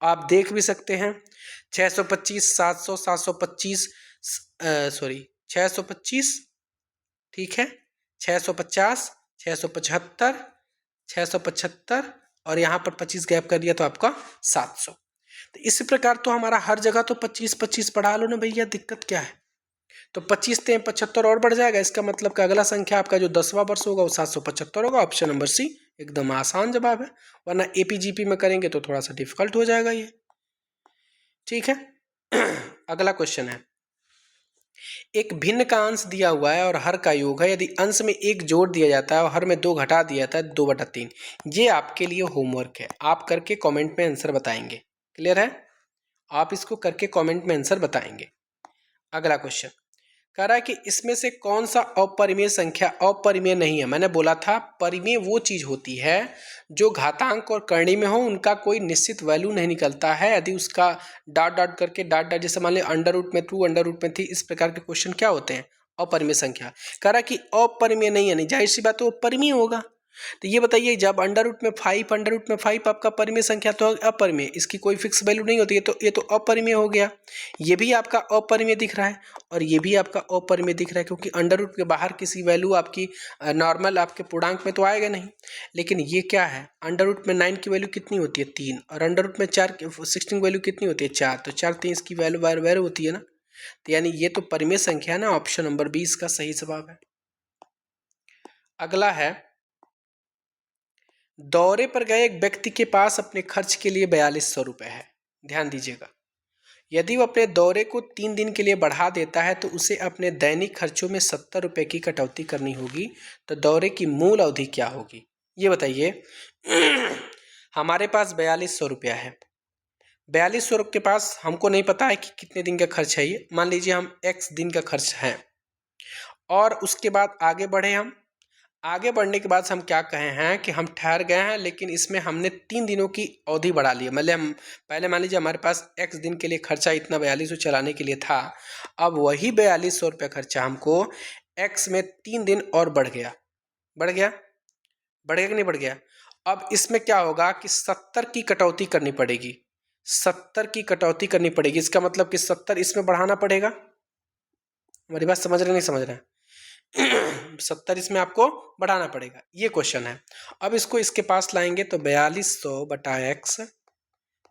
आप देख भी सकते हैं 625, 700, 725, सॉरी 625, ठीक है, 650, 675, 675 और यहाँ पर 25 गैप कर दिया तो आपका 700। तो इस प्रकार तो हमारा हर जगह तो 25-25 बढ़ा लो ना भैया, दिक्कत क्या है? तो 25 से 75 और बढ़ जाएगा। इसका मतलब कि अगला संख्या आपका जो 10वां वर्ष होगा वो 775 होगा। ऑप्शन नंबर सी एकदम आसान जवाब है, वरना एपीजीपी में करेंगे तो थोड़ा सा डिफिकल्ट हो जाएगा ये। ठीक है। अगला क्वेश्चन है, एक भिन्न का अंश दिया हुआ है और हर का योग है। यदि अंश में 1 जोड़ दिया जाता है और हर में 2 घटा दिया जाता है 2/3। ये आपके लिए होमवर्क है, आप करके कमेंट में आंसर बताएंगे। क्लियर है? आप इसको करके कमेंट में आंसर बताएंगे। अगला क्वेश्चन कह रहा है कि इसमें से कौन सा अपरिमेय संख्या अपरिमेय नहीं है। मैंने बोला था परिमेय वो चीज होती है जो घातांक और कर्ण में हो, उनका कोई निश्चित वैल्यू नहीं निकलता है। यदि उसका डॉट डॉट करके डॉट डॉट, जैसे मान लिया अंडर रूट में 2 अंडर रूट में 3, इस प्रकार के क्वेश्चन क्या होते हैं? अपरिमेय संख्या। कह रहा है कि अपरिमेय नहीं है, नहीं जाहिर सी बात है वो परिमेय होगा। तो ये बताइए जब अंडर रूट में 5 आपका परिमेय संख्या तो अपरिमेय, इसकी कोई फिक्स वैल्यू नहीं होती है, तो ये तो अपरिमेय हो गया। ये भी आपका अपरिमेय दिख रहा है और ये भी आपका अपरिमेय दिख रहा है, क्योंकि अंडर रूट के बाहर किसी वैल्यू आपकी नॉर्मल आपके पूर्णांक में तो आएगा नहीं। लेकिन ये क्या है, अंडर रूट में 9 की वैल्यू कितनी होती है 3, और अंडर रूट में 16 वैल्यू कितनी होती है 4, तो 4 3 इसकी वैल्यू होती है ना। तो यानी ये तो परिमेय संख्या है ना। ऑप्शन नंबर 20 का सही जवाब है। अगला है, दौरे पर गए एक व्यक्ति के पास अपने खर्च के लिए 4200 रुपये है। ध्यान दीजिएगा, यदि वो अपने दौरे को 3 दिन के लिए बढ़ा देता है तो उसे अपने दैनिक खर्चों में 70 रुपये की कटौती करनी होगी। तो दौरे की मूल अवधि क्या होगी, ये बताइए। हमारे पास 4200 रुपया है। 4200 के पास हमको नहीं पता है कि कितने दिन का खर्च है ये। मान लीजिए हम x दिन का खर्च है, और उसके बाद आगे बढ़े हम। आगे बढ़ने के बाद हम क्या कहे हैं कि हम ठहर गए हैं, लेकिन इसमें हमने 3 दिनों की अवधि बढ़ा ली है। मतलब हम पहले मान लीजिए हमारे पास x दिन के लिए खर्चा इतना 4200 चलाने के लिए था, अब वही 4200 रुपये खर्चा हमको x में 3 दिन और बढ़ गया। बढ़ गया, बढ़ गया कि नहीं बढ़ गया। अब इसमें क्या होगा कि 70 की कटौती करनी पड़ेगी, 70 की कटौती करनी पड़ेगी। इसका मतलब कि 70 इसमें बढ़ाना पड़ेगा। हमारी बात समझ रहे नहीं समझ रहे हैं? 70 इसमें आपको बढ़ाना पड़ेगा, ये क्वेश्चन है। अब इसको इसके पास लाएंगे तो 4200 बटा एक्स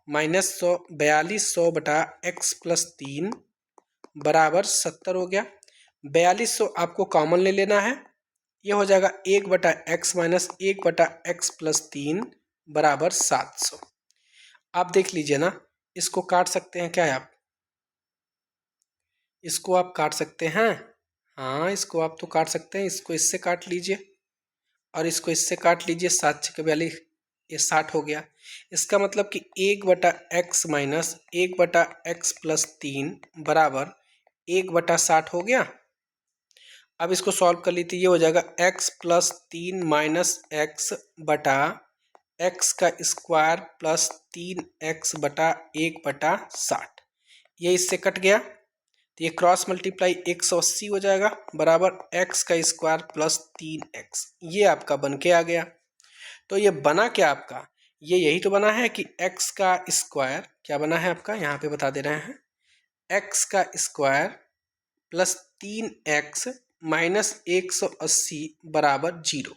माइनस 4200 बटा एक्स प्लस 3 बराबर 70 हो गया। 4200 आपको कॉमन ले लेना है, ये हो जाएगा 1 बटा एक्स माइनस 1 बटा एक्स प्लस 3 बराबर 700। आप देख लीजिए ना, इसको काट सकते हैं क्या आप? इसको आप काट सकते हैं, हाँ इसको आप तो काट सकते हैं। इसको इससे काट लीजिए और इसको इससे काट लीजिए, 7×6=42, ये 60 हो गया। इसका मतलब कि 1 बटा एक्स माइनस 1 बटा एक्स प्लस 3 बराबर 1/60 हो गया। अब इसको सॉल्व कर लीजिए, ये हो जाएगा x प्लस 3 माइनस एक्स बटा एक्स का स्क्वायर प्लस 3x बटा 1/60। ये इससे कट गया तो ये क्रॉस मल्टीप्लाई 180 हो जाएगा बराबर x का स्क्वायर प्लस 3x। ये आपका बन के आ गया। तो ये बना क्या आपका, ये यही तो बना है कि x का स्क्वायर क्या बना है आपका, यहाँ पे बता दे रहे हैं, x का स्क्वायर प्लस 3x माइनस 180 बराबर 0।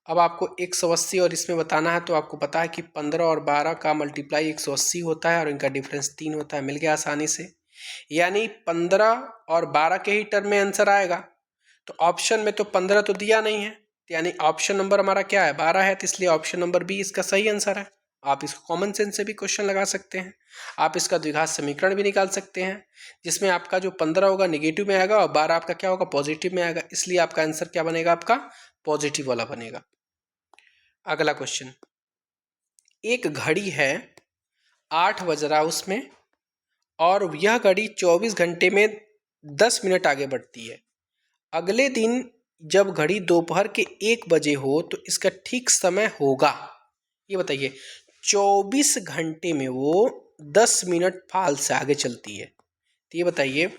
अब आपको 180 और इसमें बताना है तो आपको पता है कि 15 और 12 का मल्टीप्लाई 180 होता है और इनका डिफरेंस 3 होता है। मिल गया आसानी से, यानी 15 और 12 के ही टर्म में आंसर आएगा। तो ऑप्शन में तो 15 तो दिया नहीं है, यानी ऑप्शन नंबर हमारा क्या है, 12 है, तो इसलिए ऑप्शन नंबर बी इसका सही आंसर है। आप इसको कॉमन सेंस से भी क्वेश्चन लगा सकते हैं। आप इसका द्विघात समीकरण भी निकाल सकते हैं, जिसमें आपका जो 15 होगा निगेटिव में आएगा और 12 आपका क्या होगा, पॉजिटिव में आएगा, इसलिए आपका आंसर क्या बनेगा, आपका पॉजिटिव वाला बनेगा। अगला क्वेश्चन, एक घड़ी है 8 बज रहा उसमें और यह घड़ी 24 घंटे में 10 मिनट आगे बढ़ती है। अगले दिन जब घड़ी दोपहर के 1 बजे हो तो इसका ठीक समय होगा। ये बताइए, 24 घंटे में वो 10 मिनट फाल से आगे चलती है। तो ये बताइए,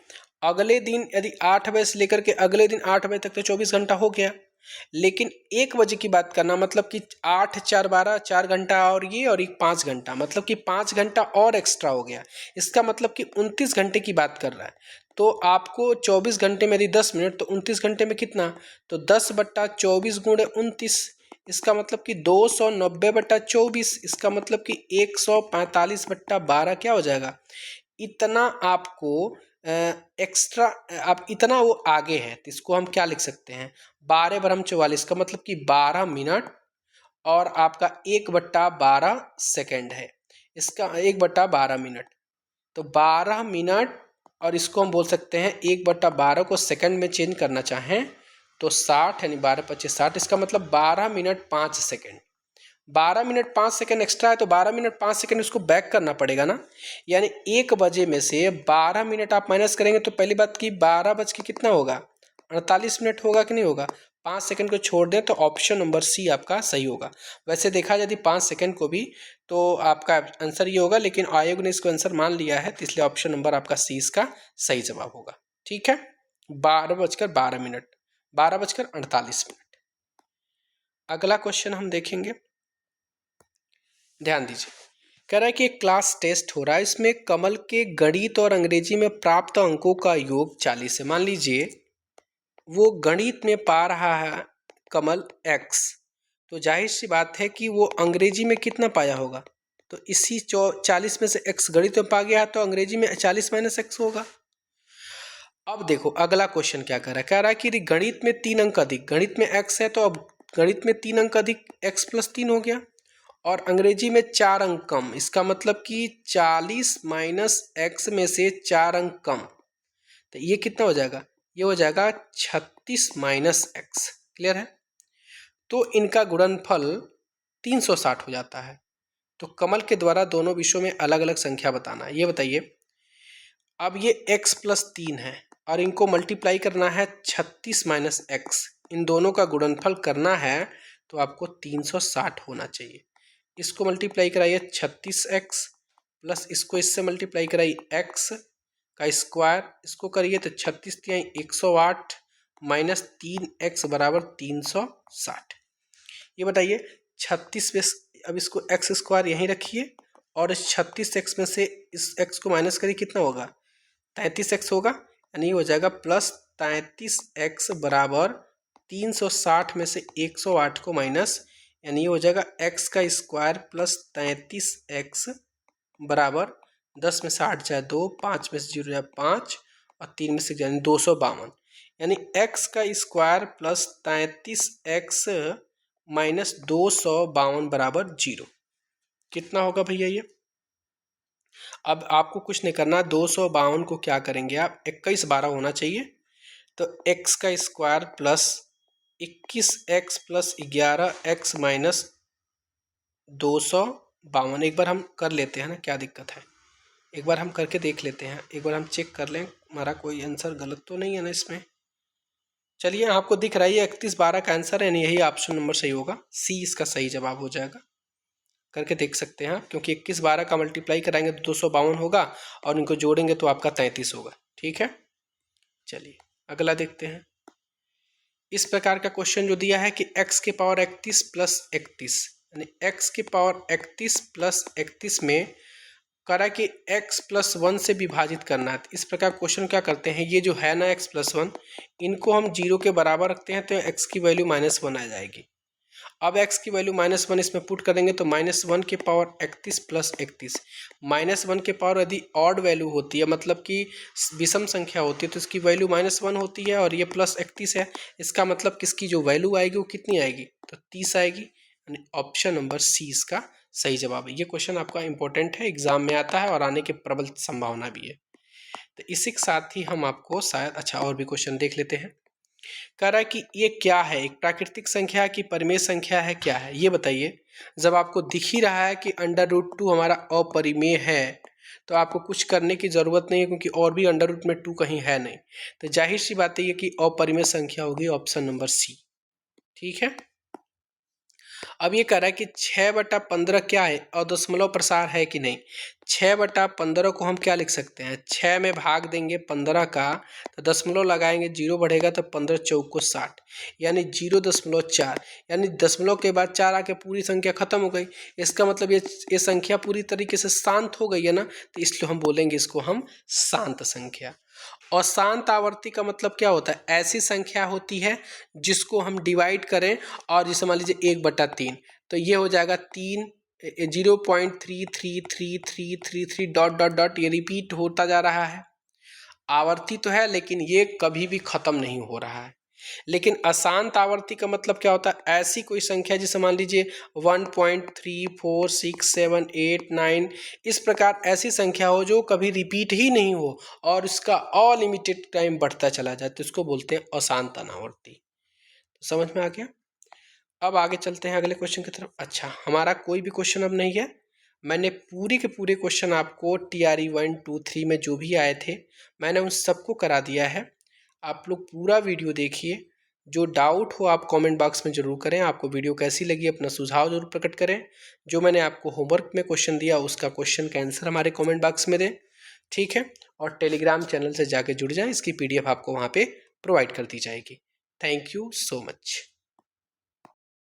अगले दिन यदि 8 बजे से लेकर के अगले दिन 8 बजे तक तो 24 घंटा हो गया, लेकिन 1 बजे की बात करना, मतलब कि 8 4 12, 4 घंटा और ये और एक 5 घंटा, मतलब कि 5 घंटा और एक्स्ट्रा हो गया। इसका मतलब कि 29 घंटे की बात कर रहा है। तो आपको 24 घंटे में यदि 10 मिनट तो 29 घंटे में कितना, तो 10/24 गुणे 29, इसका मतलब कि 290/24, इसका मतलब कि 145/12 क्या हो जाएगा। इतना आपको एक्स्ट्रा, आप इतना वो आगे है, तो इसको हम क्या लिख सकते हैं, 12/44 का मतलब कि 12 मिनट और आपका 1/12 सेकेंड है, इसका 1/12 मिनट, तो 12 मिनट और इसको हम बोल सकते हैं 1/12 को सेकंड में चेंज करना चाहें तो 60, यानी 12×25 = 60, इसका मतलब 12 minute 5 second. 12 minute 5 second extra है तो 12 मिनट 5 सेकेंड उसको बैक करना पड़ेगा ना, यानी 1 बजे में से 12 मिनट आप माइनस करेंगे तो पहली बात की 12 बज के कितना होगा, 48 मिनट होगा कि नहीं होगा। 5 सेकंड को छोड़ दें तो ऑप्शन नंबर सी आपका सही होगा। वैसे देखा यदि 5 सेकंड को भी तो आपका आंसर ये होगा, लेकिन आयोग ने इसको आंसर मान लिया है तो इसलिए ऑप्शन नंबर आपका सी इसका सही जवाब होगा। ठीक है, 12:12, 12:48। अगला क्वेश्चन हम देखेंगे, ध्यान दीजिए। कह रहा है कि एक क्लास टेस्ट हो रहा है, इसमें कमल के गणित और अंग्रेजी में प्राप्त अंकों का योग 40 है। मान लीजिए वो गणित में पा रहा है कमल x, तो जाहिर सी बात है कि वो अंग्रेजी में कितना पाया होगा, तो इसी 40 में से x गणित में पा गया है तो अंग्रेजी में 40 - x होगा। अब देखो अगला क्वेश्चन क्या कह रहा है कि गणित में 3 अंक अधिक, गणित में x है तो अब गणित में 3 अंक अधिक x + 3 हो गया, और अंग्रेजी में 4 अंक कम, इसका मतलब कि 40 - x में से 4 अंक कम, तो ये कितना हो जाएगा, ये हो जाएगा 36 - x। क्लियर है, तो इनका गुणनफल 360 हो जाता है। तो कमल के द्वारा दोनों विषयों में अलग अलग संख्या बताना है। ये बताइए, अब ये x + 3 है और इनको मल्टीप्लाई करना है 36 - x, इन दोनों का गुणनफल करना है तो आपको 360 होना चाहिए। इसको मल्टीप्लाई कराइए 36x प्लस इसको इससे मल्टीप्लाई कराइए x का स्क्वायर, इसको करिए तो 36 × 3 = 108 माइनस 3x बराबर 360। ये बताइए 36 में, अब इसको एक्स स्क्वायर यहीं रखिए और इस 36x में से इस x को माइनस करिए, कितना होगा 33x होगा, यानी हो जाएगा प्लस 33x बराबर 360 में से 108 को माइनस, यानी हो जाएगा x का स्क्वायर प्लस 33x बराबर 10 में से 8 जाए 2, 5 में से 0 जाए 5 और 3 में से यानी 252, यानी x का स्क्वायर प्लस 33x माइनस 252 बराबर 0। कितना होगा भैया ये? अब आपको कुछ नहीं करना, 252 को क्या करेंगे आप, 21 12 होना चाहिए, तो x का square plus 21x plus 11x minus 252। एक बार हम कर लेते हैं ना, क्या दिक्कत है, एक बार हम करके देख लेते हैं, एक बार हम चेक कर लें हमारा कोई आंसर गलत तो नहीं है ना इसमें। चलिए आपको दिख रहा है ये 31 12 का आंसर है, यही ऑप्शन नंबर सही होगा, सी इसका सही जवाब हो जाएगा। करके देख सकते हैं आप, क्योंकि 21 12 का मल्टीप्लाई कराएंगे तो 252 होगा और इनको जोड़ेंगे तो आपका 33 होगा। ठीक है, चलिए अगला देखते हैं। इस प्रकार का क्वेश्चन जो दिया है कि x के पावर 31 प्लस 31, यानी x के पावर 31 प्लस 31 में करा कि x प्लस 1 से विभाजित करना है। इस प्रकार क्वेश्चन क्या करते हैं, ये जो है ना x प्लस 1, इनको हम 0 के बराबर रखते हैं तो x की वैल्यू -1 आ जाएगी। अब x की वैल्यू -1 इसमें पुट करेंगे तो -1 के पावर 31 प्लस 31, -1 के पावर यदि ऑड वैल्यू होती है, मतलब कि विषम संख्या होती है, तो इसकी वैल्यू -1 होती है और ये प्लस 31 है, इसका मतलब किसकी जो वैल्यू आएगी वो कितनी आएगी, तो 30 आएगी, यानी ऑप्शन नंबर सी इसका सही जवाब है। ये क्वेश्चन आपका इंपॉर्टेंट है, एग्जाम में आता है और आने की प्रबल संभावना भी है। तो इसी के साथ ही हम आपको शायद अच्छा और भी क्वेश्चन देख लेते हैं। कह रहा है कि ये क्या है, एक प्राकृतिक संख्या की परिमेय संख्या है, क्या है ये बताइए। जब आपको दिख ही रहा है कि √2 हमारा अपरिमेय है तो आपको कुछ करने की ज़रूरत नहीं है, क्योंकि और भी √2 कहीं है नहीं, तो जाहिर सी बात है ये कि अपरिमेय संख्या होगी, ऑप्शन नंबर सी। ठीक है, अब ये कह रहा है कि 6/15 क्या है, और दशमलव प्रसार है कि नहीं। 6/15 को हम क्या लिख सकते हैं, 6 में भाग देंगे 15 का तो दशमलव लगाएंगे, 0 बढ़ेगा तो 15 चौक को 60, यानी 0.4, यानी दशमलव के बाद 4 आके पूरी संख्या खत्म हो गई। इसका मतलब ये संख्या पूरी तरीके से शांत हो गई है ना, तो इसलिए हम बोलेंगे इसको हम शांत संख्या। और शांत आवर्ती का मतलब क्या होता है, ऐसी संख्या होती है जिसको हम डिवाइड करें और जैसे मान लीजिए 1/3, तो ये हो जाएगा 3 0.33333 डॉट डॉट डॉट, ये रिपीट होता जा रहा है। आवर्ती तो है लेकिन ये कभी भी खत्म नहीं हो रहा है। लेकिन अशांत आवर्ती का मतलब क्या होता है, ऐसी कोई संख्या जैसे मान लीजिए 1.34678 इस प्रकार ऐसी संख्या हो जो कभी रिपीट ही नहीं हो और इसका अनलिमिटेड टाइम बढ़ता चला जाए, तो इसको बोलते हैं अशांत अनावर्ती। तो समझ में आ गया। अब आगे चलते हैं अगले क्वेश्चन की तरफ। अच्छा, हमारा कोई भी क्वेश्चन अब नहीं है, मैंने पूरे के पूरे क्वेश्चन आपको TRE 1 2 3 में जो भी आए थे मैंने उन सबको करा दिया है। आप लोग पूरा वीडियो देखिए, जो डाउट हो आप कमेंट बॉक्स में ज़रूर करें। आपको वीडियो कैसी लगी अपना सुझाव जरूर प्रकट करें। जो मैंने आपको होमवर्क में क्वेश्चन दिया उसका क्वेश्चन का आंसर हमारे कमेंट बॉक्स में दें। ठीक है, और टेलीग्राम चैनल से जाके जुड़ जाएं, इसकी PDF आपको वहाँ पे प्रोवाइड कर दी जाएगी। Thank you so much.